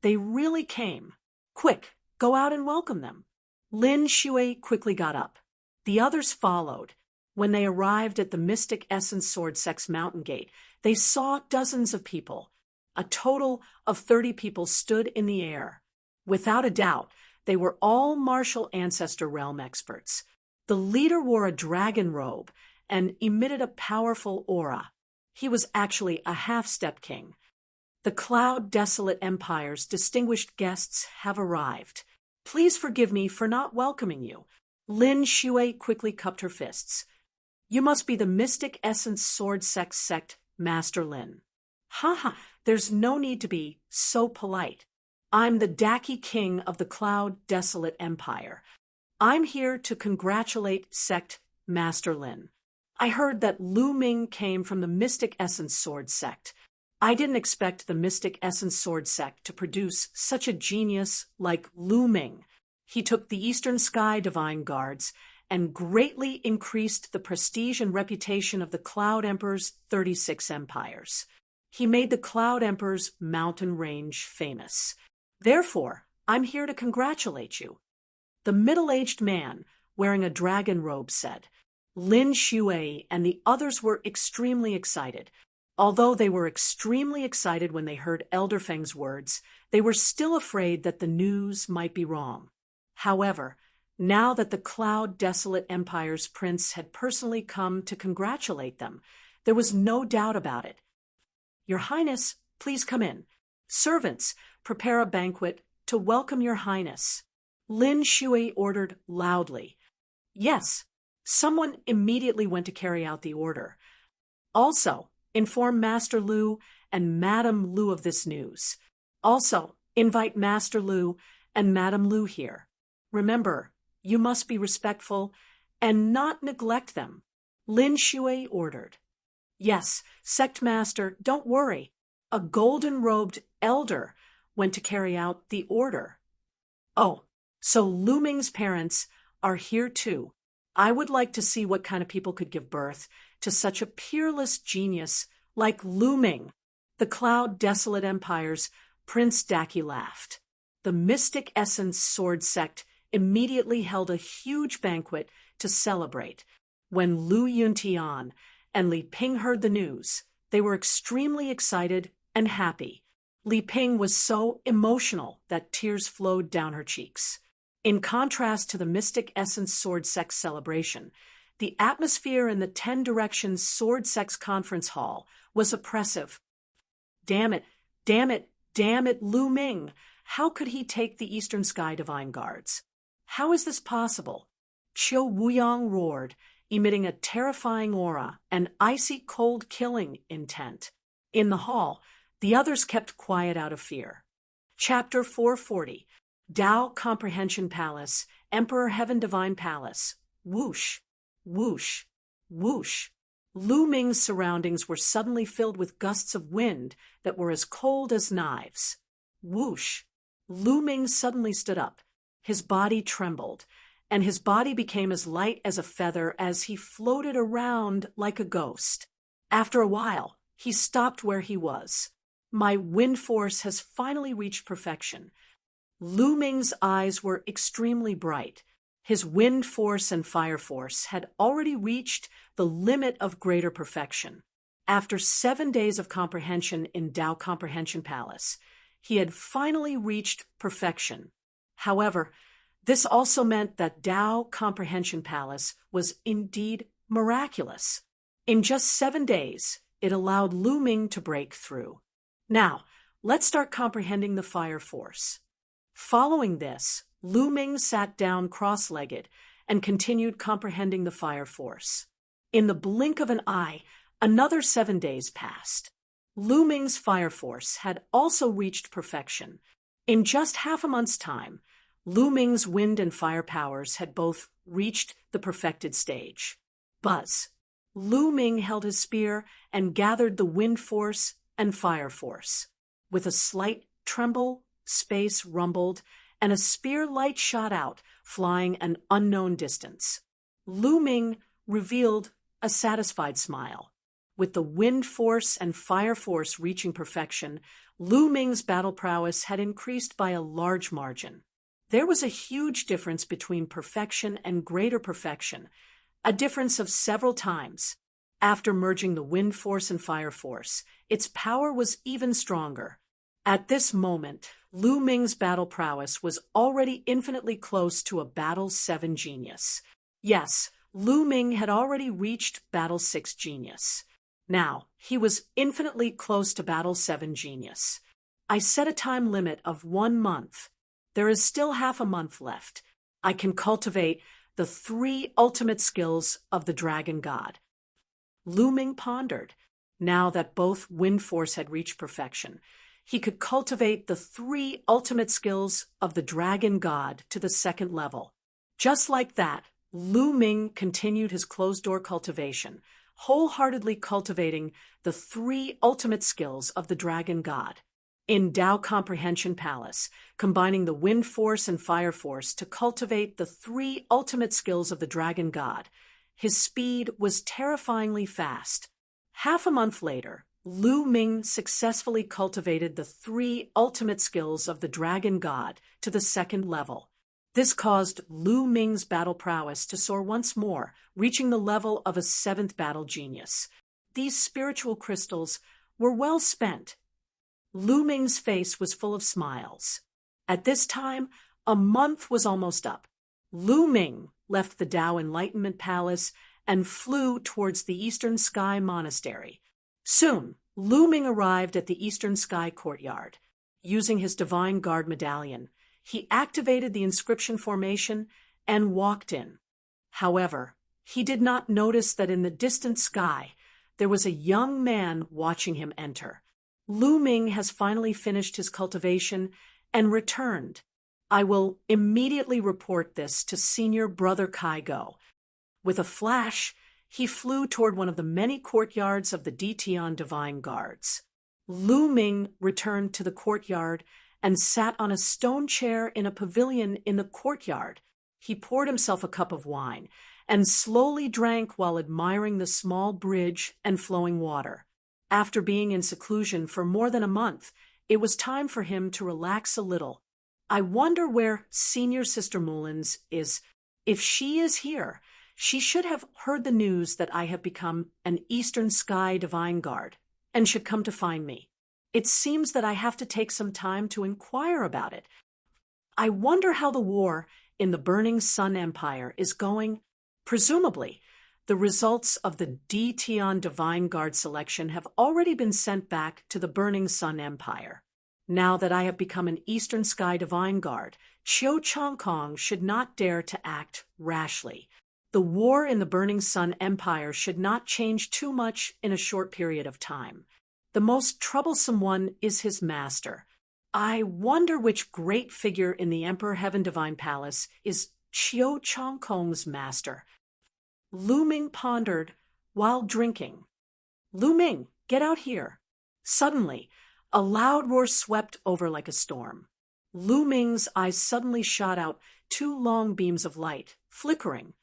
They really came. Quick, go out and welcome them. Lin Shui quickly got up. The others followed. When they arrived at the Mystic Essence Sword Sect's mountain gate, they saw dozens of people. A total of 30 people stood in the air. Without a doubt, they were all martial ancestor realm experts. The leader wore a dragon robe and emitted a powerful aura. He was actually a half-step king. The Cloud Desolate Empire's distinguished guests have arrived. Please forgive me for not welcoming you. Lin Shui quickly cupped her fists. You must be the Mystic Essence Sword Sect Master Lin. There's no need to be so polite. I'm the Daki King of the Cloud Desolate Empire. I'm here to congratulate Sect Master Lin. I heard that Lu Ming came from the Mystic Essence Sword Sect. I didn't expect the Mystic Essence Sword Sect to produce such a genius like Lu Ming. He took the Eastern Sky Divine Guards and greatly increased the prestige and reputation of the Cloud Emperor's 36 empires. He made the Cloud Emperor's mountain range famous. Therefore, I'm here to congratulate you. The middle-aged man, wearing a dragon robe, said. Lin Shui and the others were extremely excited. Although they were extremely excited when they heard Elder Feng's words, they were still afraid that the news might be wrong. However, now that the Cloud Desolate Empire's prince had personally come to congratulate them, there was no doubt about it. Your Highness, please come in. Servants, prepare a banquet to welcome your Highness. Lin Shui ordered loudly. Yes, someone immediately went to carry out the order. Also, inform Master Lu and Madame Lu of this news. Also, invite Master Lu and Madame Lu here. Remember, you must be respectful and not neglect them. Lin Shui ordered. Yes, Sect Master, don't worry. A golden-robed elder went to carry out the order. Oh, so Lu Ming's parents are here too. I would like to see what kind of people could give birth to such a peerless genius like Lu Ming. The Cloud Desolate Empire's Prince Daki laughed. The Mystic Essence Sword Sect immediately held a huge banquet to celebrate. When Lu Yuntian and Li Ping heard the news, they were extremely excited and happy. Li Ping was so emotional that tears flowed down her cheeks. In contrast to the Mystic Essence Sword Sect celebration, the atmosphere in the 10 Directions Sword Sect Conference Hall was oppressive. Damn it, damn it, damn it, Lu Ming! How could he take the Eastern Sky Divine Guards? How is this possible? Qiu Wuyang roared, emitting a terrifying aura and icy cold killing intent. In the hall, the others kept quiet out of fear. Chapter 440, Dao Comprehension Palace, Emperor Heaven Divine Palace. Whoosh, whoosh, whoosh. Lu Ming's surroundings were suddenly filled with gusts of wind that were as cold as knives. Whoosh. Lu Ming suddenly stood up. His body trembled, and his body became as light as a feather as he floated around like a ghost. After a while, he stopped where he was. My wind force has finally reached perfection. Lu Ming's eyes were extremely bright. His wind force and fire force had already reached the limit of greater perfection. After 7 days of comprehension in Dao Comprehension Palace, he had finally reached perfection. However, this also meant that Dao Comprehension Palace was indeed miraculous. In just 7 days, it allowed Lu Ming to break through. Now, let's start comprehending the fire force. Following this, Lu Ming sat down cross-legged and continued comprehending the fire force. In the blink of an eye, another 7 days passed. Lu Ming's fire force had also reached perfection. In just half a month's time, Lu Ming's wind and fire powers had both reached the perfected stage. Buzz. Lu Ming held his spear and gathered the wind force and fire force. With a slight tremble, space rumbled, and a spear light shot out, flying an unknown distance. Lu Ming revealed a satisfied smile. With the wind force and fire force reaching perfection, Lu Ming's battle prowess had increased by a large margin. There was a huge difference between perfection and greater perfection, a difference of several times. After merging the wind force and fire force, its power was even stronger. At this moment, Lu Ming's battle prowess was already infinitely close to a Battle 7 genius. Yes, Lu Ming had already reached Battle 6 genius. Now, he was infinitely close to Battle 7 genius. I set a time limit of 1 month. There is still half a month left. I can cultivate the 3 ultimate skills of the Dragon God. Lu Ming pondered. Now that both wind force had reached perfection, he could cultivate the 3 ultimate skills of the Dragon God to the 2nd level. Just like that, Lu Ming continued his closed-door cultivation, wholeheartedly cultivating the 3 ultimate skills of the Dragon God. In Dao Comprehension Palace, combining the wind force and fire force to cultivate the 3 ultimate skills of the Dragon God, his speed was terrifyingly fast. Half a month later, Lu Ming successfully cultivated the 3 ultimate skills of the dragon god to the 2nd level. This caused Lu Ming's battle prowess to soar once more, reaching the level of a 7th battle genius. These spiritual crystals were well spent. Lu Ming's face was full of smiles. At this time, a month was almost up. Lu Ming left the Tao Enlightenment Palace and flew towards the Eastern Sky Monastery. Soon, Lu Ming arrived at the Eastern Sky Courtyard. Using his Divine Guard medallion, he activated the inscription formation and walked in. However, he did not notice that in the distant sky, there was a young man watching him enter. Lu Ming has finally finished his cultivation and returned. I will immediately report this to Senior Brother Kaigo. With a flash, he flew toward one of the many courtyards of the Dition Divine Guards. Lu Ming returned to the courtyard and sat on a stone chair in a pavilion in the courtyard. He poured himself a cup of wine and slowly drank while admiring the small bridge and flowing water. After being in seclusion for more than a month, it was time for him to relax a little. I wonder where Senior Sister Mullins is. If she is here, she should have heard the news that I have become an Eastern Sky Divine Guard and should come to find me. It seems that I have to take some time to inquire about it. I wonder how the war in the Burning Sun Empire is going. Presumably, the results of the Dition Divine Guard selection have already been sent back to the Burning Sun Empire. Now that I have become an Eastern Sky Divine Guard, Qiu Chongkong should not dare to act rashly. The war in the Burning Sun Empire should not change too much in a short period of time. The most troublesome one is his master. I wonder which great figure in the Emperor Heaven Divine Palace is Qiu Chongkong's master. Lu Ming pondered while drinking. Lu Ming, get out here. Suddenly, a loud roar swept over like a storm. Lu Ming's eyes suddenly shot out 2 long beams of light, flickering.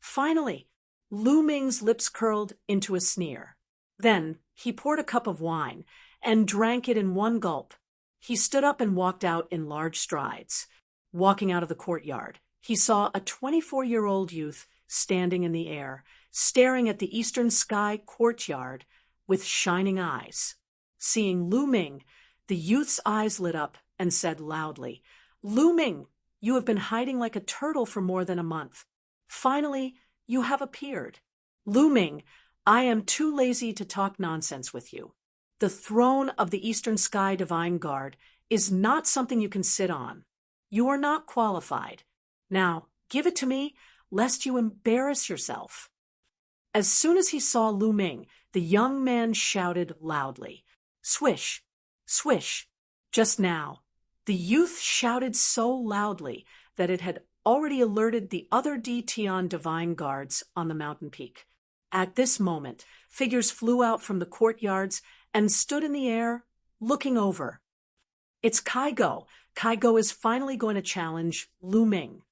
Finally, Lu Ming's lips curled into a sneer. Then he poured a cup of wine and drank it in one gulp. He stood up and walked out in large strides. Walking out of the courtyard, he saw a 24-year-old youth standing in the air, staring at the Eastern Sky Courtyard with shining eyes. Seeing Lu Ming, the youth's eyes lit up and said loudly, "Lu Ming, you have been hiding like a turtle for more than a month. Finally, you have appeared. Lu Ming, I am too lazy to talk nonsense with you. The throne of the Eastern Sky Divine Guard is not something you can sit on. You are not qualified. Now, give it to me, lest you embarrass yourself." As soon as he saw Lu Ming, the young man shouted loudly, "Swish! Swish!" Just now, the youth shouted so loudly that it had already alerted the other Dition Divine Guards on the mountain peak. At this moment, figures flew out from the courtyards and stood in the air, looking over. It's Kaigo. Kaigo is finally going to challenge Lu Ming.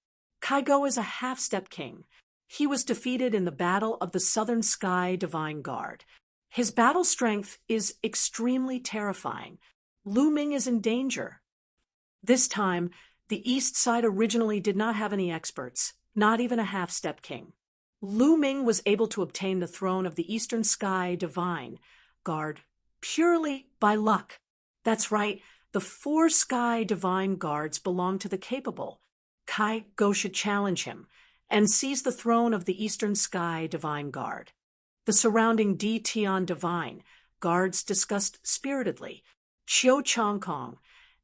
Kaigo is a half-step king. He was defeated in the Battle of the Southern Sky Divine Guard. His battle strength is extremely terrifying. Lu Ming is in danger. This time, the East Side originally did not have any experts, not even a half-step king. Lu Ming was able to obtain the throne of the Eastern Sky Divine Guard purely by luck. That's right, the 4 Sky Divine Guards belong to the capable. Kaigo should challenge him and seize the throne of the Eastern Sky Divine Guard. The surrounding Dition Divine Guards discussed spiritedly. Qiu Chongkong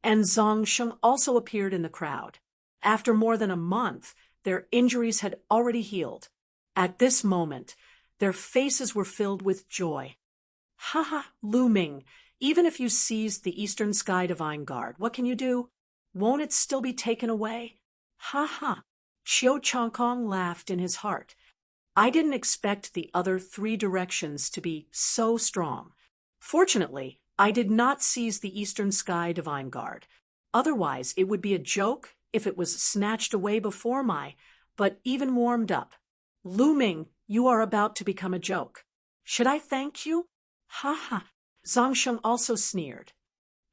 and Zhang Sheng also appeared in the crowd. After more than a month, their injuries had already healed. At this moment, their faces were filled with joy. "Ha, Lu Ming, even if you seized the Eastern Sky Divine Guard, what can you do? Won't it still be taken away?" Ha. Qiu Chongkong laughed in his heart. I didn't expect the other 3 directions to be so strong. Fortunately, I did not seize the Eastern Sky Divine Guard. Otherwise, it would be a joke if it was snatched away before but even warmed up. Lu Ming, you are about to become a joke. Should I thank you? Ha. Zhangsheng also sneered.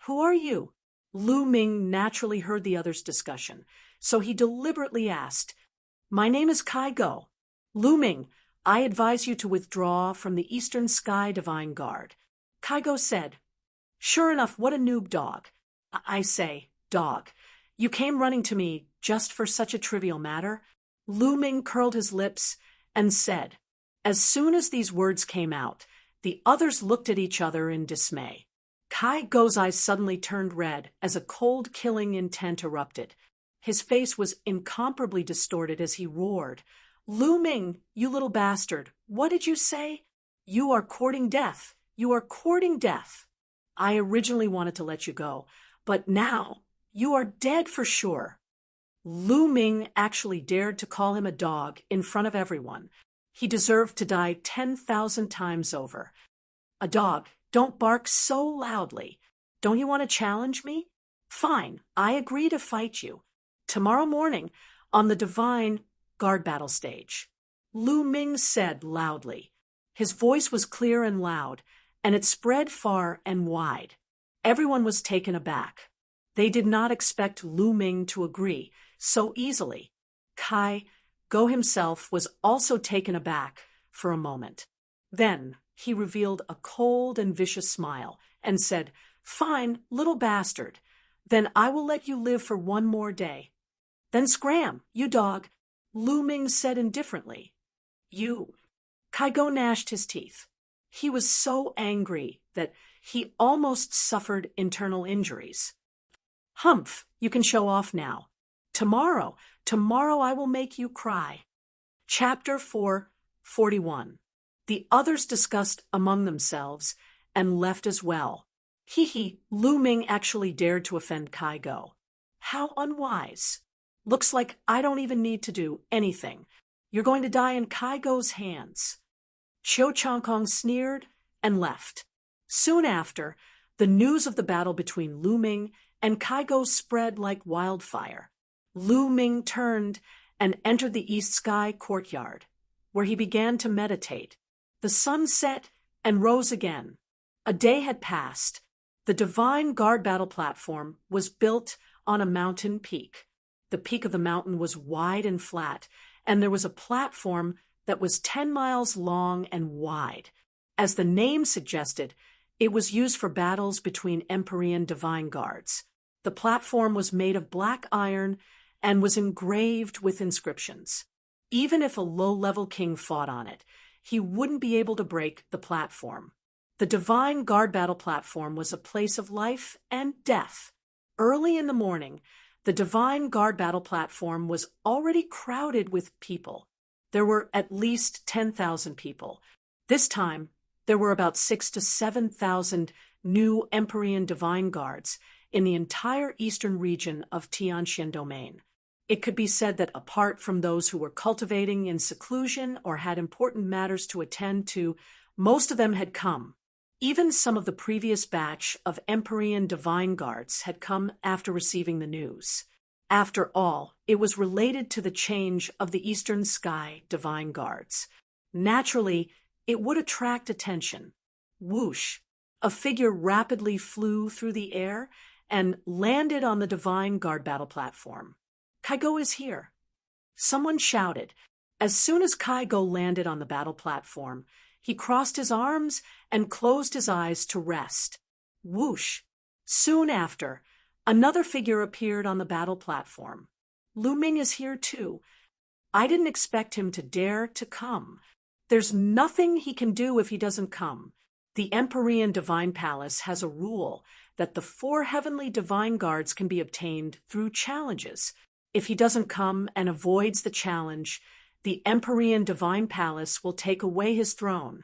Who are you? Lu Ming naturally heard the others' discussion, so he deliberately asked, My name is Kai Go. Lu Ming, I advise you to withdraw from the Eastern Sky Divine Guard. Kai Go said, Sure enough, what a noob dog. I say, dog. You came running to me just for such a trivial matter? Lu Ming curled his lips and said. As soon as these words came out, the others looked at each other in dismay. Kai Go's eyes suddenly turned red as a cold killing intent erupted. His face was incomparably distorted as he roared. Lu Ming, you little bastard, what did you say? You are courting death. You are courting death. I originally wanted to let you go, but now you are dead for sure. Lu Ming actually dared to call him a dog in front of everyone. He deserved to die 10,000 times over. A dog, don't bark so loudly. Don't you want to challenge me? Fine, I agree to fight you. Tomorrow morning, on the Divine Guard battle stage. Lu Ming said loudly. His voice was clear and loud, and it spread far and wide. Everyone was taken aback. They did not expect Lu Ming to agree so easily. Kai Go himself was also taken aback for a moment. Then he revealed a cold and vicious smile and said, Fine, little bastard. Then I will let you live for one more day. Then scram, you dog, Lu Ming said indifferently. You. Kai Go gnashed his teeth. He was so angry that he almost suffered internal injuries. Humph, you can show off now. Tomorrow I will make you cry. Chapter 4:41. The others discussed among themselves and left as well. Lu Ming actually dared to offend Kai Go. How unwise. Looks like I don't even need to do anything. You're going to die in Kai Go's hands. Qiu Changkong sneered and left. Soon after, the news of the battle between Lu Ming and Kai Go spread like wildfire. Lu Ming turned and entered the East Sky courtyard, where he began to meditate. The sun set and rose again. A day had passed. The Divine Guard battle platform was built on a mountain peak. The peak of the mountain was wide and flat, and there was a platform that was 10 miles long and wide. As the name suggested, it was used for battles between Empyrean Divine Guards. The platform was made of black iron and was engraved with inscriptions. Even if a low-level king fought on it, he wouldn't be able to break the platform. The Divine Guard battle platform was a place of life and death. Early in the morning, the Divine Guard battle platform was already crowded with people. There were at least 10,000 people. This time, there were about 6,000 to 7,000 new Empyrean Divine Guards in the entire eastern region of Tianxian Domain. It could be said that apart from those who were cultivating in seclusion or had important matters to attend to, most of them had come. Even some of the previous batch of Empyrean Divine Guards had come after receiving the news. After all, it was related to the change of the Eastern Sky Divine Guards. Naturally, it would attract attention. Whoosh! A figure rapidly flew through the air and landed on the Divine Guard battle platform. Kai Go is here. Someone shouted. As soon as Kai Go landed on the battle platform, he crossed his arms and closed his eyes to rest. Whoosh! Soon after, another figure appeared on the battle platform. Lu Ming is here too. I didn't expect him to dare to come. There's nothing he can do if he doesn't come. The Empyrean Divine Palace has a rule that the 4 heavenly divine guards can be obtained through challenges. If he doesn't come and avoids the challenge, the Empyrean Divine Palace will take away his throne.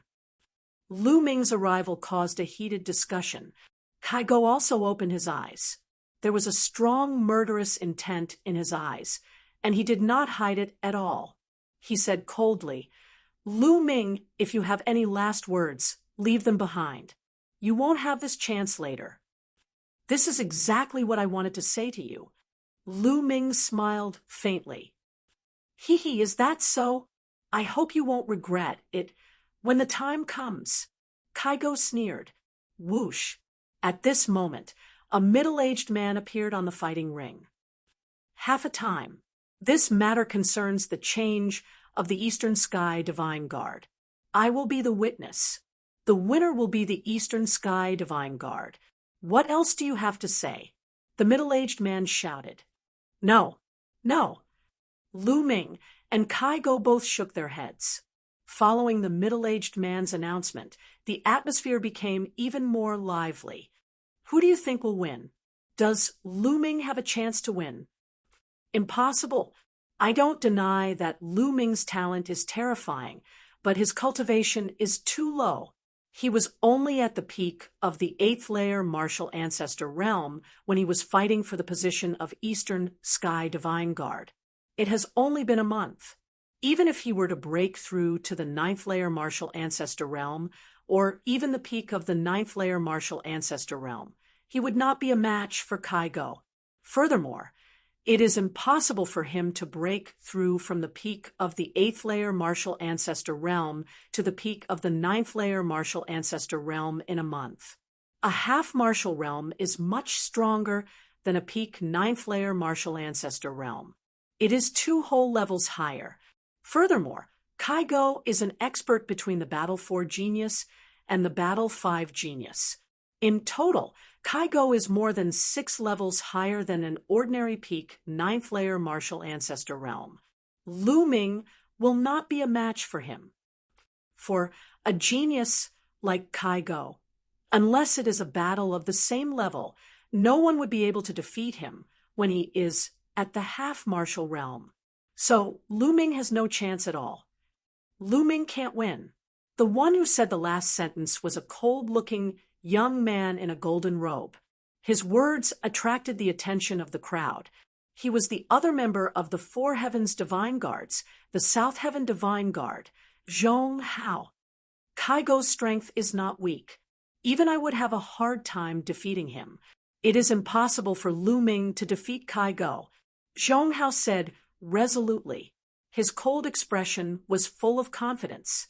Lu Ming's arrival caused a heated discussion. Kai Go also opened his eyes. There was a strong murderous intent in his eyes, and he did not hide it at all. He said coldly, Lu Ming, if you have any last words, leave them behind. You won't have this chance later. This is exactly what I wanted to say to you. Lu Ming smiled faintly. Is that so? I hope you won't regret it when the time comes. Kai Go sneered. Whoosh! At this moment, a middle-aged man appeared on the fighting ring. Half a time. This matter concerns the change of the Eastern Sky Divine Guard. I will be the witness. The winner will be the Eastern Sky Divine Guard. What else do you have to say? The middle-aged man shouted. No, no. Lu Ming and Kai Go both shook their heads. Following the middle-aged man's announcement, the atmosphere became even more lively. Who do you think will win? Does Lu Ming have a chance to win? Impossible. I don't deny that Lu Ming's talent is terrifying, but his cultivation is too low. He was only at the peak of the 8th layer martial ancestor realm when he was fighting for the position of Eastern Sky Divine Guard. It has only been a month. Even if he were to break through to the 9th layer martial ancestor realm, or even the peak of the 9th layer martial ancestor realm, he would not be a match for Kai Go. Furthermore, it is impossible for him to break through from the peak of the 8th layer martial ancestor realm to the peak of the 9th layer martial ancestor realm in a month. A half martial realm is much stronger than a peak 9th layer martial ancestor realm. It is 2 whole levels higher. Furthermore, Kai Go is an expert between the Battle 4 genius and the Battle 5 genius. In total, Kai Go is more than 6 levels higher than an ordinary peak 9th layer martial ancestor realm. Lu Ming will not be a match for him. For a genius like Kai Go, unless it is a battle of the same level, no one would be able to defeat him when he is at the half martial realm. So Lu Ming has no chance at all. Lu Ming can't win. The one who said the last sentence was a cold-looking young man in a golden robe. His words attracted the attention of the crowd. He was the other member of the 4 Heavens Divine Guards, the South Heaven Divine Guard, Zhong Hao. Kai Go's strength is not weak. Even I would have a hard time defeating him. It is impossible for Lu Ming to defeat Kai Go. Zhong Hao said resolutely. His cold expression was full of confidence.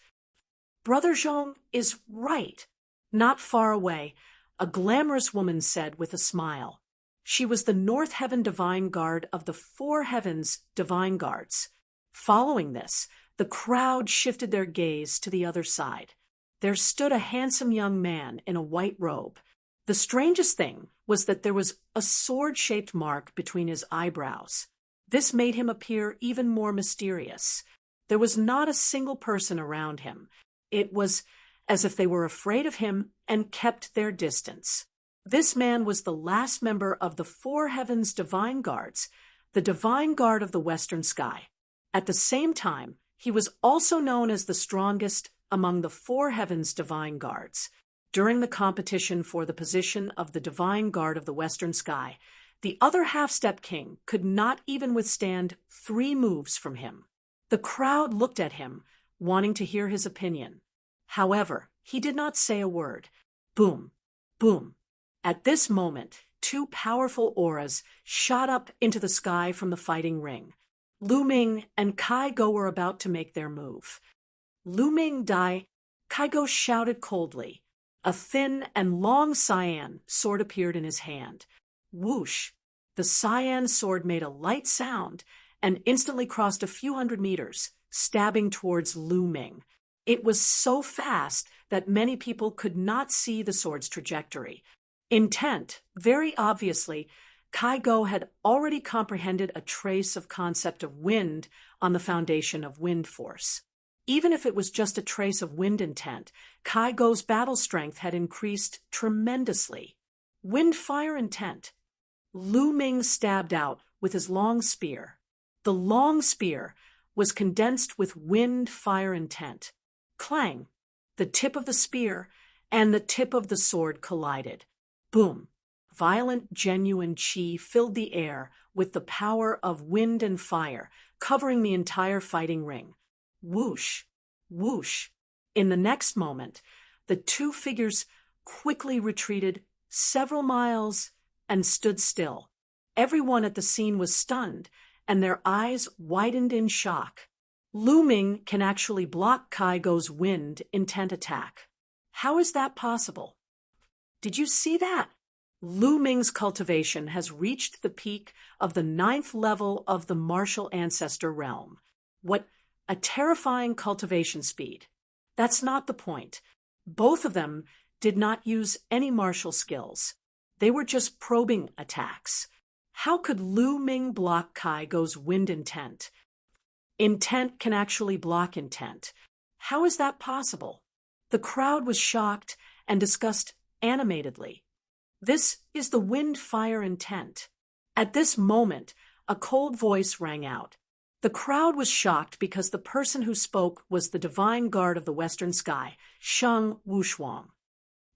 Brother Zhong is right. Not far away, a glamorous woman said with a smile. She was the North Heaven Divine Guard of the 4 Heavens Divine Guards. Following this, the crowd shifted their gaze to the other side. There stood a handsome young man in a white robe. The strangest thing was that there was a sword-shaped mark between his eyebrows. This made him appear even more mysterious. There was not a single person around him. It was as if they were afraid of him and kept their distance. This man was the last member of the 4 Heavens Divine Guards, the Divine Guard of the Western Sky. At the same time, he was also known as the strongest among the 4 Heavens Divine Guards. During the competition for the position of the Divine Guard of the Western Sky, the other half-step king could not even withstand 3 moves from him. The crowd looked at him, wanting to hear his opinion. However, he did not say a word. Boom, boom. At this moment, 2 powerful auras shot up into the sky from the fighting ring. Lu Ming and Kai Go were about to make their move. Lu Ming die, Kai Go shouted coldly. A thin and long cyan sword appeared in his hand. Whoosh! The cyan sword made a light sound and instantly crossed a few hundred meters, stabbing towards Lu Ming. It was so fast that many people could not see the sword's trajectory. Intent, very obviously, Kai Go had already comprehended a trace of concept of wind on the foundation of wind force. Even if it was just a trace of wind intent, Kai Go's battle strength had increased tremendously. Wind-fire intent. Lu Ming stabbed out with his long spear. The long spear was condensed with wind-fire intent. Clang! The tip of the spear and the tip of the sword collided. Boom! Violent, genuine chi filled the air with the power of wind and fire, covering the entire fighting ring. Whoosh! Whoosh! In the next moment, the 2 figures quickly retreated several miles and stood still. Everyone at the scene was stunned, and their eyes widened in shock. Lu Ming can actually block Kai Go's wind intent attack. How is that possible? Did you see that? Lu Ming's cultivation has reached the peak of the 9th level of the martial ancestor realm. What a terrifying cultivation speed. That's not the point. Both of them did not use any martial skills. They were just probing attacks. How could Lu Ming block Kai Go's wind intent? Intent can actually block intent. How is that possible? The crowd was shocked and discussed animatedly. This is the wind-fire intent. At this moment, a cold voice rang out. The crowd was shocked because the person who spoke was the divine guard of the western sky, Sheng Wushuang.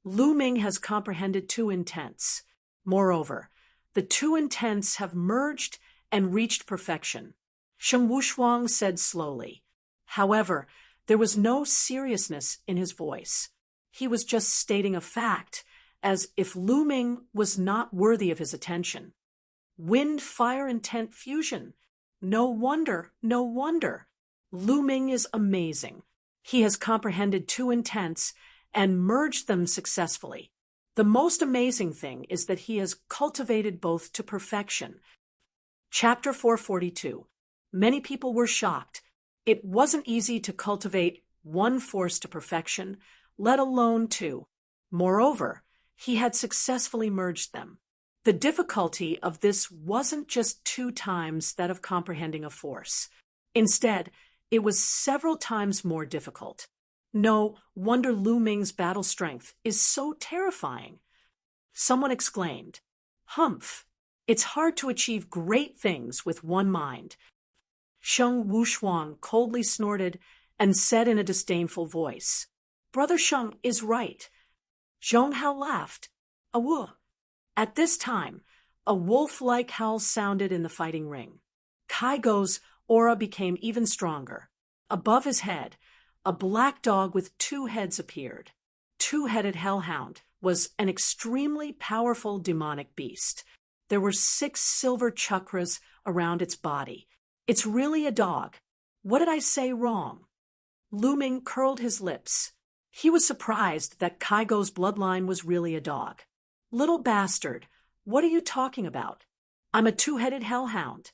Lu Ming has comprehended 2 intents. Moreover, the 2 intents have merged and reached perfection. Sheng Wushuang said slowly. However, there was no seriousness in his voice. He was just stating a fact, as if Lu Ming was not worthy of his attention. Wind-fire intent fusion. No wonder, no wonder. Lu Ming is amazing. He has comprehended 2 intents and merged them successfully. The most amazing thing is that he has cultivated both to perfection. Chapter 442. Many people were shocked. It wasn't easy to cultivate one force to perfection, let alone 2. Moreover, he had successfully merged them. The difficulty of this wasn't just 2 times that of comprehending a force. Instead, it was several times more difficult. No wonder Lu Ming's battle strength is so terrifying. Someone exclaimed, "Humph! It's hard to achieve great things with one mind." Sheng Wushuang coldly snorted and said in a disdainful voice, "Brother Sheng is right." Zhong Hao laughed. "Awoo." At this time, a wolf-like howl sounded in the fighting ring. Kai Go's aura became even stronger. Above his head, a black dog with 2 heads appeared. 2-headed hellhound was an extremely powerful demonic beast. There were 6 silver chakras around its body. It's really a dog. What did I say wrong? Lu Ming curled his lips. He was surprised that Kai Go's bloodline was really a dog. "Little bastard, what are you talking about? I'm a 2-headed hellhound.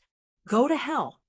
Go to hell."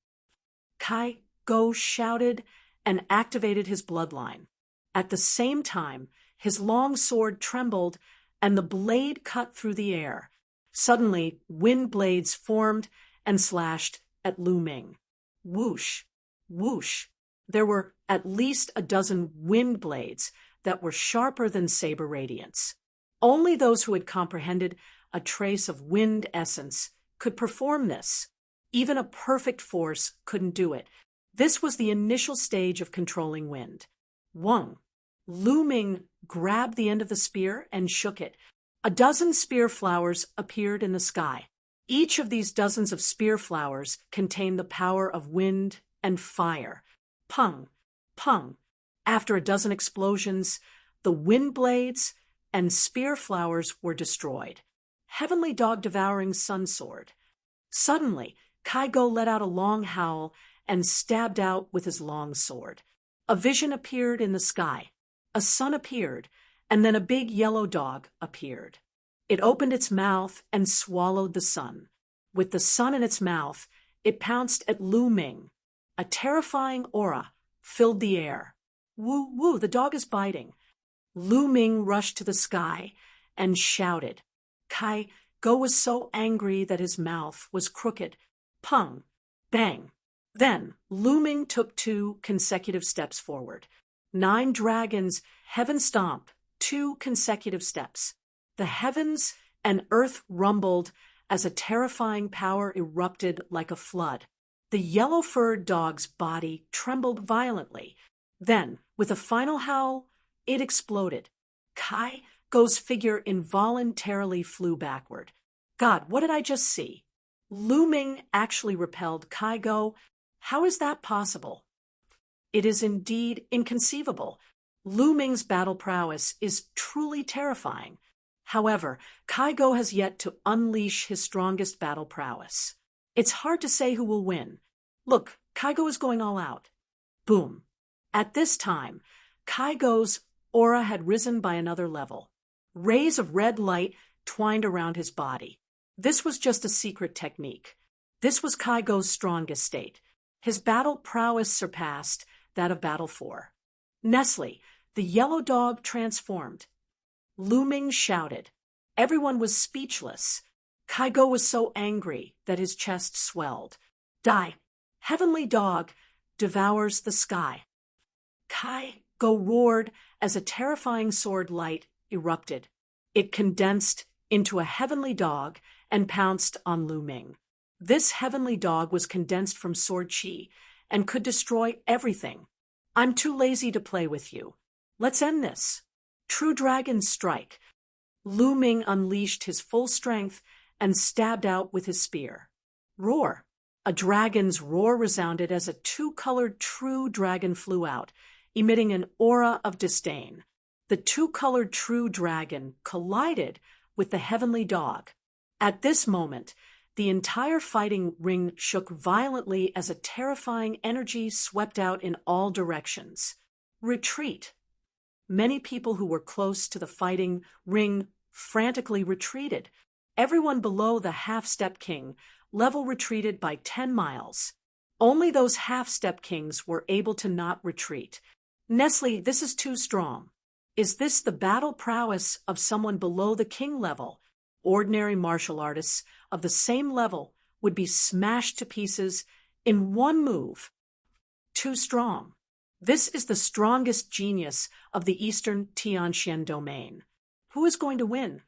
Kai Go shouted and activated his bloodline. At the same time, his long sword trembled and the blade cut through the air. Suddenly, wind blades formed and slashed at Lu Ming. Whoosh, whoosh. There were at least a dozen wind blades that were sharper than saber radiance. Only those who had comprehended a trace of wind essence could perform this. Even a perfect force couldn't do it. This was the initial stage of controlling wind. Wung. Lu Ming grabbed the end of the spear and shook it. A dozen spear flowers appeared in the sky. Each of these dozens of spear flowers contained the power of wind and fire. Pung, pung. After a dozen explosions, the wind blades and spear flowers were destroyed. Heavenly Dog devouring sun sword. Suddenly, Kai Go let out a long howl and stabbed out with his long sword. A vision appeared in the sky. A sun appeared, and then a big yellow dog appeared. It opened its mouth and swallowed the sun. With the sun in its mouth, it pounced at Lu Ming. A terrifying aura filled the air. Woo, woo, the dog is biting. Lu Ming rushed to the sky and shouted. Kai Go was so angry that his mouth was crooked. Pung, bang. Then Lu Ming took 2 consecutive steps forward. 9 dragons, heaven stomp, 2 consecutive steps. The heavens and earth rumbled as a terrifying power erupted like a flood. The yellow-furred dog's body trembled violently. Then, with a final howl, it exploded. Kai Go's figure involuntarily flew backward. God, what did I just see? Lu Ming actually repelled Kai Go. How is that possible? It is indeed inconceivable. Lu Ming's battle prowess is truly terrifying. However, Kai Go has yet to unleash his strongest battle prowess. It's hard to say who will win. Look, Kai Go is going all out. Boom. At this time, Kai Go's aura had risen by another level. Rays of red light twined around his body. This was just a secret technique. This was Kaigo's strongest state. His battle prowess surpassed that of Battle 4. Nestle, the yellow dog, transformed. Lu Ming shouted. Everyone was speechless. Kaigo was so angry that his chest swelled. Die! Heavenly dog devours the sky. Kaigo roared as a terrifying sword light erupted. It condensed into a heavenly dog and pounced on Lu Ming. This heavenly dog was condensed from sword chi and could destroy everything. I'm too lazy to play with you. Let's end this. True Dragon Strike. Lu Ming unleashed his full strength and stabbed out with his spear. Roar. A dragon's roar resounded as a two-colored true dragon flew out, emitting an aura of disdain. The two-colored true dragon collided with the heavenly dog. At this moment, the entire fighting ring shook violently as a terrifying energy swept out in all directions. Retreat. Many people who were close to the fighting ring frantically retreated. Everyone below the half-step king level retreated by 10 miles. Only those half-step kings were able to not retreat. Nestle, this is too strong. Is this the battle prowess of someone below the king level? Ordinary martial artists of the same level would be smashed to pieces in one move. Too strong. This is the strongest genius of the Eastern Tianxian domain. Who is going to win?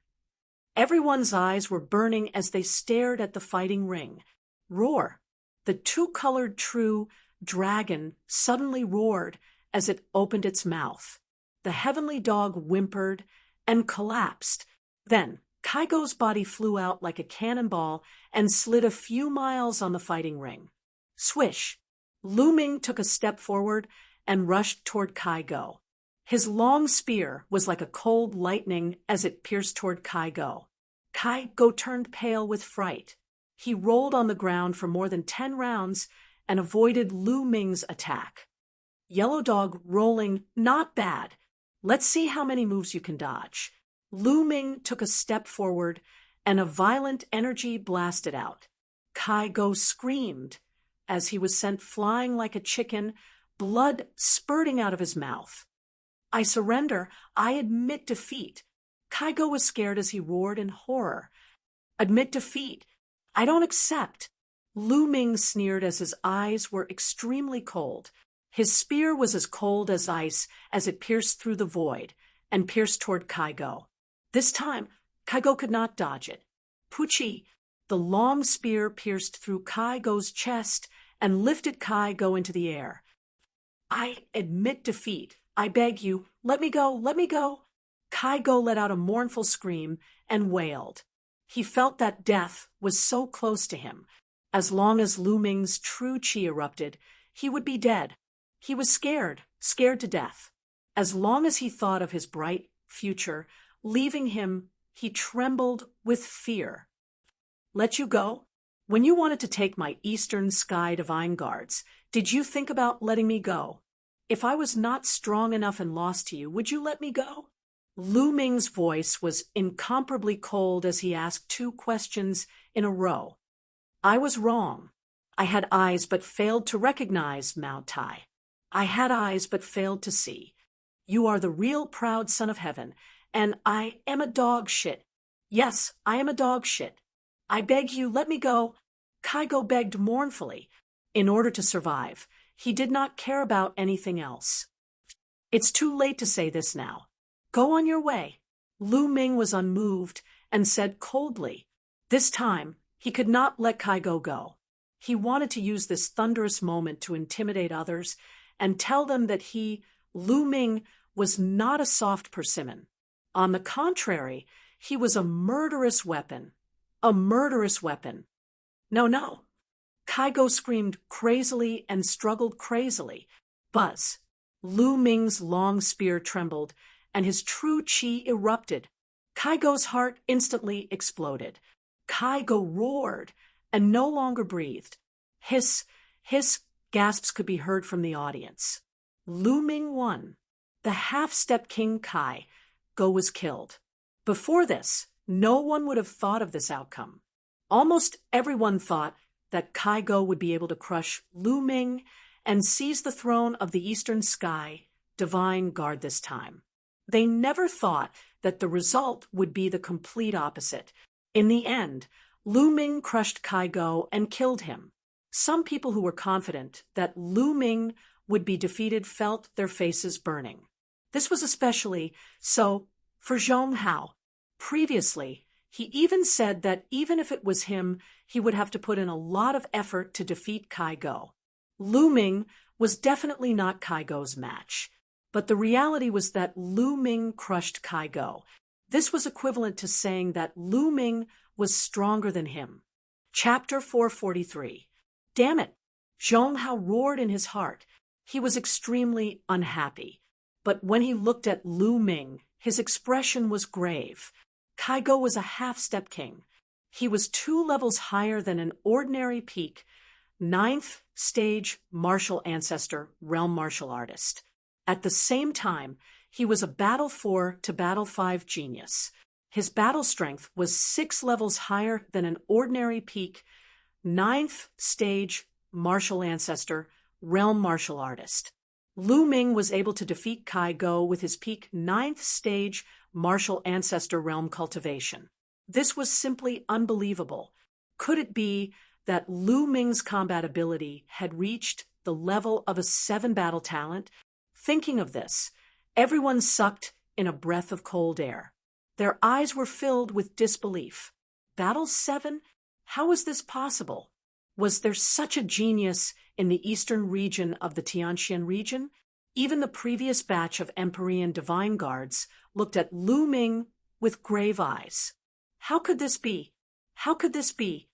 Everyone's eyes were burning as they stared at the fighting ring. Roar. The two-colored true dragon suddenly roared as it opened its mouth. The heavenly dog whimpered and collapsed. Then Kaigo's body flew out like a cannonball and slid a few miles on the fighting ring. Swish! Lu Ming took a step forward and rushed toward Kaigo. His long spear was like a cold lightning as it pierced toward Kaigo. Kaigo turned pale with fright. He rolled on the ground for more than 10 rounds and avoided Lu Ming's attack. Yellow dog rolling, not bad. Let's see how many moves you can dodge. Lu Ming took a step forward and a violent energy blasted out. Kaigo screamed as he was sent flying like a chicken, blood spurting out of his mouth. I surrender. I admit defeat. Kaigo was scared as he roared in horror. Admit defeat. I don't accept. Lu Ming sneered as his eyes were extremely cold. His spear was as cold as ice as it pierced through the void and pierced toward Kaigo. This time, Kaigo could not dodge it. Puchi, the long spear pierced through Kaigo's chest and lifted Kaigo into the air. I admit defeat. I beg you, let me go, let me go. Kaigo let out a mournful scream and wailed. He felt that death was so close to him. As long as Lu Ming's true chi erupted, he would be dead. He was scared to death. As long as he thought of his bright future leaving him, he trembled with fear. Let you go? When you wanted to take my Eastern Sky Divine Guards, did you think about letting me go? If I was not strong enough and lost to you, would you let me go? Lu Ming's voice was incomparably cold as he asked 2 questions in a row. I was wrong. I had eyes but failed to recognize Mao Tai. I had eyes but failed to see. You are the real proud son of heaven, and I am a dog shit. Yes, I am a dog shit. I beg you, let me go. Kaigo begged mournfully. In order to survive, he did not care about anything else. It's too late to say this now. Go on your way. Lu Ming was unmoved and said coldly. This time, he could not let Kaigo go. He wanted to use this thunderous moment to intimidate others and tell them that he, Lu Ming, was not a soft persimmon. On the contrary, he was a murderous weapon. A murderous weapon. No, no. Kaigo screamed crazily and struggled crazily. Buzz. Lu Ming's long spear trembled, and his true chi erupted. Kaigo's heart instantly exploded. Kaigo roared and no longer breathed. Hiss, hiss, gasps could be heard from the audience. Lu Ming won. The half-step King Kaigo was killed. Before this, no one would have thought of this outcome. Almost everyone thought that Kaigo would be able to crush Lu Ming and seize the throne of the Eastern Sky Divine Guard this time. They never thought that the result would be the complete opposite. In the end, Lu Ming crushed Kaigo and killed him. Some people who were confident that Lu Ming would be defeated felt their faces burning. This was especially so for Zhong Hao. Previously, he even said that even if it was him, he would have to put in a lot of effort to defeat Kaigo. Lu Ming was definitely not Kaigo's match, but the reality was that Lu Ming crushed Kaigo. This was equivalent to saying that Lu Ming was stronger than him. Chapter 443. Damn it! Zhong Hao roared in his heart. He was extremely unhappy. But when he looked at Lu Ming, his expression was grave. Kaigo was a half-step king. He was 2 levels higher than an ordinary peak, 9th stage martial ancestor, realm martial artist. At the same time, he was a Battle 4 to Battle 5 genius. His battle strength was 6 levels higher than an ordinary peak, 9th stage martial ancestor, realm martial artist. Lu Ming was able to defeat Kaigo with his peak 9th stage martial ancestor realm cultivation. This was simply unbelievable. Could it be that Lu Ming's combat ability had reached the level of a 7 battle talent? Thinking of this, everyone sucked in a breath of cold air. Their eyes were filled with disbelief. Battle 7? How was this possible? Was there such a genius in the eastern region of the Tianxian region? Even the previous batch of Empyrean Divine Guards looked at Lu Ming with grave eyes. How could this be? How could this be?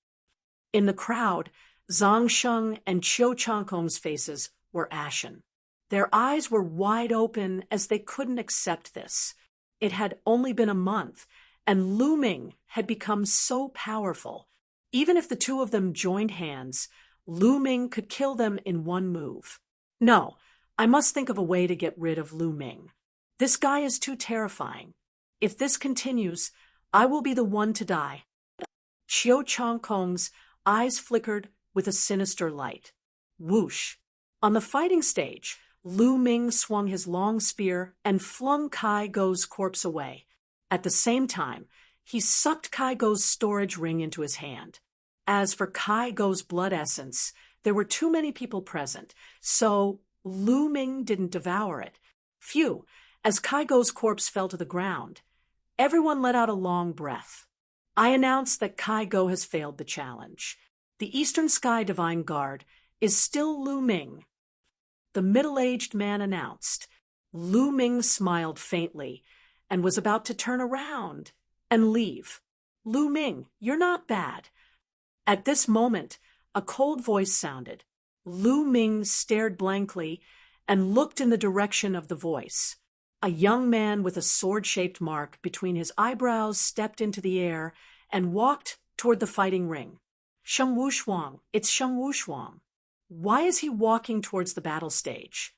In the crowd, Zhang Sheng and Qiu Changkong's faces were ashen. Their eyes were wide open as they couldn't accept this. It had only been a month, and Lu Ming had become so powerful. Even if the two of them joined hands, Lu Ming could kill them in one move. No, I must think of a way to get rid of Lu Ming. This guy is too terrifying. If this continues, I will be the one to die. Qiu Changkong's eyes flickered with a sinister light. Whoosh! On the fighting stage, Lu Ming swung his long spear and flung Kaigo's corpse away. At the same time, he sucked Kaigo's storage ring into his hand. As for Kaigo's blood essence, there were too many people present, so Lu Ming didn't devour it. Phew! As Kaigo's corpse fell to the ground, everyone let out a long breath. I announced that Kaigo has failed the challenge. The Eastern Sky Divine Guard is still Lu Ming. The middle-aged man announced. Lu Ming smiled faintly and was about to turn around and leave. Lu Ming, you're not bad. At this moment, a cold voice sounded. Lu Ming stared blankly and looked in the direction of the voice. A young man with a sword-shaped mark between his eyebrows stepped into the air and walked toward the fighting ring. Sheng Wushuang, it's Sheng Wushuang. Why is he walking towards the battle stage?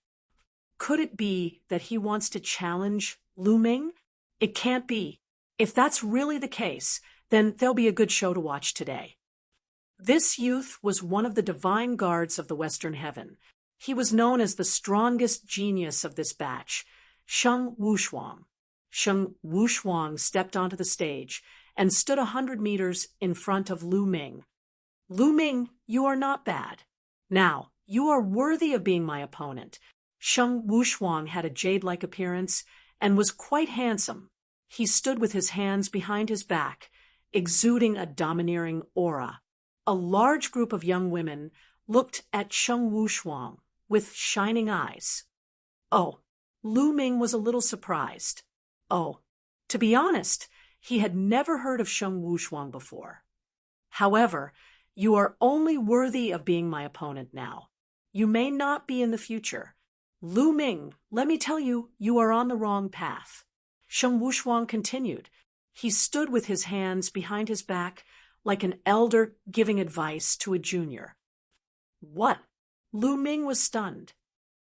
Could it be that he wants to challenge Lu Ming? It can't be. If that's really the case, then there'll be a good show to watch today. This youth was one of the divine guards of the Western Heaven. He was known as the strongest genius of this batch, Sheng Wushuang. Sheng Wushuang stepped onto the stage and stood 100 meters in front of Lu Ming. Lu Ming, you are not bad. Now, you are worthy of being my opponent. Sheng Wushuang had a jade-like appearance and was quite handsome. He stood with his hands behind his back, exuding a domineering aura. A large group of young women looked at Sheng Wushuang with shining eyes. Oh, Lu Ming was a little surprised. Oh, to be honest, he had never heard of Sheng Wushuang before. However, you are only worthy of being my opponent now. You may not be in the future. Lu Ming, let me tell you, you are on the wrong path. Sheng Wushuang continued. He stood with his hands behind his back like an elder giving advice to a junior. What? Lu Ming was stunned.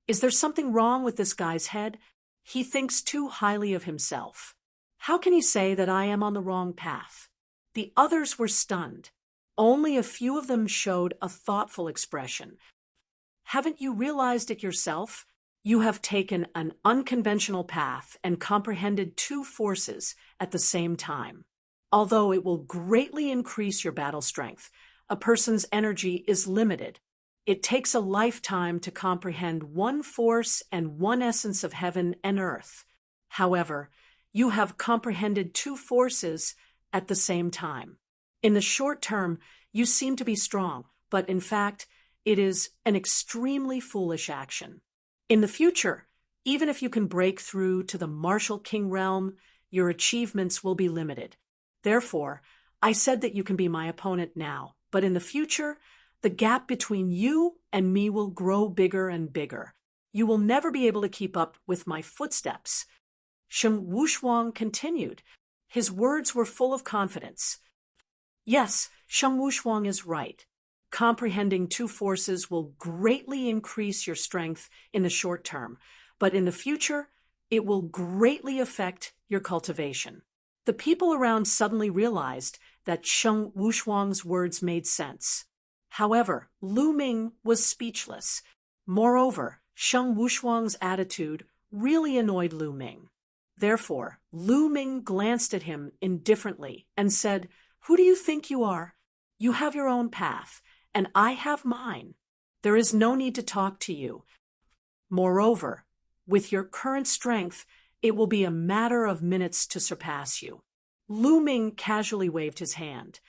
Is there something wrong with this guy's head? He thinks too highly of himself. How can he say that I am on the wrong path? The others were stunned. Only a few of them showed a thoughtful expression. Haven't you realized it yourself? You have taken an unconventional path and comprehended two forces at the same time. Although it will greatly increase your battle strength, a person's energy is limited. It takes a lifetime to comprehend one force and one essence of heaven and earth. However, you have comprehended two forces at the same time. In the short term, you seem to be strong, but in fact, it is an extremely foolish action. In the future, even if you can break through to the martial king realm, your achievements will be limited. Therefore, I said that you can be my opponent now, but in the future, the gap between you and me will grow bigger and bigger. You will never be able to keep up with my footsteps. Shen Wushuang continued. His words were full of confidence. Yes, Shen Wushuang is right. Comprehending two forces will greatly increase your strength in the short term, but in the future, it will greatly affect your cultivation. The people around suddenly realized that Shen Wushuang's words made sense. However, Lu Ming was speechless. Moreover, Shen Wushuang's attitude really annoyed Lu Ming. Therefore, Lu Ming glanced at him indifferently and said, "Who do you think you are? You have your own path, and I have mine. There is no need to talk to you. Moreover, with your current strength, it will be a matter of minutes to surpass you." Lu Ming casually waved his hand.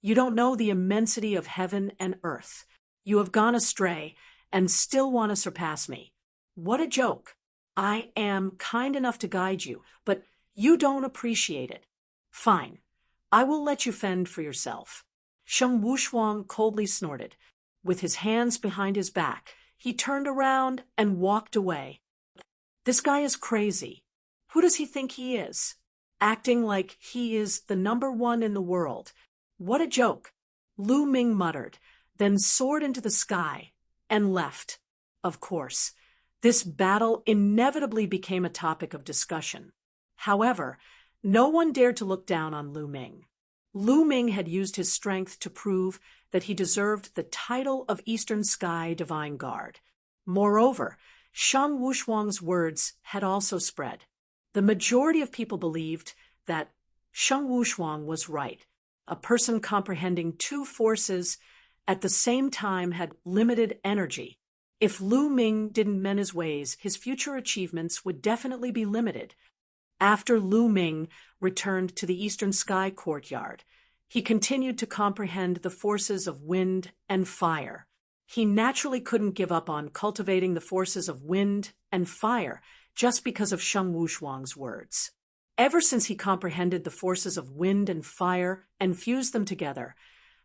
"You don't know the immensity of heaven and earth. You have gone astray and still want to surpass me. What a joke. I am kind enough to guide you, but you don't appreciate it. Fine. I will let you fend for yourself." Shen Wushuang coldly snorted. With his hands behind his back, he turned around and walked away. This guy is crazy. Who does he think he is? Acting like he is the number one in the world. What a joke. Lu Ming muttered, then soared into the sky and left. Of course, this battle inevitably became a topic of discussion. However, no one dared to look down on Lu Ming. Lu Ming had used his strength to prove that he deserved the title of Eastern Sky Divine Guard. Moreover, Shen Wushuang's words had also spread. The majority of people believed that Shen Wushuang was right. A person comprehending two forces at the same time had limited energy. If Lu Ming didn't mend his ways, his future achievements would definitely be limited. After Lu Ming returned to the Eastern Sky courtyard, he continued to comprehend the forces of wind and fire. He naturally couldn't give up on cultivating the forces of wind and fire just because of Shen Wushuang's words. Ever since he comprehended the forces of wind and fire and fused them together,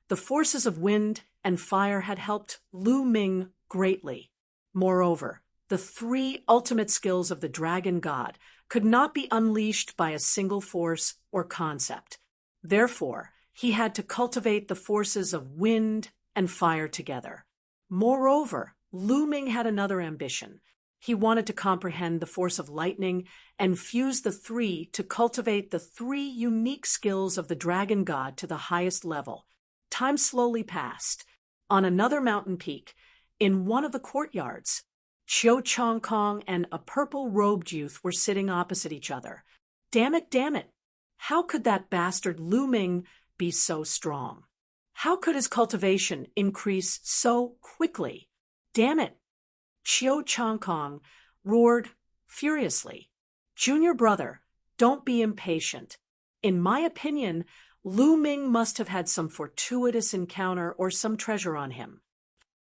the forces of wind and fire had helped Lu Ming greatly. Moreover, the three ultimate skills of the dragon god could not be unleashed by a single force or concept. Therefore, he had to cultivate the forces of wind and fire together. Moreover, Lu Ming had another ambition. He wanted to comprehend the force of lightning and fuse the three to cultivate the three unique skills of the dragon god to the highest level. Time slowly passed. On another mountain peak, in one of the courtyards, Qiu Chongkong and a purple-robed youth were sitting opposite each other. Damn it, damn it! How could that bastard Lu Ming be so strong? How could his cultivation increase so quickly? Damn it! Qiu Chongkong roared furiously. Junior brother, don't be impatient. In my opinion, Lu Ming must have had some fortuitous encounter or some treasure on him.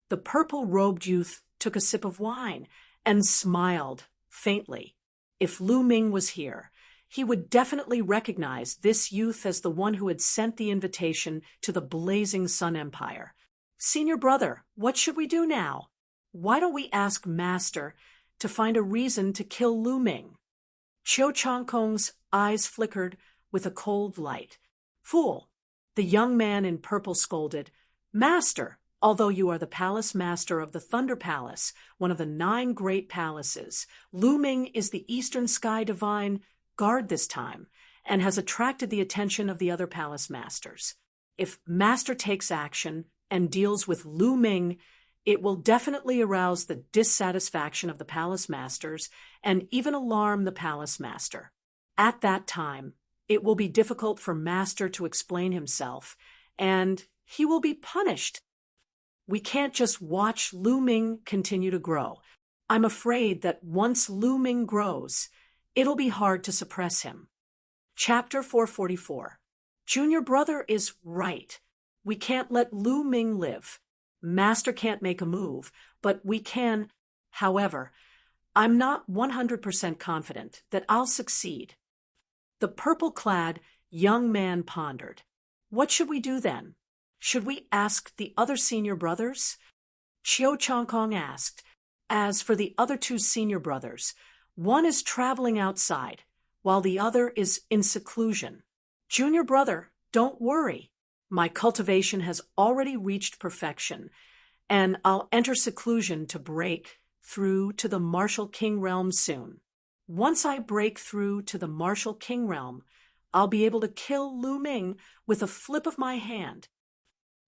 The purple-robed youth took a sip of wine and smiled faintly. If Lu Ming was here, he would definitely recognize this youth as the one who had sent the invitation to the Blazing Sun Empire. Senior brother, what should we do now? Why don't we ask Master to find a reason to kill Lu Ming? Qiu Chongkong's eyes flickered with a cold light. Fool! The young man in purple scolded. Master! Although you are the palace master of the Thunder Palace, one of the 9 great palaces, Lu Ming is the Eastern Sky Divine guard this time and has attracted the attention of the other palace masters. If Master takes action and deals with Lu Ming, it will definitely arouse the dissatisfaction of the palace masters and even alarm the palace master. At that time, it will be difficult for Master to explain himself, and he will be punished. We can't just watch Lu Ming continue to grow. I'm afraid that once Lu Ming grows, it'll be hard to suppress him. Chapter 444. Junior brother is right. We can't let Lu Ming live. Master can't make a move, but we can. However, I'm not 100% confident that I'll succeed. The purple-clad young man pondered. What should we do then? Should we ask the other senior brothers? Chiao Changkong asked. As for the other two senior brothers, one is traveling outside, while the other is in seclusion. Junior brother, don't worry. My cultivation has already reached perfection, and I'll enter seclusion to break through to the Martial King realm soon. Once I break through to the Martial King realm, I'll be able to kill Lu Ming with a flip of my hand.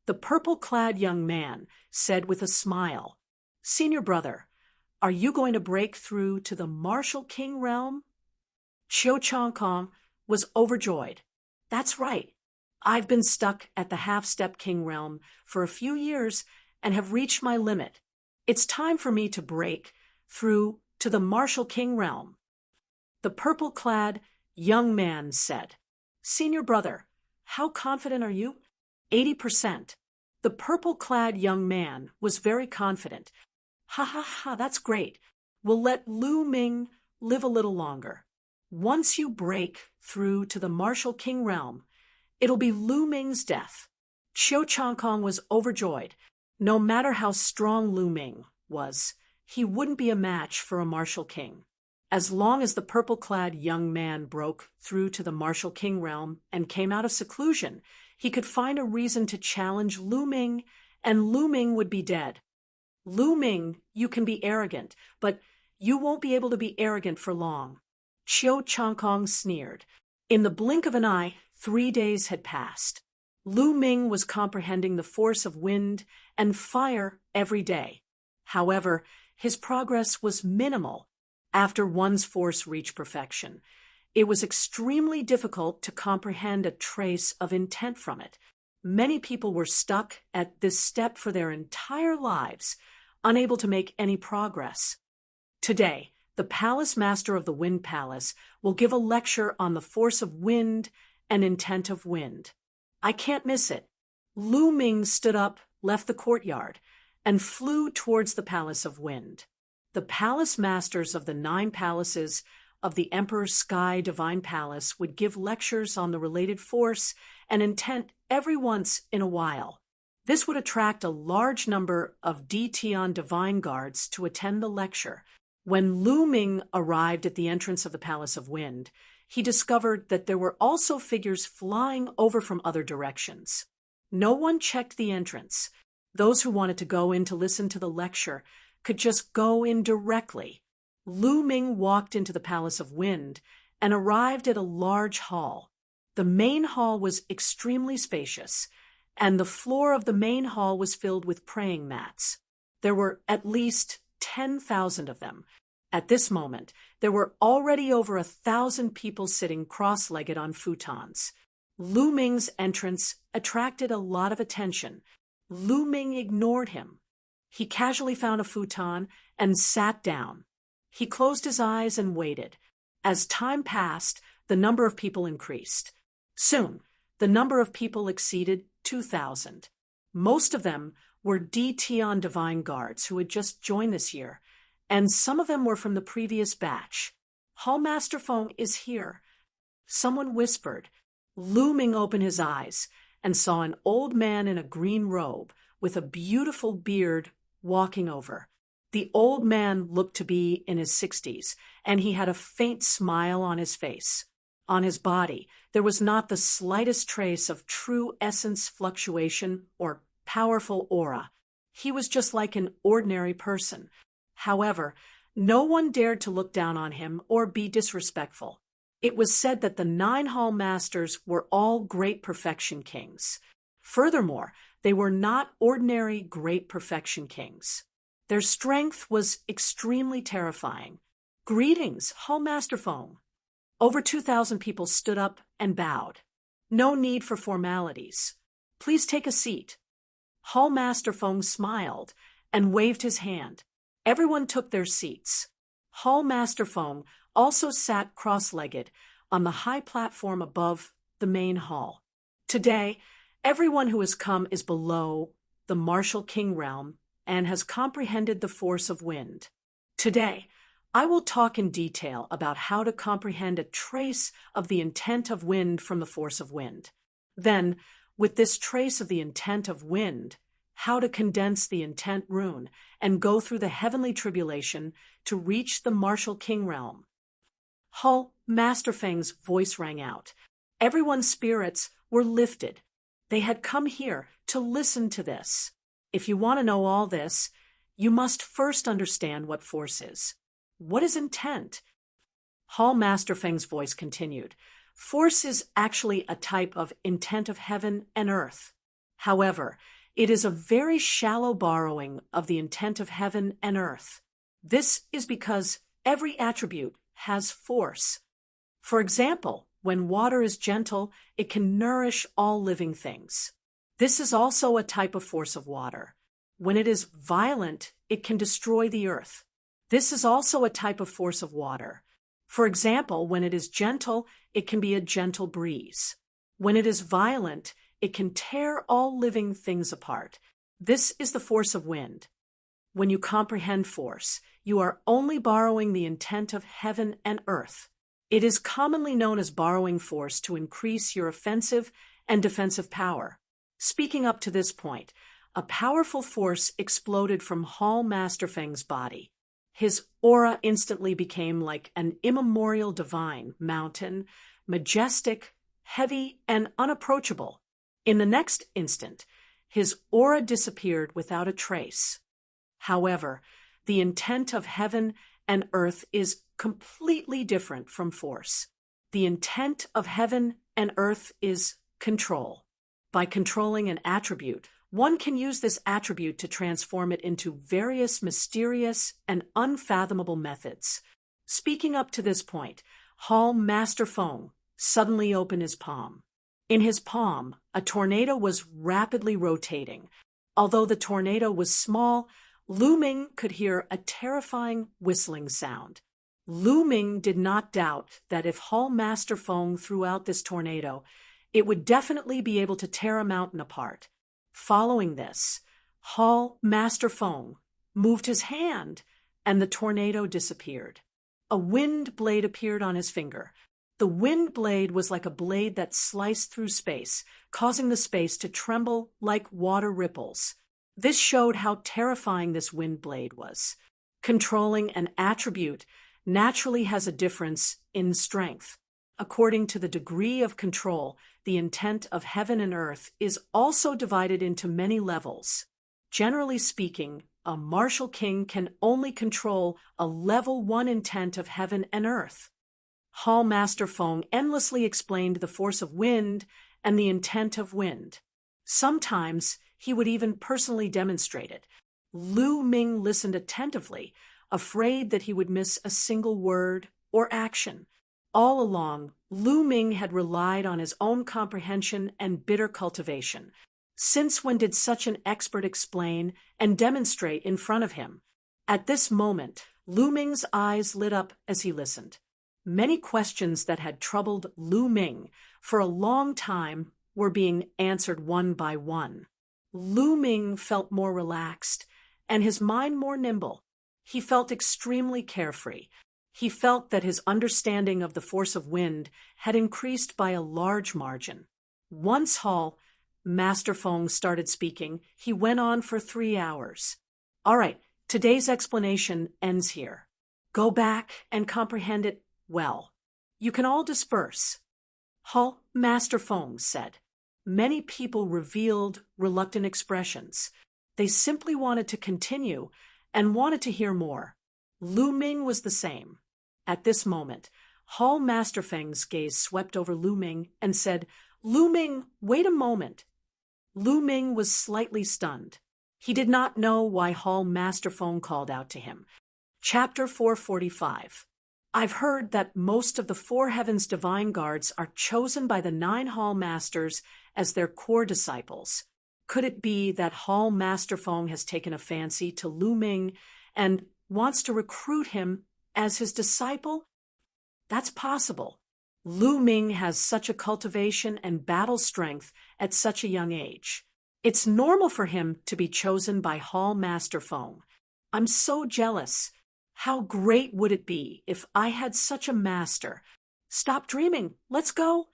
The purple-clad young man said with a smile, Senior brother, are you going to break through to the Martial King realm? Chiao Changkong was overjoyed. That's right. I've been stuck at the half-step king realm for a few years and have reached my limit. It's time for me to break through to the Martial King realm. The purple-clad young man said, Senior brother, how confident are you? 80%. The purple-clad young man was very confident. Ha ha ha, that's great. We'll let Lu Ming live a little longer. Once you break through to the Martial King realm, it'll be Lu Ming's death. Chiao Changkong was overjoyed. No matter how strong Lu Ming was, he wouldn't be a match for a Martial King. As long as the purple-clad young man broke through to the Martial King realm and came out of seclusion, he could find a reason to challenge Lu Ming, and Lu Ming would be dead. Lu Ming, you can be arrogant, but you won't be able to be arrogant for long. Chiao Changkong sneered. In the blink of an eye, 3 days had passed. Lu Ming was comprehending the force of wind and fire every day. However, his progress was minimal. After one's force reached perfection, it was extremely difficult to comprehend a trace of intent from it. Many people were stuck at this step for their entire lives, unable to make any progress. Today, the Palace Master of the Wind Palace will give a lecture on the force of wind and intent of wind. I can't miss it. Lu Ming stood up, left the courtyard, and flew towards the Palace of Wind. The palace masters of the 9 palaces of the Emperor's Sky Divine Palace would give lectures on the related force and intent every once in a while. This would attract a large number of Dition divine guards to attend the lecture. When Lu Ming arrived at the entrance of the Palace of Wind, he discovered that there were also figures flying over from other directions. No one checked the entrance. Those who wanted to go in to listen to the lecture could just go in directly. Lu Ming walked into the Palace of Wind and arrived at a large hall. The main hall was extremely spacious, and the floor of the main hall was filled with praying mats. There were at least 10,000 of them. At this moment, there were already over 1,000 people sitting cross-legged on futons. Lu Ming's entrance attracted a lot of attention. Lu Ming ignored him. He casually found a futon and sat down. He closed his eyes and waited. As time passed, the number of people increased. Soon, the number of people exceeded 2,000. Most of them were Dition divine guards who had just joined this year, and some of them were from the previous batch. Hallmaster Feng is here. Someone whispered. Lu Ming opened his eyes and saw an old man in a green robe with a beautiful beard walking over. The old man looked to be in his 60s, and he had a faint smile on his face. On his body, there was not the slightest trace of true essence fluctuation or powerful aura. He was just like an ordinary person. However, no one dared to look down on him or be disrespectful. It was said that the 9 hall masters were all great perfection kings. Furthermore, they were not ordinary great perfection kings. Their strength was extremely terrifying. Greetings, Hall Master Feng. Over 2,000 people stood up and bowed. No need for formalities. Please take a seat. Hall Master Feng smiled and waved his hand. Everyone took their seats. Hall Master Feng also sat cross-legged on the high platform above the main hall. Today, everyone who has come is below the martial king realm and has comprehended the force of wind. Today, I will talk in detail about how to comprehend a trace of the intent of wind from the force of wind. Then, with this trace of the intent of wind, how to condense the intent rune and go through the heavenly tribulation to reach the martial king realm. Hall Master Feng's voice rang out. Everyone's spirits were lifted. They had come here to listen to this. If you want to know all this, you must first understand what force is. What is intent? Hall Master Feng's voice continued. Force is actually a type of intent of heaven and earth. However, it is a very shallow borrowing of the intent of heaven and earth. This is because every attribute has force. For example, when water is gentle, it can nourish all living things. This is also a type of force of water. When it is violent, it can destroy the earth. This is also a type of force of water. For example, when it is gentle, it can be a gentle breeze. When it is violent, it can tear all living things apart. This is the force of wind. When you comprehend force, you are only borrowing the intent of heaven and earth. It is commonly known as borrowing force to increase your offensive and defensive power. Speaking up to this point, a powerful force exploded from Hall Master Feng's body. His aura instantly became like an immemorial divine mountain, majestic, heavy, and unapproachable. In the next instant, his aura disappeared without a trace. However, the intent of heaven and earth is completely different from force. The intent of heaven and earth is control. By controlling an attribute, one can use this attribute to transform it into various mysterious and unfathomable methods. Speaking up to this point, Hall Master Feng suddenly opened his palm. In his palm, a tornado was rapidly rotating. Although the tornado was small, Lu Ming could hear a terrifying whistling sound. Lu Ming did not doubt that if Hall Master Feng threw out this tornado, it would definitely be able to tear a mountain apart. Following this, Hall Master Feng moved his hand, and the tornado disappeared. A wind blade appeared on his finger. The wind blade was like a blade that sliced through space, causing the space to tremble like water ripples. This showed how terrifying this wind blade was. Controlling an attribute naturally has a difference in strength. According to the degree of control, the intent of heaven and earth is also divided into many levels. Generally speaking, a martial king can only control a level 1 intent of heaven and earth. Hall Master Feng endlessly explained the force of wind and the intent of wind. Sometimes he would even personally demonstrate it. Lu Ming listened attentively, afraid that he would miss a single word or action. All along, Lu Ming had relied on his own comprehension and bitter cultivation. Since when did such an expert explain and demonstrate in front of him? At this moment, Lu Ming's eyes lit up as he listened. Many questions that had troubled Lu Ming for a long time were being answered one by one. Lu Ming felt more relaxed and his mind more nimble. He felt extremely carefree. He felt that his understanding of the force of wind had increased by a large margin. Once Hall Master Feng started speaking, he went on for 3 hours. All right, today's explanation ends here. Go back and comprehend it well. You can all disperse. Hall Master Feng said. Many people revealed reluctant expressions. They simply wanted to continue and wanted to hear more. Lu Ming was the same. At this moment, Hall Masterfang's gaze swept over Lu Ming and said, "Lu Ming, wait a moment." Lu Ming was slightly stunned. He did not know why Hall Masterfang called out to him. Chapter 445. I've heard that most of the Four Heavens Divine Guards are chosen by the 9 Hall Masters as their core disciples. Could it be that Hall Masterfang has taken a fancy to Lu Ming and wants to recruit him as his disciple? That's possible. Lu Ming has such a cultivation and battle strength at such a young age. It's normal for him to be chosen by Hall Masterfang. I'm so jealous. How great would it be if I had such a master? Stop dreaming. Let's go.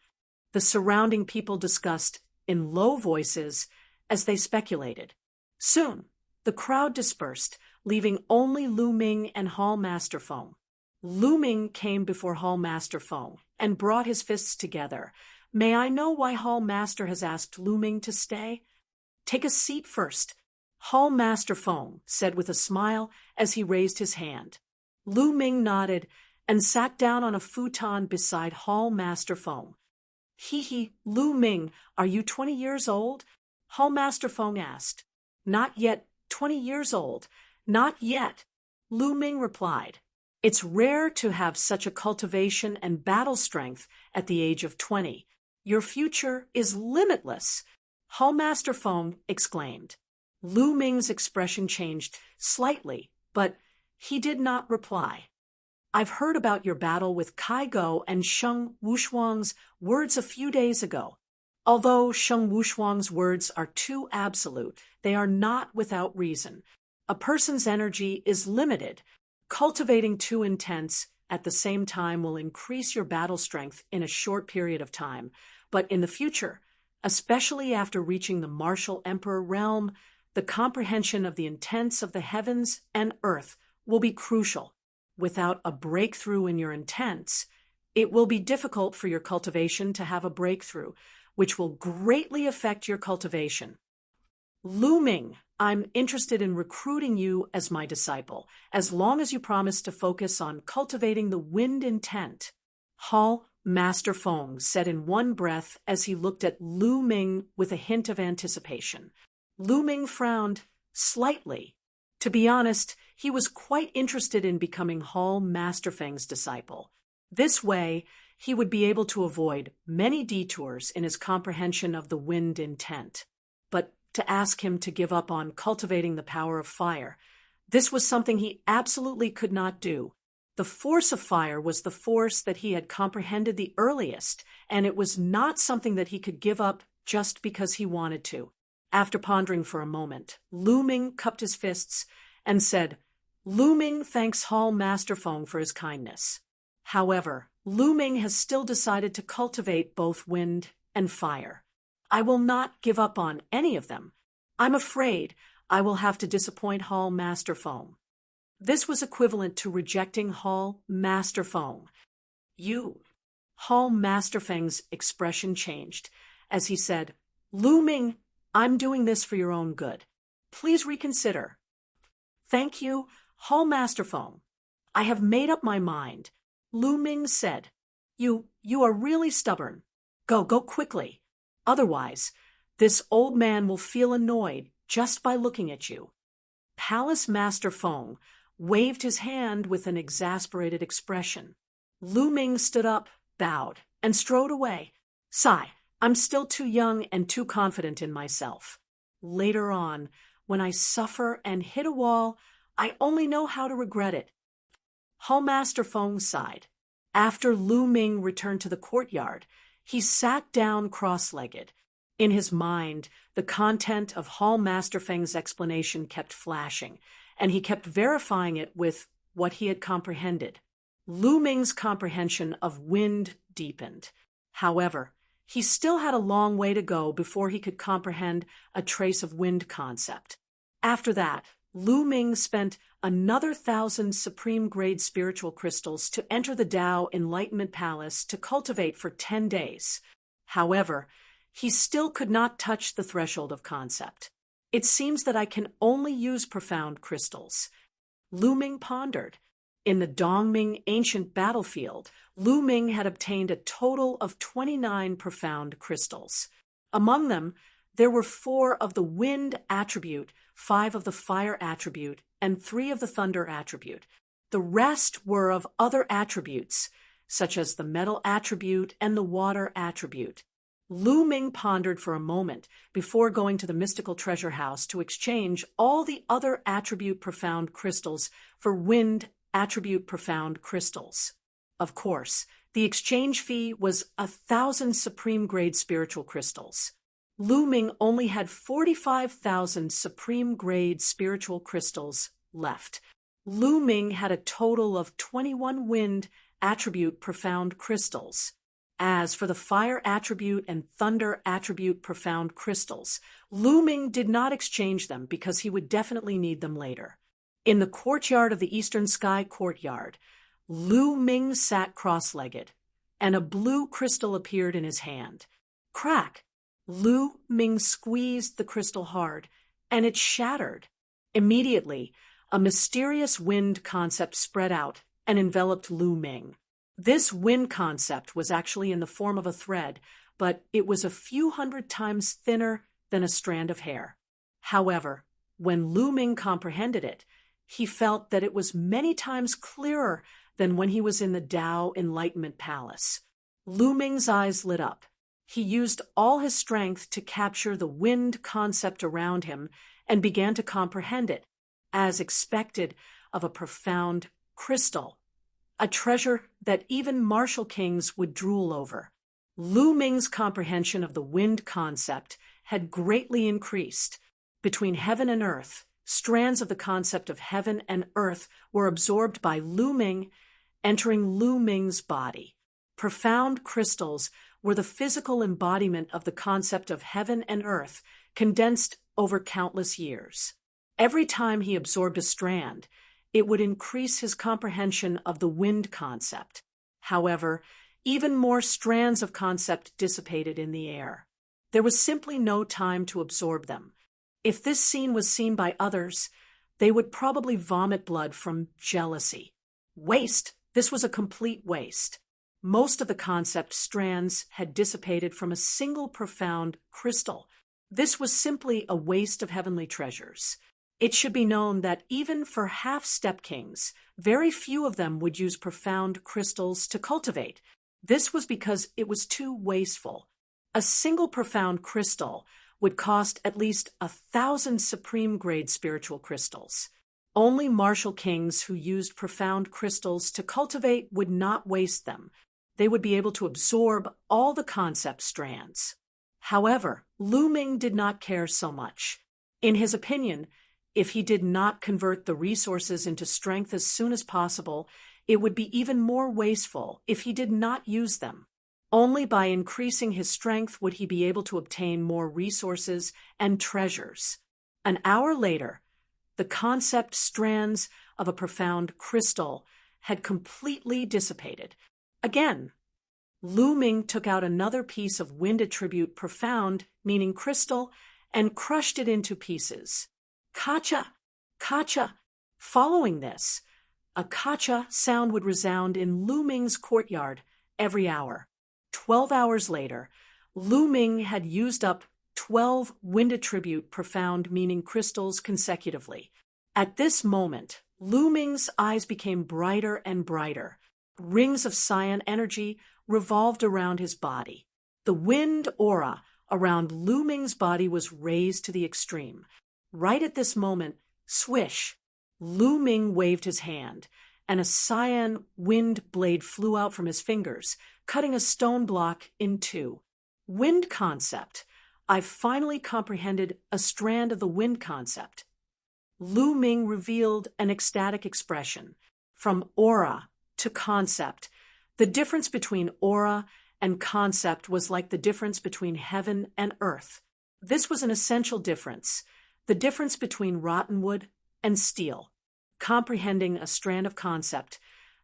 The surrounding people discussed in low voices as they speculated. Soon, the crowd dispersed, leaving only Lu Ming and Hall Masterfang. Lu Ming came before Hall Masterfang and brought his fists together. May I know why Hall Master has asked Lu Ming to stay? Take a seat first. Hall Masterfang said with a smile as he raised his hand. Lu Ming nodded and sat down on a futon beside Hall Masterfang. Lu Ming, are you 20 years old? Hall Masterfang asked. Not yet 20 years old. Not yet, Lu Ming replied. It's rare to have such a cultivation and battle strength at the age of 20. Your future is limitless, Hall Masterfang exclaimed. Lu Ming's expression changed slightly, but he did not reply. I've heard about your battle with Kai Go and Sheng Wushuang's words a few days ago. Although Sheng Wushuang's words are too absolute, they are not without reason. A person's energy is limited. Cultivating too intense at the same time will increase your battle strength in a short period of time, but in the future, especially after reaching the martial emperor realm, the comprehension of the intents of the heavens and earth will be crucial. Without a breakthrough in your intents, it will be difficult for your cultivation to have a breakthrough, which will greatly affect your cultivation. Lu Ming, I'm interested in recruiting you as my disciple, as long as you promise to focus on cultivating the wind intent. Hall Masterfang said in one breath as he looked at Lu Ming with a hint of anticipation. Lu Ming frowned slightly. To be honest, he was quite interested in becoming Hall Masterfang's disciple. This way, he would be able to avoid many detours in his comprehension of the wind intent. But to ask him to give up on cultivating the power of fire, this was something he absolutely could not do. The force of fire was the force that he had comprehended the earliest, and it was not something that he could give up just because he wanted to. After pondering for a moment, Lu Ming cupped his fists and said, Lu Ming thanks Hall Masterfang for his kindness. However, Lu Ming has still decided to cultivate both wind and fire. I will not give up on any of them. I'm afraid I will have to disappoint Hall Masterfang. This was equivalent to rejecting Hall Masterfang. Hall Masterfang's expression changed as he said, Lu Ming, I'm doing this for your own good. Please reconsider. Thank you, Hall Masterfang. I have made up my mind, Lu Ming said. You are really stubborn. Go quickly. Otherwise, this old man will feel annoyed just by looking at you. Palace Masterfang waved his hand with an exasperated expression. Lu Ming stood up, bowed, and strode away. Sigh, I'm still too young and too confident in myself. Later on, when I suffer and hit a wall, I only know how to regret it. Hall Masterfang sighed. After Lu Ming returned to the courtyard, he sat down cross-legged. In his mind, the content of Hall Masterfang's explanation kept flashing, and he kept verifying it with what he had comprehended. Lu Ming's comprehension of wind deepened. However, he still had a long way to go before he could comprehend a trace of wind concept. After that, Lu Ming spent another 1,000 supreme-grade spiritual crystals to enter the Tao Enlightenment Palace to cultivate for 10 days. However, he still could not touch the threshold of concept. It seems that I can only use profound crystals. Lu Ming pondered. In the Dongming ancient battlefield, Lu Ming had obtained a total of 29 profound crystals. Among them, there were 4 of the wind attribute, 5 of the fire attribute, and 3 of the thunder attribute. The rest were of other attributes, such as the metal attribute and the water attribute. Lu Ming pondered for a moment before going to the mystical treasure house to exchange all the other attribute profound crystals for wind attribute profound crystals. Of course, the exchange fee was 1,000 supreme grade spiritual crystals. Lu Ming only had 45,000 supreme grade spiritual crystals left. Lu Ming had a total of 21 wind attribute profound crystals. As for the fire attribute and thunder attribute profound crystals, Lu Ming did not exchange them because he would definitely need them later. In the courtyard of the Eastern Sky Courtyard, Lu Ming sat cross-legged, and a blue crystal appeared in his hand. Crack! Lu Ming squeezed the crystal hard, and it shattered. Immediately, a mysterious wind concept spread out and enveloped Lu Ming. This wind concept was actually in the form of a thread, but it was a few hundred times thinner than a strand of hair. However, when Lu Ming comprehended it, he felt that it was many times clearer than when he was in the Tao Enlightenment Palace. Lu Ming's eyes lit up. He used all his strength to capture the wind concept around him and began to comprehend it, as expected of a profound crystal, a treasure that even martial kings would drool over. Lu Ming's comprehension of the wind concept had greatly increased. Between heaven and earth, strands of the concept of heaven and earth were absorbed by Lu Ming, entering Lu Ming's body. Profound crystals were the physical embodiment of the concept of heaven and earth, condensed over countless years. Every time he absorbed a strand, it would increase his comprehension of the wind concept. However, even more strands of concept dissipated in the air. There was simply no time to absorb them. If this scene was seen by others, they would probably vomit blood from jealousy. Waste! This was a complete waste. Most of the concept strands had dissipated from a single profound crystal. This was simply a waste of heavenly treasures. It should be known that even for half-step kings, very few of them would use profound crystals to cultivate. This was because it was too wasteful. A single profound crystal would cost at least 1,000 supreme-grade spiritual crystals. Only martial kings who used profound crystals to cultivate would not waste them. They would be able to absorb all the concept strands. However, Lu Ming did not care so much. In his opinion, if he did not convert the resources into strength as soon as possible, it would be even more wasteful if he did not use them. Only by increasing his strength would he be able to obtain more resources and treasures. An hour later, the concept strands of a profound crystal had completely dissipated. Again, Lu Ming took out another piece of wind attribute profound, meaning crystal, and crushed it into pieces. Kacha! Kacha! Following this, a kacha sound would resound in Lu Ming's courtyard every hour. 12 hours later, Lu Ming had used up 12 wind attribute profound meaning crystals consecutively. At this moment, Lu Ming's eyes became brighter and brighter. Rings of cyan energy revolved around his body. The wind aura around Lu Ming's body was raised to the extreme. Right at this moment, swish, Lu Ming waved his hand, and a cyan wind blade flew out from his fingers, cutting a stone block in two. Wind concept. I've finally comprehended a strand of the wind concept. Lu Ming revealed an ecstatic expression. From aura to concept, the difference between aura and concept was like the difference between heaven and earth. This was an essential difference, the difference between rotten wood and steel. Comprehending a strand of concept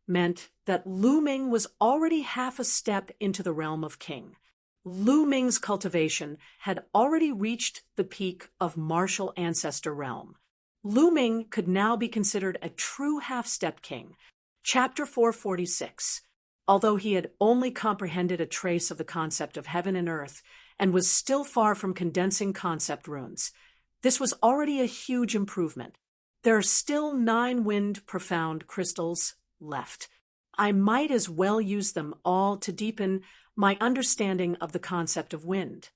meant that Lu Ming was already half a step into the realm of king. Lu Ming's cultivation had already reached the peak of martial ancestor realm. Lu Ming could now be considered a true half-step king. Chapter 446. Although he had only comprehended a trace of the concept of heaven and earth and was still far from condensing concept runes, this was already a huge improvement. There are still 9 wind profound crystals left. I might as well use them all to deepen my understanding of the concept of wind.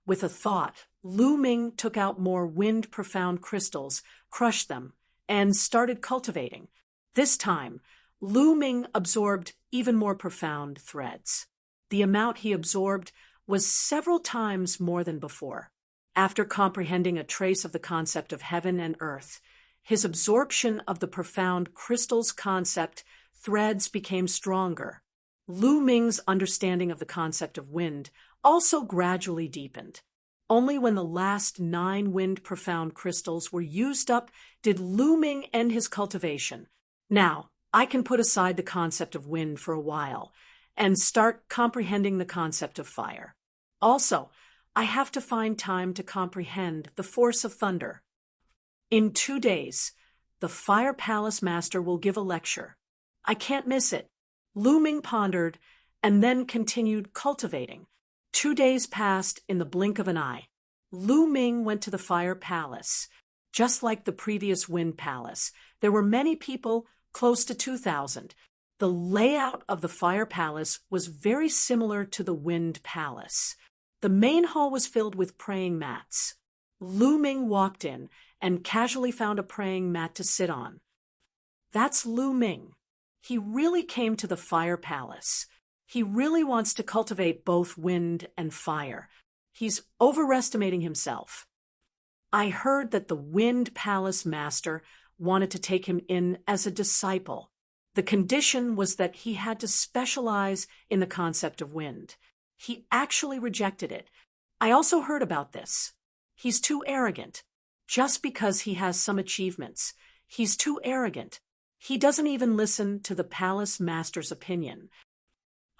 With a thought, Lu Ming took out more wind profound crystals, crushed them, and started cultivating. This time, Lu Ming absorbed even more profound threads. The amount he absorbed was several times more than before. After comprehending a trace of the concept of heaven and earth, his absorption of the profound crystals concept threads became stronger. Lu Ming's understanding of the concept of wind also gradually deepened. Only when the last 9 wind profound crystals were used up did Lu Ming end his cultivation. Now, I can put aside the concept of wind for a while and start comprehending the concept of fire. Also, I have to find time to comprehend the force of thunder. In 2 days, the Fire Palace Master will give a lecture. I can't miss it. Lu Ming pondered and then continued cultivating. 2 days passed in the blink of an eye. Lu Ming went to the Fire Palace. Just like the previous Wind Palace, there were many people, close to 2,000. The layout of the Fire Palace was very similar to the Wind Palace. The main hall was filled with praying mats. Lu Ming walked in and casually found a praying mat to sit on. That's Lu Ming. He really came to the Fire Palace. He really wants to cultivate both wind and fire. He's overestimating himself. I heard that the Wind Palace Master wanted to take him in as a disciple. The condition was that he had to specialize in the concept of wind. He actually rejected it. I also heard about this. He's too arrogant. Just because he has some achievements, he's too arrogant. He doesn't even listen to the palace master's opinion.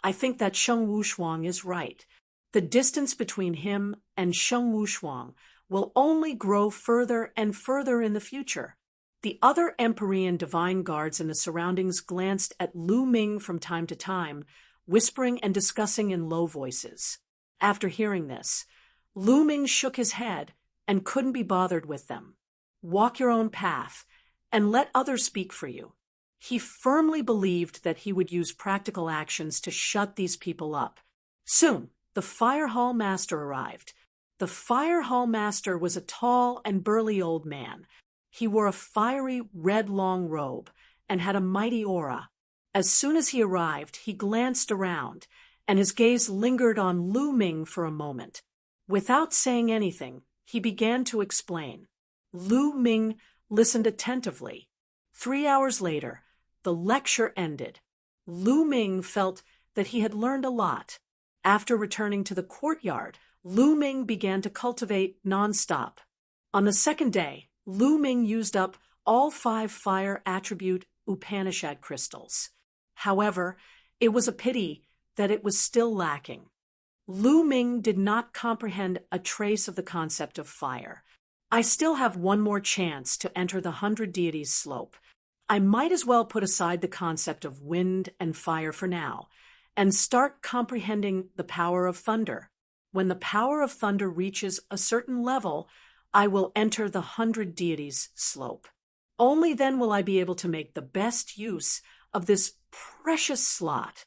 I think that Sheng Wushuang is right. The distance between him and Sheng Wushuang will only grow further and further in the future. The other Empyrean divine guards in the surroundings glanced at Lu Ming from time to time, whispering and discussing in low voices. After hearing this, Lu Ming shook his head and couldn't be bothered with them. Walk your own path and let others speak for you. He firmly believed that he would use practical actions to shut these people up. Soon, the Fire Hall Master arrived. The Fire Hall Master was a tall and burly old man. He wore a fiery red long robe and had a mighty aura. As soon as he arrived, he glanced around, and his gaze lingered on Lu Ming for a moment. Without saying anything, he began to explain. Lu Ming listened attentively. 3 hours later, the lecture ended. Lu Ming felt that he had learned a lot. After returning to the courtyard, Lu Ming began to cultivate non-stop. On the second day, Lu Ming used up all 5 fire attribute Upanishad crystals. However, it was a pity that it was still lacking. Lu Ming did not comprehend a trace of the concept of fire. I still have one more chance to enter the 100 deities slope. I might as well put aside the concept of wind and fire for now, and start comprehending the power of thunder. When the power of thunder reaches a certain level, I will enter the 100 deities slope. Only then will I be able to make the best use of this precious slot.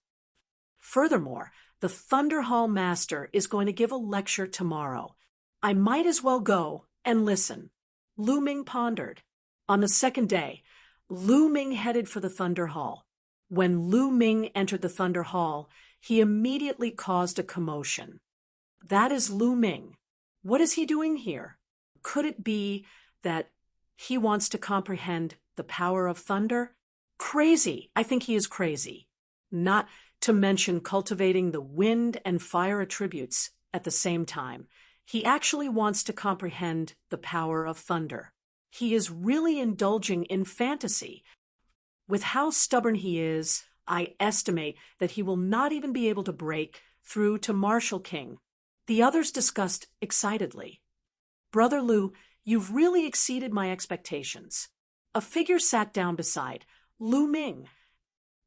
Furthermore, the Thunder Hall Master is going to give a lecture tomorrow. I might as well go and listen. Lu Ming pondered. On the second day, Lu Ming headed for the Thunder Hall. When Lu Ming entered the Thunder Hall, he immediately caused a commotion. That is Lu Ming. What is he doing here? Could it be that he wants to comprehend the power of thunder? Crazy. I think he is crazy. Not to mention cultivating the wind and fire attributes at the same time. He actually wants to comprehend the power of thunder. He is really indulging in fantasy. With how stubborn he is, I estimate that he will not even be able to break through to Martial King. The others discussed excitedly. Brother Lu, you've really exceeded my expectations. A figure sat down beside Lu Ming.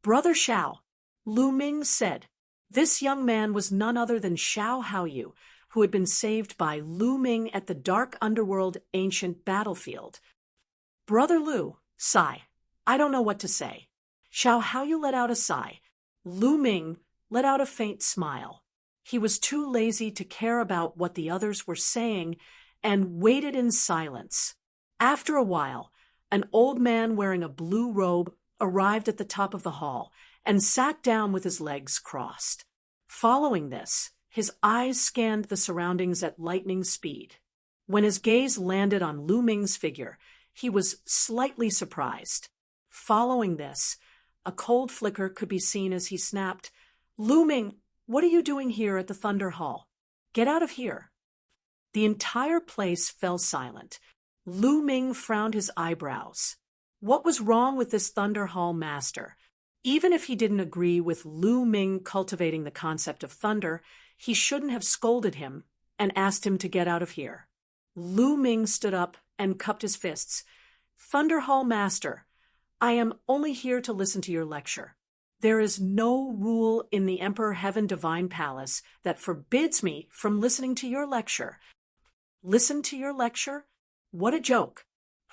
Brother Xiao, Lu Ming said. This young man was none other than Xiao Haoyu, who had been saved by Lu Ming at the dark underworld ancient battlefield. Brother Lu, sigh. I don't know what to say. Xiao Haoyu let out a sigh. Lu Ming let out a faint smile. He was too lazy to care about what the others were saying and waited in silence. After a while, an old man wearing a blue robe arrived at the top of the hall and sat down with his legs crossed. Following this, his eyes scanned the surroundings at lightning speed. When his gaze landed on Lu Ming's figure, he was slightly surprised. Following this, a cold flicker could be seen as he snapped, Lu Ming, what are you doing here at the Thunder Hall? Get out of here. The entire place fell silent. Lu Ming frowned his eyebrows. What was wrong with this Thunder Hall master? Even if he didn't agree with Lu Ming cultivating the concept of thunder, he shouldn't have scolded him and asked him to get out of here. Lu Ming stood up and cupped his fists. Thunder Hall master, I am only here to listen to your lecture. There is no rule in the Emperor Heaven Divine Palace that forbids me from listening to your lecture. Listen to your lecture? What a joke.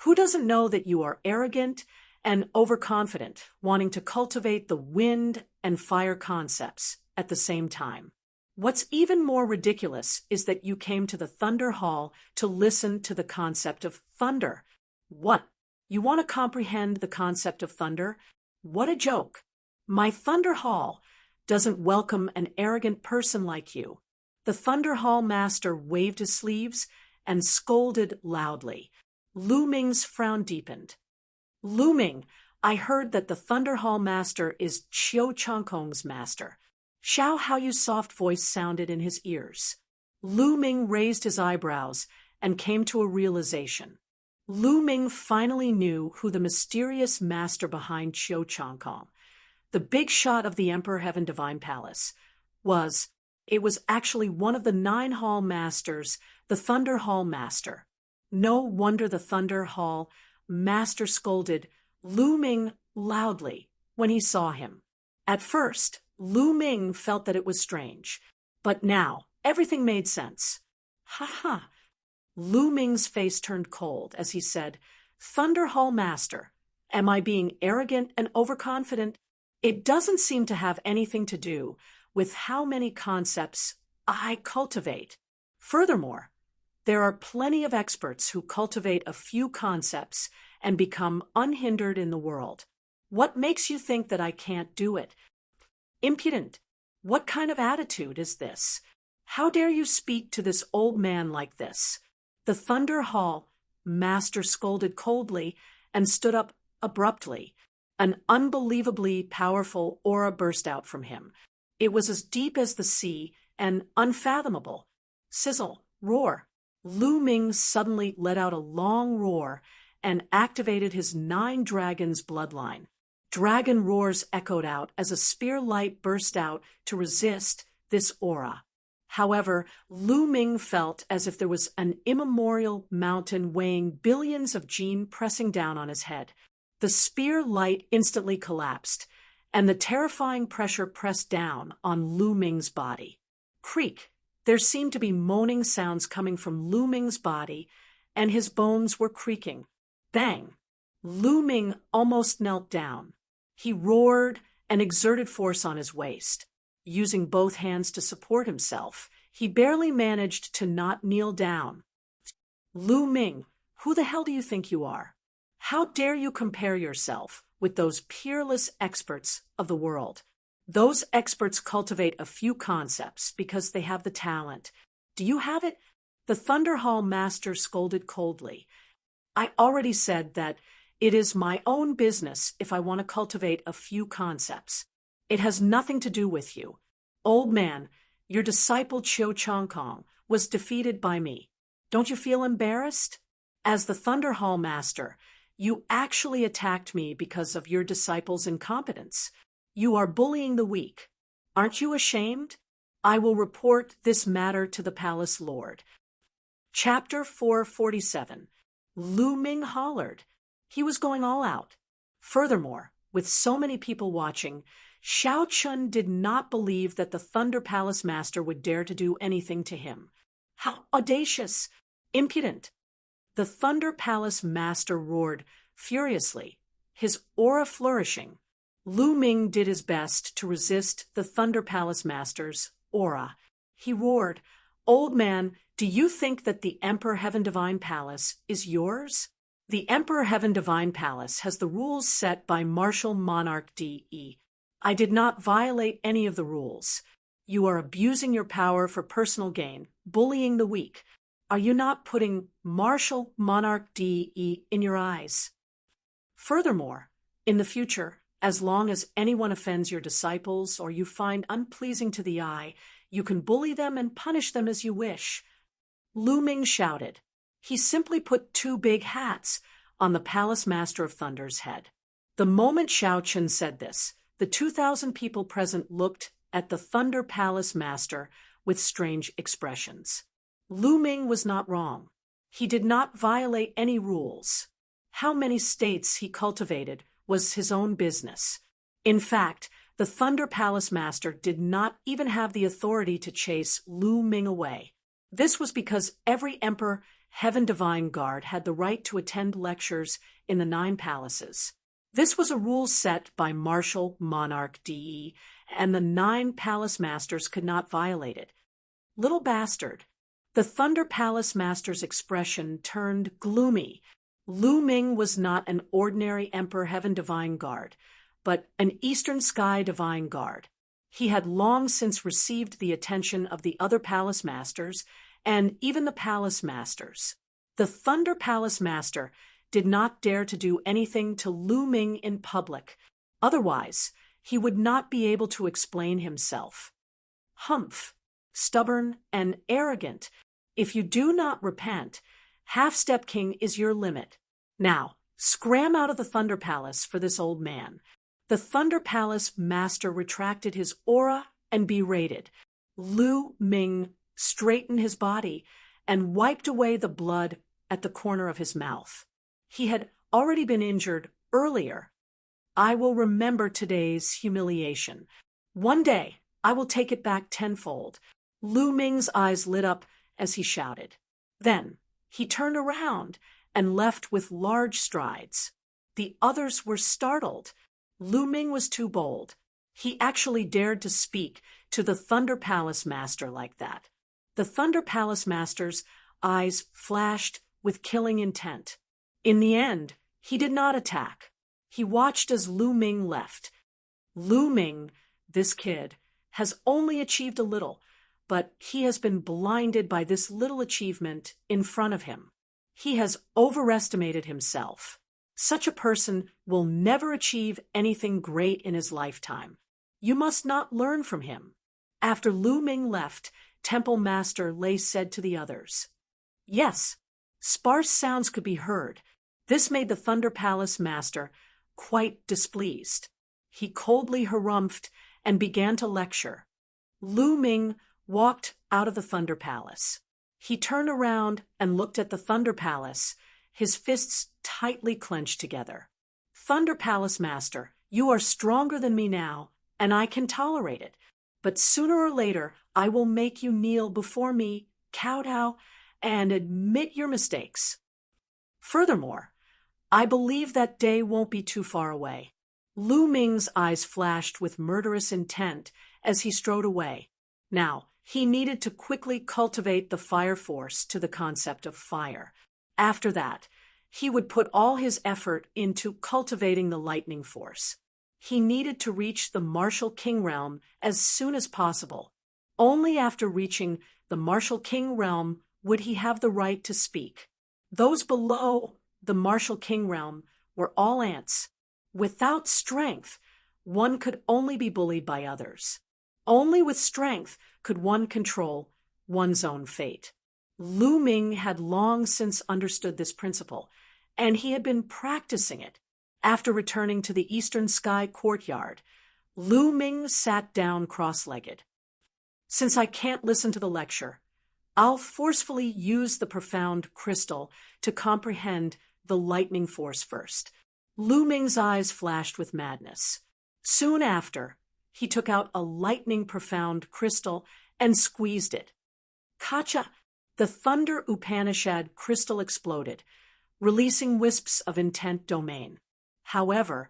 Who doesn't know that you are arrogant and overconfident, wanting to cultivate the wind and fire concepts at the same time? What's even more ridiculous is that you came to the Thunder Hall to listen to the concept of thunder. What? You want to comprehend the concept of thunder? What a joke. My Thunder Hall doesn't welcome an arrogant person like you. The Thunder Hall master waved his sleeves and scolded loudly. Lu Ming's frown deepened. Lu Ming, I heard that the Thunder Hall master is Qiu Changkong's master. Xiao Haoyu's soft voice sounded in his ears. Lu Ming raised his eyebrows and came to a realization. Lu Ming finally knew who the mysterious master behind Qiu Changkong, the big shot of the Emperor Heaven Divine Palace, was. It was actually one of the 9 Hall masters, the Thunder Hall master. No wonder the Thunder Hall master scolded Lu Ming loudly when he saw him. At first, Lu Ming felt that it was strange, but now everything made sense. Ha ha! Lu Ming's face turned cold as he said, Thunder Hall master, am I being arrogant and overconfident? It doesn't seem to have anything to do with how many concepts I cultivate. Furthermore, there are plenty of experts who cultivate a few concepts and become unhindered in the world. What makes you think that I can't do it? Impudent! What kind of attitude is this? How dare you speak to this old man like this? The Thunder Hall master scolded coldly and stood up abruptly. An unbelievably powerful aura burst out from him. It was as deep as the sea and unfathomable. Sizzle, roar. Lu Ming suddenly let out a long roar and activated his 9 dragons bloodline. Dragon roars echoed out as a spear light burst out to resist this aura. However, Lu Ming felt as if there was an immemorial mountain weighing billions of Jin pressing down on his head. The spear light instantly collapsed, and the terrifying pressure pressed down on Lu Ming's body. Creak! There seemed to be moaning sounds coming from Lu Ming's body, and his bones were creaking. Bang! Lu Ming almost knelt down. He roared and exerted force on his waist. Using both hands to support himself, he barely managed to not kneel down. Lu Ming, who the hell do you think you are? How dare you compare yourself with those peerless experts of the world? Those experts cultivate a few concepts because they have the talent. Do you have it? The Thunder Hall master scolded coldly. I already said that it is my own business if I want to cultivate a few concepts. It has nothing to do with you. Old man, your disciple Qiu Changkong was defeated by me. Don't you feel embarrassed? As the Thunder Hall master, you actually attacked me because of your disciple's incompetence. You are bullying the weak. Aren't you ashamed? I will report this matter to the palace lord. Chapter 447. Lu Ming hollered. He was going all out. Furthermore, with so many people watching, Xiao Chun did not believe that the Thunder Palace Master would dare to do anything to him. How audacious! Impudent! The Thunder Palace Master roared furiously, his aura flourishing. Lu Ming did his best to resist the Thunder Palace Master's aura. He roared, "Old man, do you think that the Emperor Heaven Divine Palace is yours? The Emperor Heaven Divine Palace has the rules set by Martial Monarch DE. I did not violate any of the rules. You are abusing your power for personal gain, bullying the weak. Are you not putting Martial Monarch DE in your eyes? Furthermore, in the future, as long as anyone offends your disciples or you find unpleasing to the eye, you can bully them and punish them as you wish." Lu Ming shouted. He simply put two big hats on the Palace Master of Thunder's head. The moment Xiao Chun said this, the 2,000 people present looked at the Thunder Palace Master with strange expressions. Lu Ming was not wrong. He did not violate any rules. How many states he cultivated was his own business. In fact, the Thunder Palace Master did not even have the authority to chase Lu Ming away. This was because every Emperor Heaven Divine Guard had the right to attend lectures in the 9 palaces. This was a rule set by Martial Monarch DE, and the 9 palace masters could not violate it. Little bastard. The Thunder Palace Master's expression turned gloomy. Lu Ming was not an ordinary Emperor Heaven Divine Guard, but an Eastern Sky Divine Guard. He had long since received the attention of the other Palace Masters and even the Palace Masters. The Thunder Palace Master did not dare to do anything to Lu Ming in public. Otherwise, he would not be able to explain himself. Humph, stubborn and arrogant. If you do not repent, Half-Step King is your limit. Now, scram out of the Thunder Palace for this old man. The Thunder Palace Master retracted his aura and berated. Lu Ming straightened his body and wiped away the blood at the corner of his mouth. He had already been injured earlier. I will remember today's humiliation. One day, I will take it back tenfold. Lu Ming's eyes lit up as he shouted. Then, he turned around and left with large strides. The others were startled. Lu Ming was too bold. He actually dared to speak to the Thunder Palace Master like that. The Thunder Palace Master's eyes flashed with killing intent. In the end, he did not attack. He watched as Lu Ming left. Lu Ming, this kid, has only achieved a little, but he has been blinded by this little achievement in front of him. He has overestimated himself. Such a person will never achieve anything great in his lifetime. You must not learn from him. After Lu Ming left, Temple Master Lei said to the others. Yes, sparse sounds could be heard. This made the Thunder Palace Master quite displeased. He coldly harumphed and began to lecture. Lu Ming walked out of the Thunder Palace. He turned around and looked at the Thunder Palace, his fists tightly clenched together. Thunder Palace Master, you are stronger than me now, and I can tolerate it. But sooner or later, I will make you kneel before me, kowtow, and admit your mistakes. Furthermore, I believe that day won't be too far away. Lu Ming's eyes flashed with murderous intent as he strode away. Now, he needed to quickly cultivate the fire force to the concept of fire. After that, he would put all his effort into cultivating the lightning force. He needed to reach the Martial King realm as soon as possible. Only after reaching the Martial King realm would he have the right to speak. Those below the Martial King realm were all ants. Without strength, one could only be bullied by others. Only with strength could one control one's own fate. Lu Ming had long since understood this principle, and he had been practicing it. After returning to the Eastern Sky courtyard, Lu Ming sat down cross-legged. Since I can't listen to the lecture, I'll forcefully use the profound crystal to comprehend the lightning force first. Lu Ming's eyes flashed with madness. Soon after, he took out a lightning-profound crystal and squeezed it. Kacha! The Thunder Upanishad crystal exploded, releasing wisps of intent domain. However,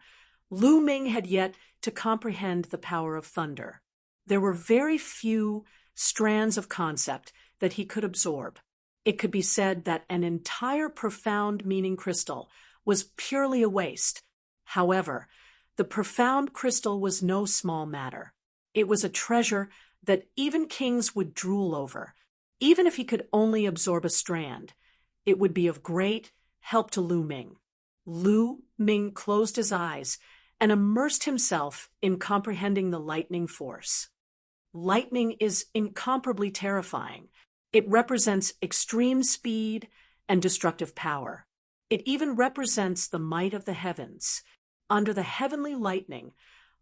Lu Ming had yet to comprehend the power of thunder. There were very few strands of concept that he could absorb. It could be said that an entire profound meaning crystal was purely a waste. However, the profound crystal was no small matter. It was a treasure that even kings would drool over. Even if he could only absorb a strand, it would be of great help to Lu Ming. Lu Ming closed his eyes and immersed himself in comprehending the lightning force. Lightning is incomparably terrifying. It represents extreme speed and destructive power. It even represents the might of the heavens. Under the heavenly lightning,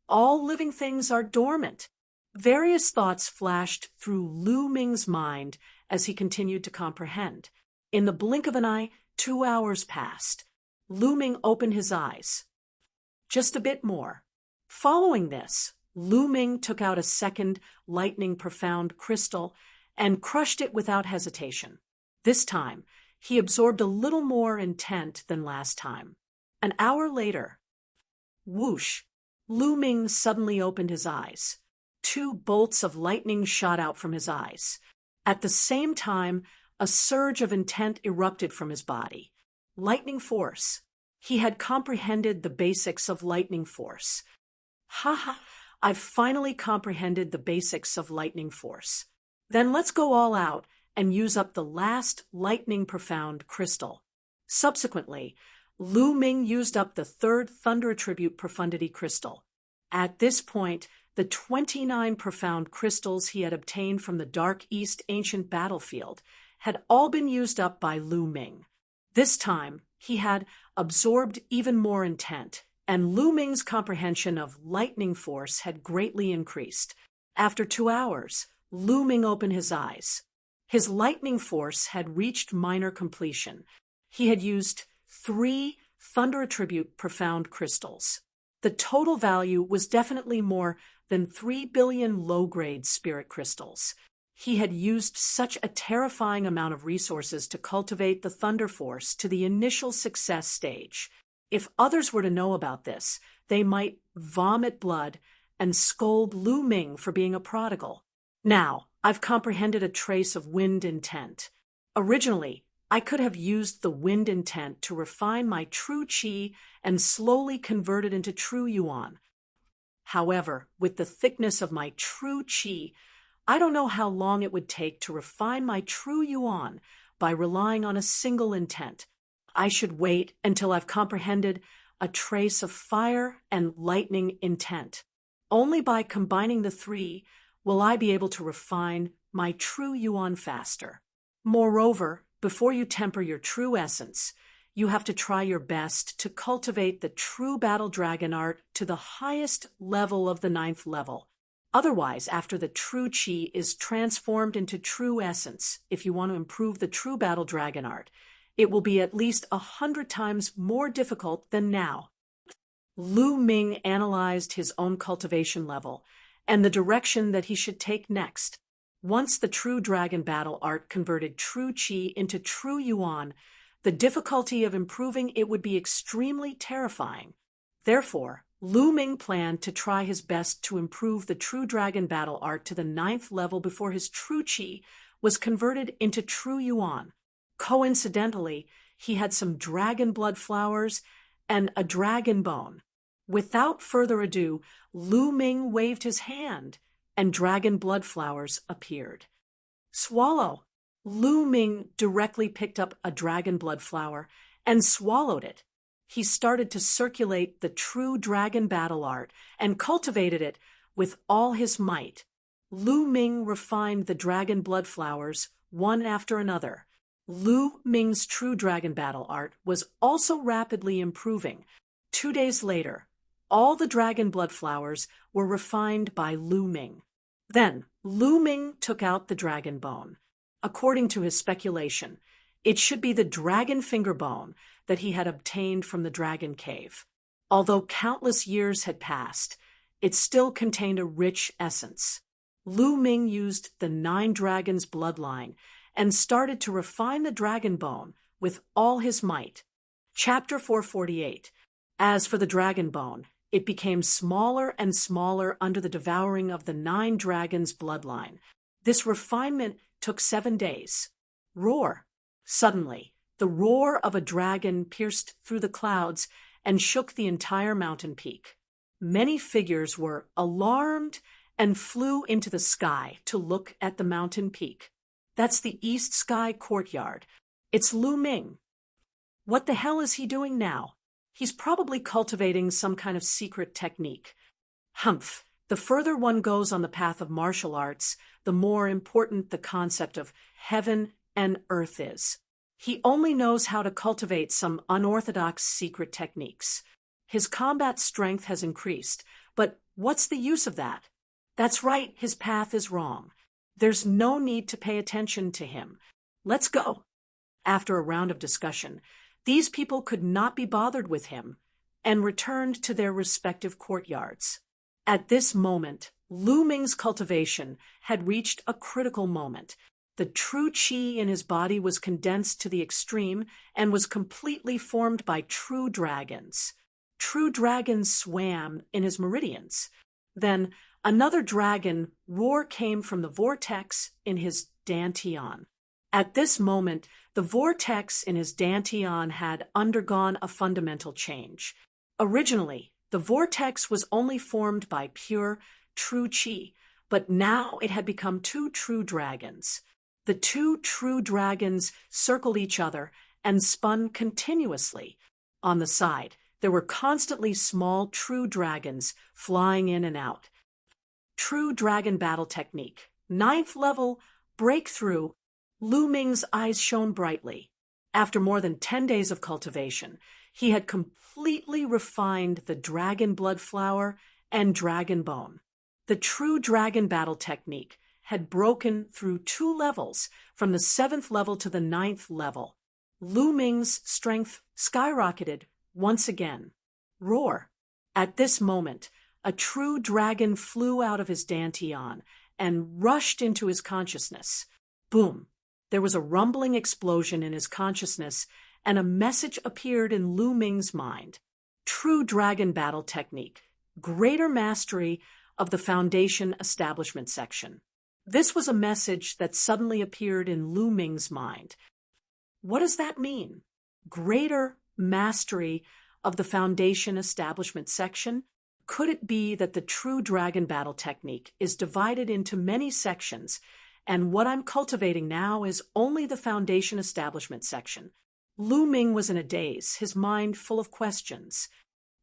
all living things are dormant. Various thoughts flashed through Lu Ming's mind as he continued to comprehend. In the blink of an eye, 2 hours passed. Lu Ming opened his eyes. Just a bit more. Following this, Lu Ming took out a second lightning-profound crystal and crushed it without hesitation. This time, he absorbed a little more intent than last time. An hour later, whoosh, Lu Ming suddenly opened his eyes. 2 bolts of lightning shot out from his eyes. At the same time, a surge of intent erupted from his body. Lightning force. He had comprehended the basics of lightning force. I've finally comprehended the basics of lightning force. Then let's go all out and use up the last lightning-profound crystal. Subsequently, Lu Ming used up the 3rd Thunder Attribute Profundity crystal. At this point, the 29 profound crystals he had obtained from the Dark East ancient battlefield had all been used up by Lu Ming. This time, he had absorbed even more intent, and Lu Ming's comprehension of lightning force had greatly increased. After 2 hours, Lu Ming opened his eyes. His lightning force had reached minor completion. He had used 3 Thunder Attribute Profound crystals. The total value was definitely more than 3 billion low-grade spirit crystals. He had used such a terrifying amount of resources to cultivate the Thunder Force to the initial success stage. If others were to know about this, they might vomit blood and scold Lu Ming for being a prodigal. Now, I've comprehended a trace of wind intent. Originally, I could have used the wind intent to refine my true qi and slowly convert it into true yuan. However, with the thickness of my true qi, I don't know how long it would take to refine my true yuan by relying on a single intent. I should wait until I've comprehended a trace of fire and lightning intent. Only by combining the 3 will I be able to refine my true yuan faster. Moreover, before you temper your true essence, you have to try your best to cultivate the true battle dragon art to the highest level of the 9th level. Otherwise, after the true qi is transformed into true essence, if you want to improve the true battle dragon art, it will be at least 100 times more difficult than now. Lu Ming analyzed his own cultivation level and the direction that he should take next. Once the true dragon battle art converted true qi into true yuan, the difficulty of improving it would be extremely terrifying. Therefore, Lu Ming planned to try his best to improve the true dragon battle art to the 9th level before his true qi was converted into true yuan. Coincidentally, he had some dragon blood flowers and a dragon bone. Without further ado, Lu Ming waved his hand, and dragon blood flowers appeared. Swallow! Lu Ming directly picked up a dragon blood flower and swallowed it. He started to circulate the true dragon battle art and cultivated it with all his might. Lu Ming refined the dragon blood flowers one after another. Lu Ming's true dragon battle art was also rapidly improving. 2 days later, all the dragon blood flowers were refined by Lu Ming. Then, Lu Ming took out the dragon bone. According to his speculation, it should be the dragon finger bone that he had obtained from the dragon cave. Although countless years had passed, it still contained a rich essence. Lu Ming used the Nine Dragons bloodline and started to refine the dragon bone with all his might. Chapter 448. As for the dragon bone, it became smaller and smaller under the devouring of the Nine Dragons bloodline. This refinement took 7 days. Roar. Suddenly, the roar of a dragon pierced through the clouds and shook the entire mountain peak. Many figures were alarmed and flew into the sky to look at the mountain peak. That's the East Sky Courtyard. It's Lu Ming. What the hell is he doing now? He's probably cultivating some kind of secret technique. Humph. The further one goes on the path of martial arts, the more important the concept of heaven and earth is. He only knows how to cultivate some unorthodox secret techniques. His combat strength has increased, but what's the use of that? That's right, his path is wrong. There's no need to pay attention to him. Let's go. After a round of discussion, these people could not be bothered with him and returned to their respective courtyards. At this moment, Lu Ming's cultivation had reached a critical moment. The true qi in his body was condensed to the extreme and was completely formed by true dragons. True dragons swam in his meridians. Then another dragon roar came from the vortex in his dantian. At this moment, the vortex in his dantian had undergone a fundamental change. Originally, the vortex was only formed by pure, true qi, but now it had become 2 true dragons. The 2 true dragons circled each other and spun continuously. On the side, there were constantly small true dragons flying in and out. True dragon battle technique. 9th level, breakthrough. Lu Ming's eyes shone brightly. After more than 10 days of cultivation, he had completely refined the dragon blood flower and dragon bone. The true dragon battle technique had broken through 2 levels, from the 7th level to the 9th level. Lu Ming's strength skyrocketed once again. Roar. At this moment, a true dragon flew out of his dantian and rushed into his consciousness. Boom. There was a rumbling explosion in his consciousness, and a message appeared in Lu Ming's mind. True dragon battle technique. Greater mastery of the Foundation Establishment section. This was a message that suddenly appeared in Lu Ming's mind. What does that mean? Greater mastery of the Foundation Establishment section? Could it be that the true dragon battle technique is divided into many sections, and what I'm cultivating now is only the Foundation Establishment section? Lu Ming was in a daze, his mind full of questions.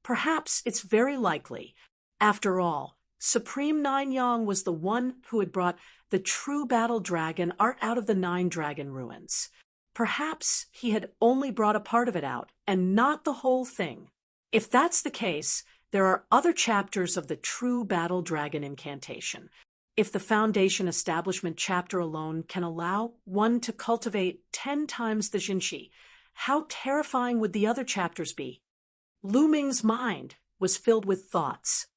Perhaps it's very likely. After all, Supreme Nine Yang was the one who had brought the true battle dragon out of the 9 dragon ruins. Perhaps he had only brought a part of it out, and not the whole thing. If that's the case, there are other chapters of the true battle dragon incantation. If the Foundation Establishment chapter alone can allow one to cultivate 10 times the Jinshi, how terrifying would the other chapters be? Lu Ming's mind was filled with thoughts.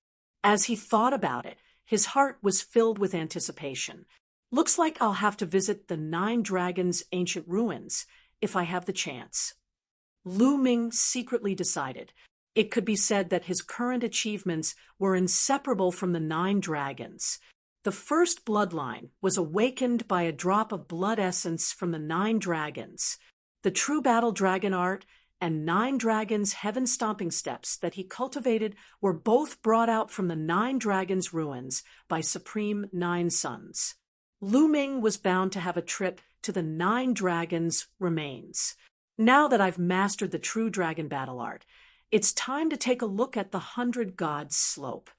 As he thought about it, his heart was filled with anticipation. Looks like I'll have to visit the 9 dragons' ancient ruins if I have the chance. Lu Ming secretly decided. It could be said that his current achievements were inseparable from the 9 dragons. The first bloodline was awakened by a drop of blood essence from the 9 dragons. The true battle dragon art and 9 dragons' heaven stomping steps that he cultivated were both brought out from the 9 dragons' ruins by Supreme 9 Sons. Lu Ming was bound to have a trip to the 9 dragons' remains. Now that I've mastered the true dragon battle art, it's time to take a look at the 100 Gods slope.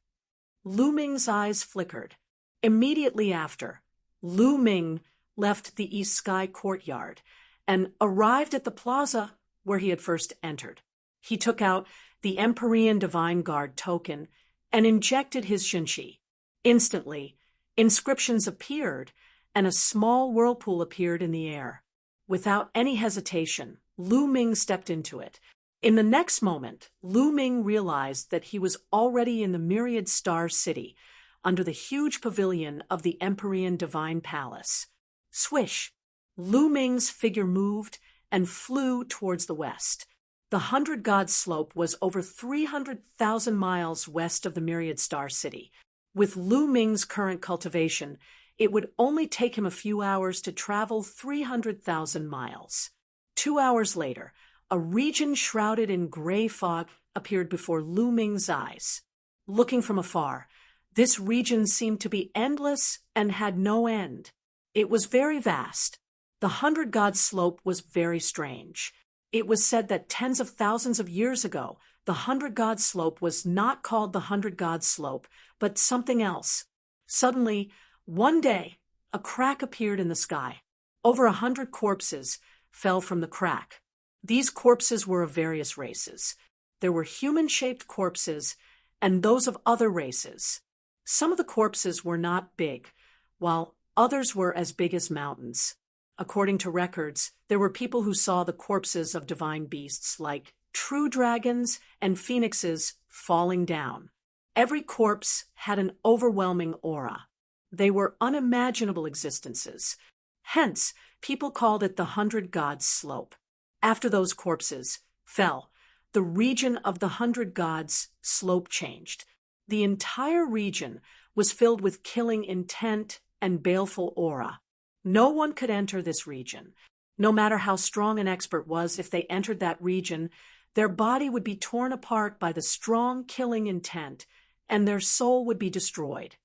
Lu Ming's eyes flickered. Immediately after, Lu Ming left the East Sky Courtyard and arrived at the plaza where he had first entered. He took out the Empyrean Divine Guard token and injected his Jinshi. Instantly, inscriptions appeared and a small whirlpool appeared in the air. Without any hesitation, Lu Ming stepped into it. In the next moment, Lu Ming realized that he was already in the myriad star city, under the huge pavilion of the Empyrean Divine Palace. Swish! Lu Ming's figure moved and flew towards the west. The 100 Gods Slope was over 300,000 miles west of the myriad star city. With Lu Ming's current cultivation, it would only take him a few hours to travel 300,000 miles. 2 hours later, a region shrouded in gray fog appeared before Lu Ming's eyes. Looking from afar, this region seemed to be endless and had no end. It was very vast. The 100 Gods Slope was very strange. It was said that tens of thousands of years ago, the 100 Gods Slope was not called the 100 Gods Slope, but something else. Suddenly, one day, a crack appeared in the sky. Over 100 corpses fell from the crack. These corpses were of various races. There were human-shaped corpses and those of other races. Some of the corpses were not big, while others were as big as mountains. According to records, there were people who saw the corpses of divine beasts like true dragons and phoenixes falling down. Every corpse had an overwhelming aura. They were unimaginable existences. Hence, people called it the 100 Gods Slope. After those corpses fell, the region of the 100 Gods Slope changed. The entire region was filled with killing intent and baleful aura. No one could enter this region. No matter how strong an expert was, if they entered that region, their body would be torn apart by the strong killing intent, and their soul would be destroyed.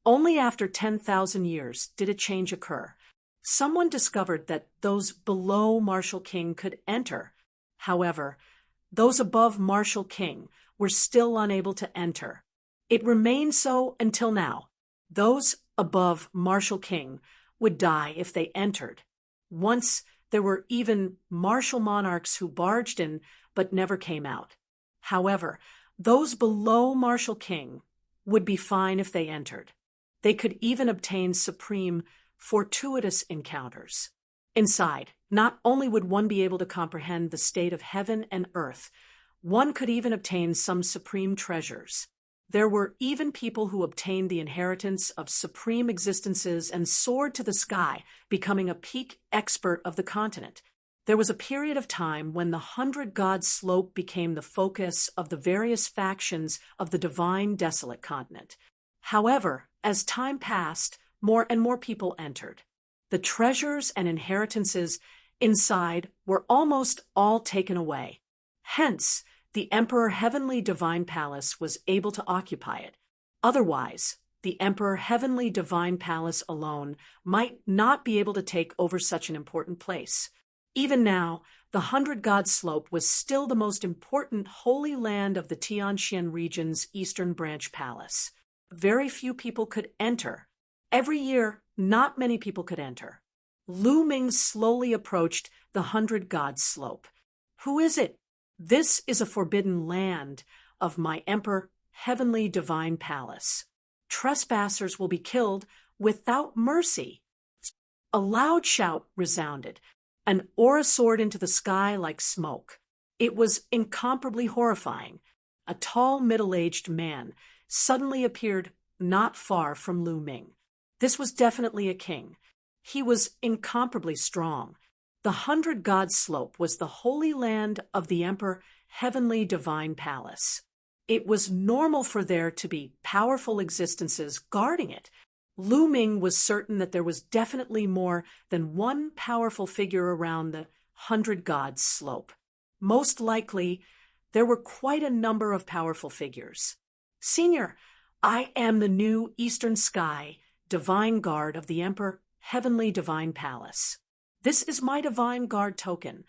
Only after 10,000 years did a change occur. Someone discovered that those below Martial King could enter. However, those above Martial King were still unable to enter. It remained so until now. Those above Martial King would die if they entered. Once there were even martial monarchs who barged in but never came out. However, those below Martial King would be fine if they entered. They could even obtain supreme, fortuitous encounters. Inside, not only would one be able to comprehend the state of heaven and earth, one could even obtain some supreme treasures. There were even people who obtained the inheritance of supreme existences and soared to the sky, becoming a peak expert of the continent. There was a period of time when the 100 Gods Slope became the focus of the various factions of the divine desolate continent. However, as time passed, more and more people entered. The treasures and inheritances inside were almost all taken away. Hence, the Emperor Heavenly Divine Palace was able to occupy it. Otherwise, the Emperor Heavenly Divine Palace alone might not be able to take over such an important place. Even now, the 100 Gods Slope was still the most important holy land of the Tianxian region's Eastern Branch Palace. Very few people could enter. Every year, not many people could enter. Lu Ming slowly approached the 100 Gods Slope. Who is it? This is a forbidden land of my Emperor Heavenly Divine Palace. Trespassers will be killed without mercy. A loud shout resounded. An aura soared into the sky like smoke. It was incomparably horrifying. A tall, middle-aged man suddenly appeared not far from Lu Ming. This was definitely a king. He was incomparably strong. The 100 Gods Slope was the holy land of the Emperor Heavenly Divine Palace. It was normal for there to be powerful existences guarding it. Lu Ming was certain that there was definitely more than one powerful figure around the 100 Gods Slope. Most likely, there were quite a number of powerful figures. Senior, I am the new Eastern Sky Divine Guard of the Emperor Heavenly Divine Palace. This is my Divine Guard token.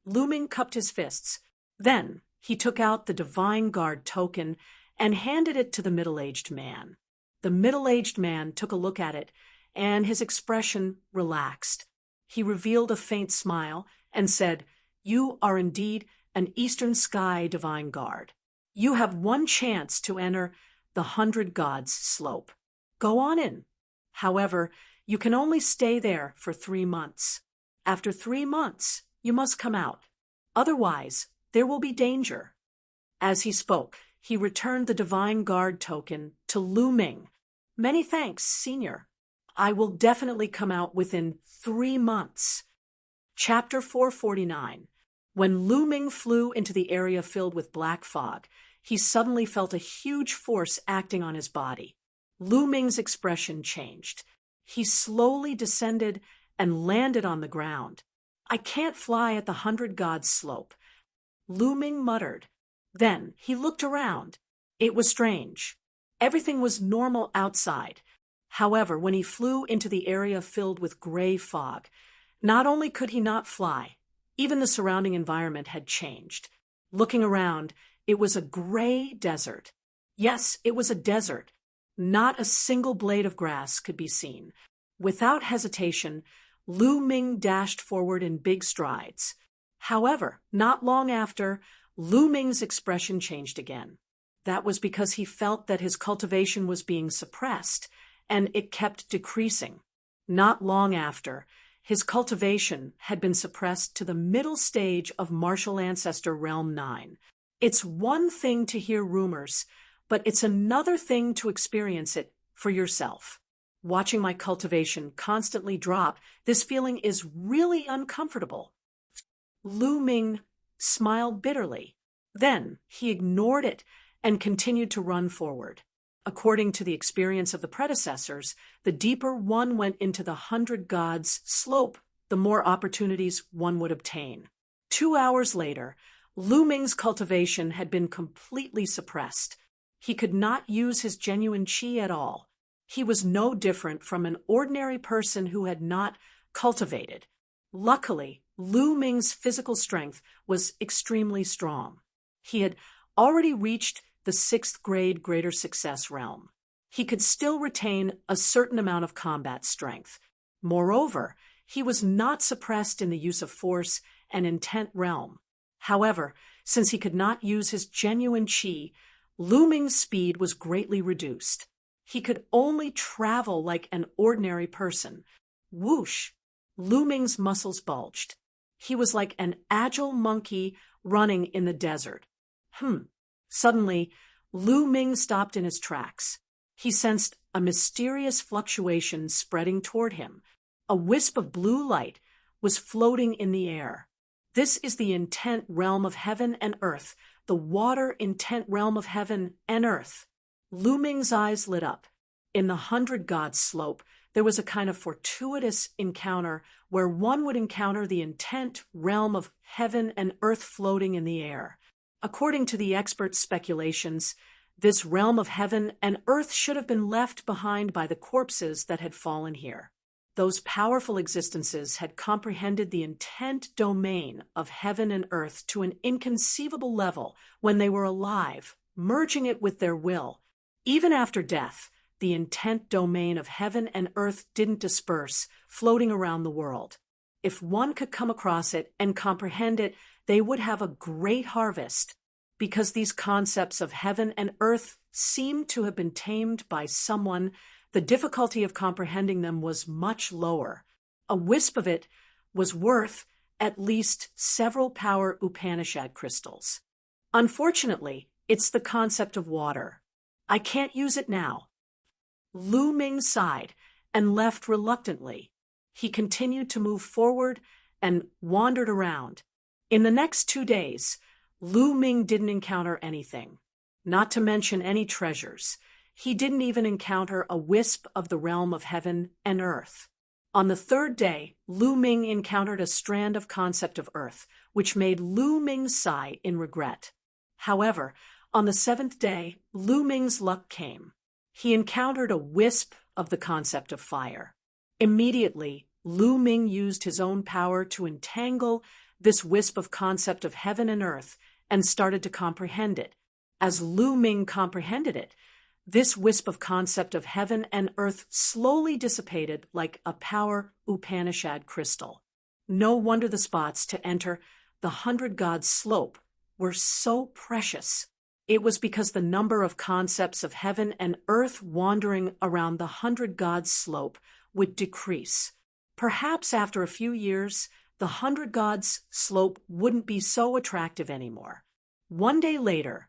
Lu Ming cupped his fists. Then he took out the Divine Guard token and handed it to the middle-aged man. The middle-aged man took a look at it, and his expression relaxed. He revealed a faint smile and said, "You are indeed an Eastern Sky Divine Guard. You have one chance to enter the 100 Gods Slope. Go on in. However, you can only stay there for 3 months. After 3 months, you must come out. Otherwise, there will be danger. As he spoke, he returned the divine guard token to Lu Ming. Many thanks, Senior. I will definitely come out within 3 months. Chapter 449. When Lu Ming flew into the area filled with black fog, he suddenly felt a huge force acting on his body. Lu Ming's expression changed. He slowly descended and landed on the ground. I can't fly at the 100 Gods slope, Lu Ming muttered. Then he looked around. It was strange. Everything was normal outside. However, when he flew into the area filled with gray fog, not only could he not fly, even the surrounding environment had changed. Looking around, it was a gray desert. Yes, it was a desert. Not a single blade of grass could be seen. Without hesitation, Lu Ming dashed forward in big strides. However, not long after, Lu Ming's expression changed again. That was because he felt that his cultivation was being suppressed, and it kept decreasing. Not long after, his cultivation had been suppressed to the middle stage of Martial Ancestor Realm 9. It's one thing to hear rumors, but it's another thing to experience it for yourself. Watching my cultivation constantly drop, this feeling is really uncomfortable. Lu Ming smiled bitterly. Then he ignored it and continued to run forward. According to the experience of the predecessors, the deeper one went into the 100 Gods slope, the more opportunities one would obtain. 2 hours later, Lu Ming's cultivation had been completely suppressed. He could not use his genuine qi at all. He was no different from an ordinary person who had not cultivated. Luckily, Lu Ming's physical strength was extremely strong. He had already reached the 6th grade greater success realm. He could still retain a certain amount of combat strength. Moreover, he was not suppressed in the use of force and intent realm. However, since he could not use his genuine qi, Lu Ming's speed was greatly reduced. He could only travel like an ordinary person. Whoosh! Lu Ming's muscles bulged. He was like an agile monkey running in the desert. Suddenly, Lu Ming stopped in his tracks. He sensed a mysterious fluctuation spreading toward him. A wisp of blue light was floating in the air. This is the intent realm of heaven and earth, the water intent realm of heaven and earth. Lu Ming's eyes lit up. In the 100 Gods slope, there was a kind of fortuitous encounter where one would encounter the intent realm of heaven and earth floating in the air. According to the experts' speculations, this realm of heaven and earth should have been left behind by the corpses that had fallen here. Those powerful existences had comprehended the intent domain of heaven and earth to an inconceivable level when they were alive, merging it with their will. Even after death, the intent domain of heaven and earth didn't disperse, floating around the world. If one could come across it and comprehend it, they would have a great harvest. Because these concepts of heaven and earth seemed to have been tamed by someone, the difficulty of comprehending them was much lower. A wisp of it was worth at least several power Upanishad crystals. Unfortunately, it's the concept of water. I can't use it now. Lu Ming sighed and left reluctantly. He continued to move forward and wandered around. In the next 2 days, Lu Ming didn't encounter anything, not to mention any treasures. He didn't even encounter a wisp of the realm of heaven and earth. On the 3rd day, Lu Ming encountered a strand of concept of earth, which made Lu Ming sigh in regret. However, on the 7th day, Lu Ming's luck came. He encountered a wisp of the concept of fire. Immediately, Lu Ming used his own power to entangle this wisp of concept of heaven and earth and started to comprehend it. As Lu Ming comprehended it, this wisp of concept of heaven and earth slowly dissipated like a power Upanishad crystal. No wonder the spots to enter the 100 Gods slope were so precious. It was because the number of concepts of heaven and earth wandering around the 100 Gods slope would decrease. Perhaps after a few years, the 100 Gods slope wouldn't be so attractive anymore. One day later,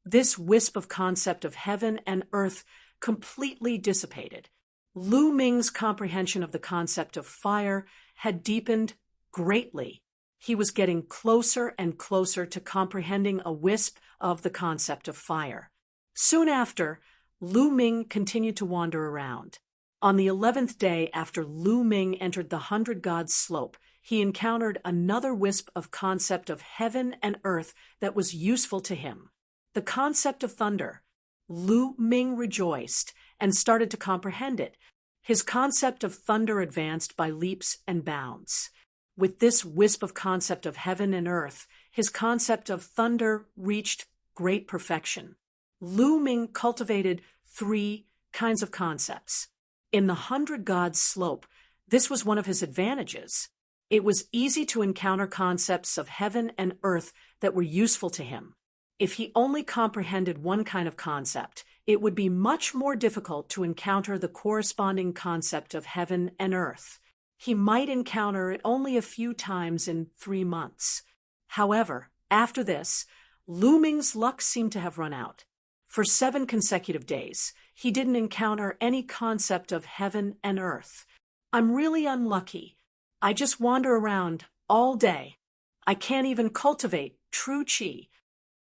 this wisp of concept of heaven and earth completely dissipated. Lu Ming's comprehension of the concept of fire had deepened greatly. He was getting closer and closer to comprehending a wisp of the concept of fire. Soon after, Lu Ming continued to wander around. On the 11th day after Lu Ming entered the 100 Gods slope, he encountered another wisp of concept of heaven and earth that was useful to him. The concept of thunder. Lu Ming rejoiced and started to comprehend it. His concept of thunder advanced by leaps and bounds. With this wisp of concept of heaven and earth, his concept of thunder reached great perfection. Lu Ming cultivated 3 kinds of concepts. In the 100 Gods slope, this was one of his advantages. It was easy to encounter concepts of heaven and earth that were useful to him. If he only comprehended one kind of concept, it would be much more difficult to encounter the corresponding concept of heaven and earth. He might encounter it only a few times in 3 months. However, after this, Lu Ming's luck seemed to have run out. For 7 consecutive days, he didn't encounter any concept of heaven and earth. "I'm really unlucky. I just wander around all day. I can't even cultivate true qi."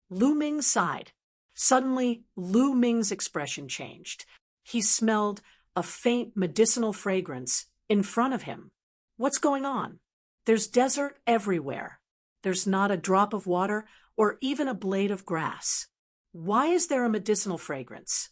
Lu Ming sighed. Suddenly, Lu Ming's expression changed. He smelled a faint medicinal fragrance in front of him. What's going on? There's desert everywhere. There's not a drop of water or even a blade of grass. Why is there a medicinal fragrance?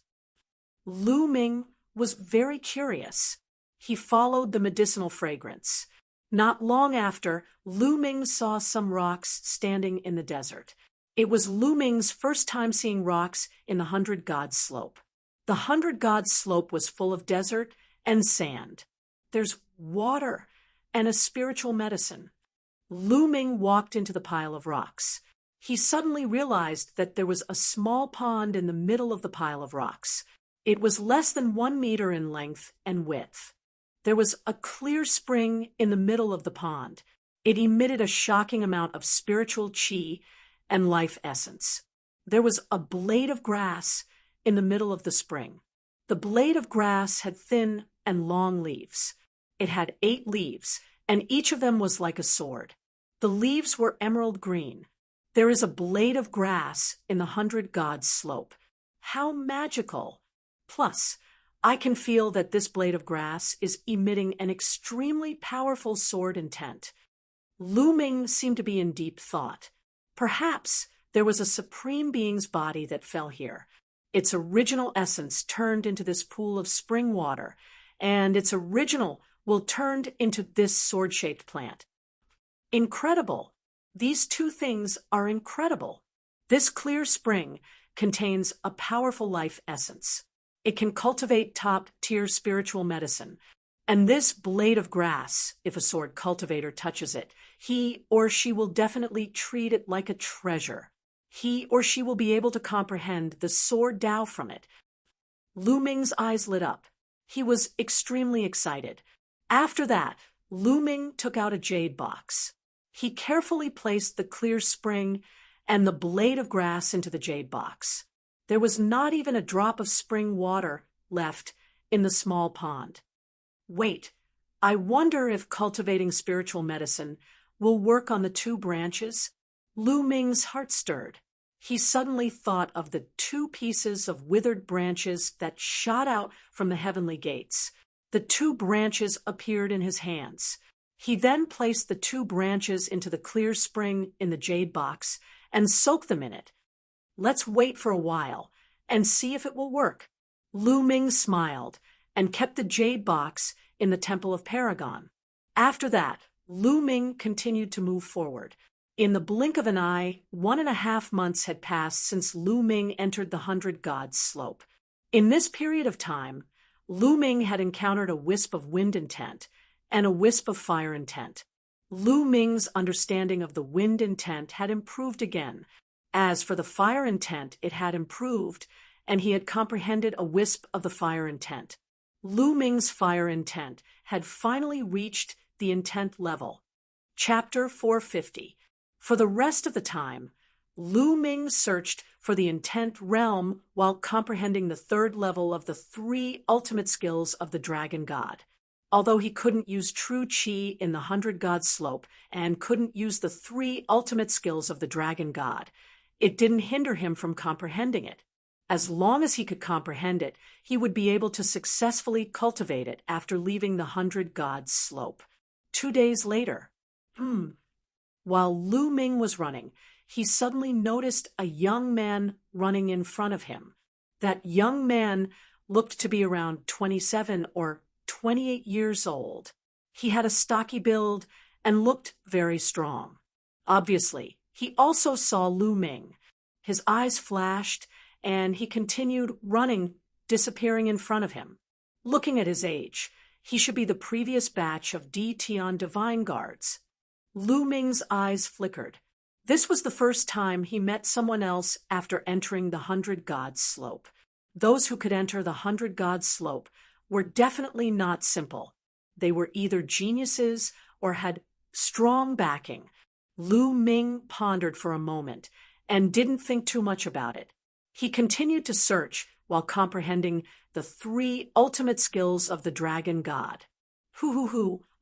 Lu Ming was very curious. He followed the medicinal fragrance. Not long after, Lu Ming saw some rocks standing in the desert. It was Lu Ming's first time seeing rocks in the 100 Gods slope. The 100 Gods slope was full of desert and sand. There's water and a spiritual medicine. Lu Ming walked into the pile of rocks. He suddenly realized that there was a small pond in the middle of the pile of rocks. It was less than 1 meter in length and width. There was a clear spring in the middle of the pond. It emitted a shocking amount of spiritual qi and life essence. There was a blade of grass in the middle of the spring. The blade of grass had thin and long leaves. It had 8 leaves, and each of them was like a sword. The leaves were emerald green. There is a blade of grass in the 100 Gods slope. How magical! Plus, I can feel that this blade of grass is emitting an extremely powerful sword intent. Lu Ming seemed to be in deep thought. Perhaps there was a supreme being's body that fell here. Its original essence turned into this pool of spring water, and its original will turn into this sword-shaped plant. Incredible! These 2 things are incredible. This clear spring contains a powerful life essence. It can cultivate top-tier spiritual medicine. And this blade of grass, if a sword cultivator touches it, he or she will definitely treat it like a treasure. He or she will be able to comprehend the sword Tao from it. Lu Ming's eyes lit up. He was extremely excited. After that, Lu Ming took out a jade box. He carefully placed the clear spring and the blade of grass into the jade box. There was not even a drop of spring water left in the small pond. Wait, I wonder if cultivating spiritual medicine will work on the 2 branches? Lu Ming's heart stirred. He suddenly thought of the 2 pieces of withered branches that shot out from the heavenly gates. The 2 branches appeared in his hands. He then placed the 2 branches into the clear spring in the jade box and soaked them in it. Let's wait for a while and see if it will work. Lu Ming smiled and kept the jade box in the Temple of Paragon. After that, Lu Ming continued to move forward. In the blink of an eye, 1.5 months had passed since Lu Ming entered the 100 Gods slope. In this period of time, Lu Ming had encountered a wisp of wind intent and a wisp of fire intent. Lu Ming's understanding of the wind intent had improved again. As for the fire intent, it had improved, and he had comprehended a wisp of the fire intent. Lu Ming's fire intent had finally reached the intent level. Chapter 450. For the rest of the time, Lu Ming searched for the intent realm while comprehending the third level of the 3 ultimate skills of the dragon god. Although he couldn't use true chi in the 100-god slope and couldn't use the 3 ultimate skills of the dragon god, it didn't hinder him from comprehending it. As long as he could comprehend it, he would be able to successfully cultivate it after leaving the 100-god slope. 2 days later, while Lu Ming was running, he suddenly noticed a young man running in front of him. That young man looked to be around 27 or 28 years old. He had a stocky build and looked very strong. Obviously, he also saw Lu Ming. His eyes flashed, and he continued running, disappearing in front of him. Looking at his age, he should be the previous batch of D. Tian Divine Guards. Lu Ming's eyes flickered. This was the first time he met someone else after entering the 100-god slope. Those who could enter the 100-god slope were definitely not simple. They were either geniuses or had strong backing. Lu Ming pondered for a moment and didn't think too much about it. He continued to search while comprehending the 3 ultimate skills of the dragon god.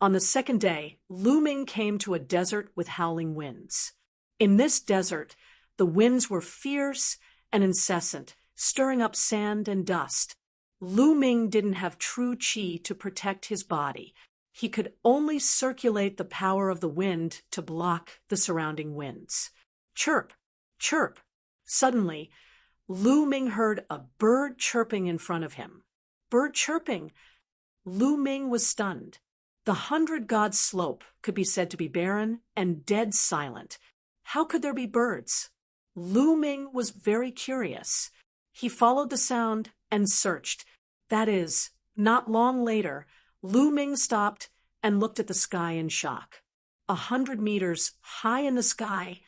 On the second day, Lu Ming came to a desert with howling winds. In this desert, the winds were fierce and incessant, stirring up sand and dust. Lu Ming didn't have true chi to protect his body. He could only circulate the power of the wind to block the surrounding winds. Chirp, chirp. Suddenly, Lu Ming heard a bird chirping in front of him. Bird chirping. Lu Ming was stunned. The 100-god slope could be said to be barren and dead silent. How could there be birds? Lu Ming was very curious. He followed the sound and searched. That is, not long later, Lu Ming stopped and looked at the sky in shock. 100 meters high in the sky,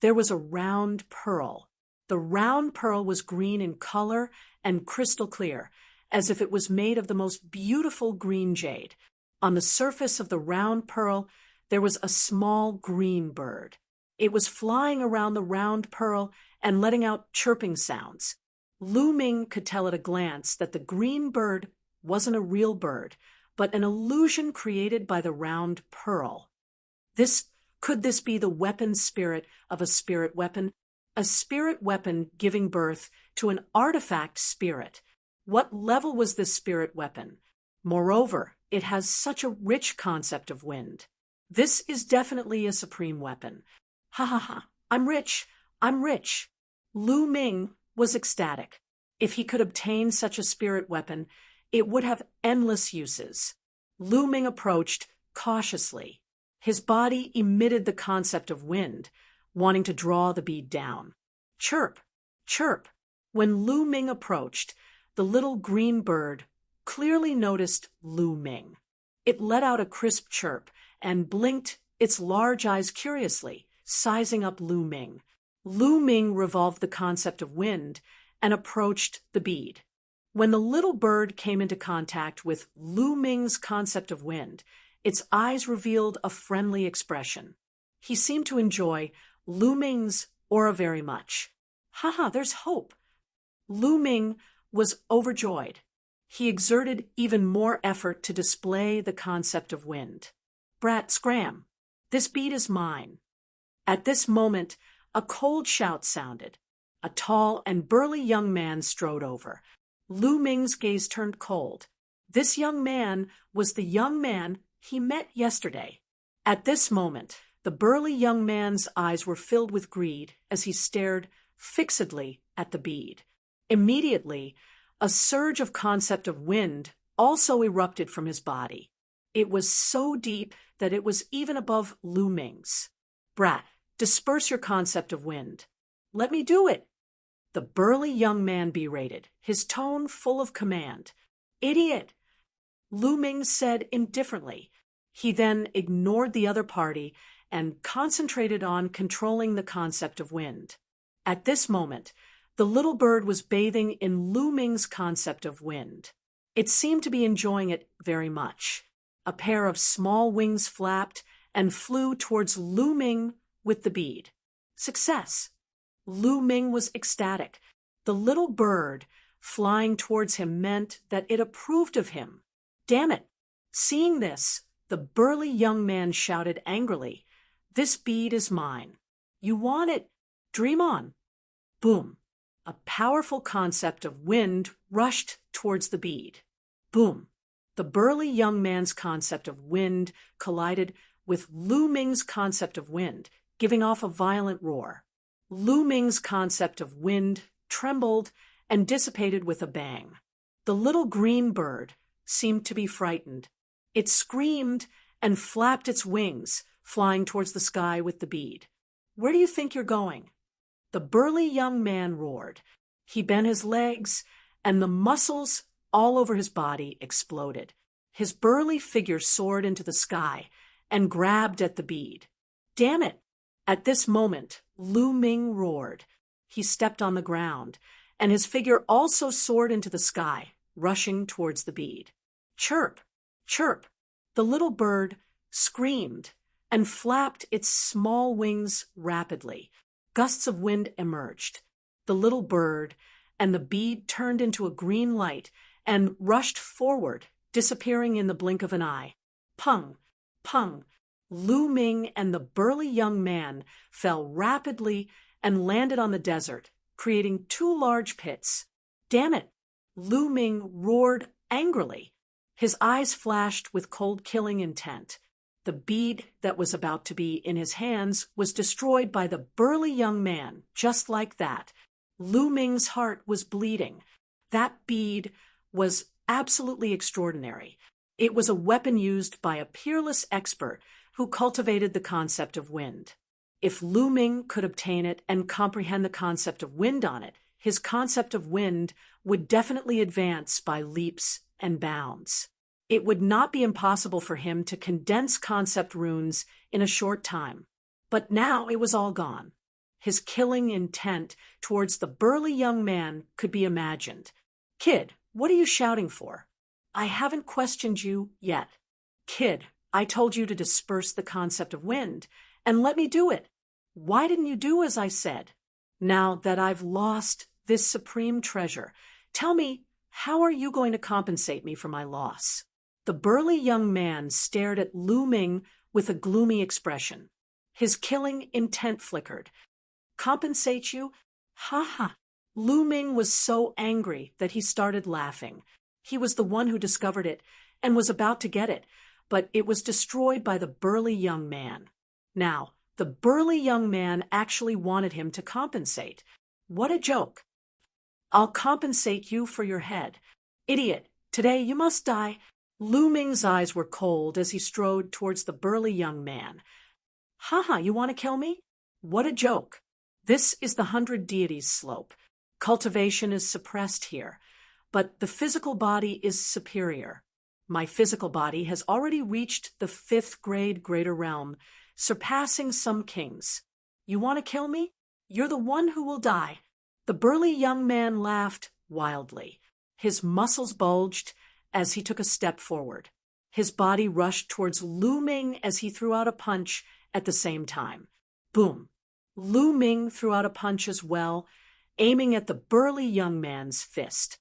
there was a round pearl. The round pearl was green in color and crystal clear, as if it was made of the most beautiful green jade. On the surface of the round pearl, there was a small green bird. It was flying around the round pearl and letting out chirping sounds. Lu Ming could tell at a glance that the green bird wasn't a real bird, but an illusion created by the round pearl. Could this be the weapon spirit of a spirit weapon? A spirit weapon giving birth to an artifact spirit. What level was this spirit weapon? Moreover, it has such a rich concept of wind. This is definitely a supreme weapon. I'm rich. Lu Ming was ecstatic. If he could obtain such a spirit weapon, it would have endless uses. Lu Ming approached cautiously. His body emitted the concept of wind, wanting to draw the bead down. Chirp, chirp. When Lu Ming approached, the little green bird clearly noticed Lu Ming. It let out a crisp chirp and blinked its large eyes curiously, sizing up Lu Ming. Lu Ming revolved the concept of wind and approached the bead. When the little bird came into contact with Lu Ming's concept of wind, its eyes revealed a friendly expression. He seemed to enjoy Lu Ming's aura very much. There's hope. Lu Ming was overjoyed. He exerted even more effort to display the concept of wind. Brat scram. This bead is mine. At this moment, a cold shout sounded. A tall and burly young man strode over. Lu Ming's gaze turned cold. This young man was the young man he met yesterday. At this moment, the burly young man's eyes were filled with greed as he stared fixedly at the bead. Immediately, a surge of concept of wind also erupted from his body. It was so deep that it was even above Lu Ming's. Brat, disperse your concept of wind. Let me do it. The burly young man berated, his tone full of command. Idiot! Lu Ming said indifferently. He then ignored the other party and concentrated on controlling the concept of wind. At this moment, the little bird was bathing in Lu Ming's concept of wind. It seemed to be enjoying it very much. A pair of small wings flapped, and flew towards Lu Ming with the bead. Success! Lu Ming was ecstatic. The little bird flying towards him meant that it approved of him. Damn it! Seeing this, the burly young man shouted angrily, "This bead is mine. You want it? Dream on." Boom! A powerful concept of wind rushed towards the bead. Boom! The burly young man's concept of wind collided with Lu Ming's concept of wind, giving off a violent roar. Lu Ming's concept of wind trembled and dissipated with a bang. The little green bird seemed to be frightened. It screamed and flapped its wings, flying towards the sky with the bead. "Where do you think you're going?" The burly young man roared. He bent his legs, and the muscles all over his body exploded. His burly figure soared into the sky and grabbed at the bead. Damn it! At this moment, Lu Ming roared. He stepped on the ground, and his figure also soared into the sky, rushing towards the bead. Chirp! Chirp! The little bird screamed and flapped its small wings rapidly. Gusts of wind emerged. The little bird and the bead turned into a green light and rushed forward, disappearing in the blink of an eye. Pung! Pung! Lu Ming and the burly young man fell rapidly and landed on the desert, creating two large pits. Damn it! Lu Ming roared angrily. His eyes flashed with cold-killing intent. The bead that was about to be in his hands was destroyed by the burly young man, just like that. Lu Ming's heart was bleeding. That bead was absolutely extraordinary. It was a weapon used by a peerless expert who cultivated the concept of wind. If Lu Ming could obtain it and comprehend the concept of wind on it, his concept of wind would definitely advance by leaps and bounds. It would not be impossible for him to condense concept runes in a short time. But now it was all gone. His killing intent towards the burly young man could be imagined. "Kid, what are you shouting for?" "I haven't questioned you yet." "Kid, I told you to disperse the concept of wind, and let me do it. Why didn't you do as I said? Now that I've lost this supreme treasure, tell me, how are you going to compensate me for my loss?" The burly young man stared at Lu Ming with a gloomy expression. His killing intent flickered. "Compensate you? Ha ha!" Lu Ming was so angry that he started laughing. He was the one who discovered it and was about to get it, but it was destroyed by the burly young man. Now, the burly young man actually wanted him to compensate. What a joke! "I'll compensate you for your head. Idiot, today you must die." Lu Ming's eyes were cold as he strode towards the burly young man. "Ha, you want to kill me? What a joke. This is the 100 Deities slope. Cultivation is suppressed here, but the physical body is superior. My physical body has already reached the 5th grade greater realm, surpassing some kings. You want to kill me? You're the one who will die." The burly young man laughed wildly. His muscles bulged as he took a step forward. His body rushed towards Lu Ming as he threw out a punch at the same time. Boom! Lu Ming threw out a punch as well, aiming at the burly young man's fist.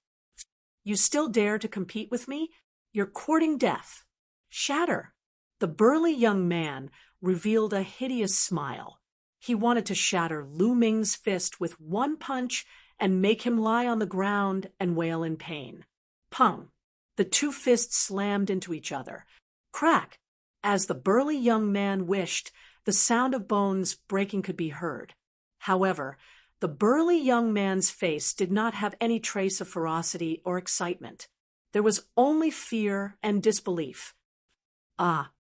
"You still dare to compete with me? You're courting death. Shatter!" The burly young man revealed a hideous smile. He wanted to shatter Lu Ming's fist with one punch and make him lie on the ground and wail in pain. Pung! The two fists slammed into each other. Crack! As the burly young man wished, the sound of bones breaking could be heard. However, the burly young man's face did not have any trace of ferocity or excitement. There was only fear and disbelief. "Ah,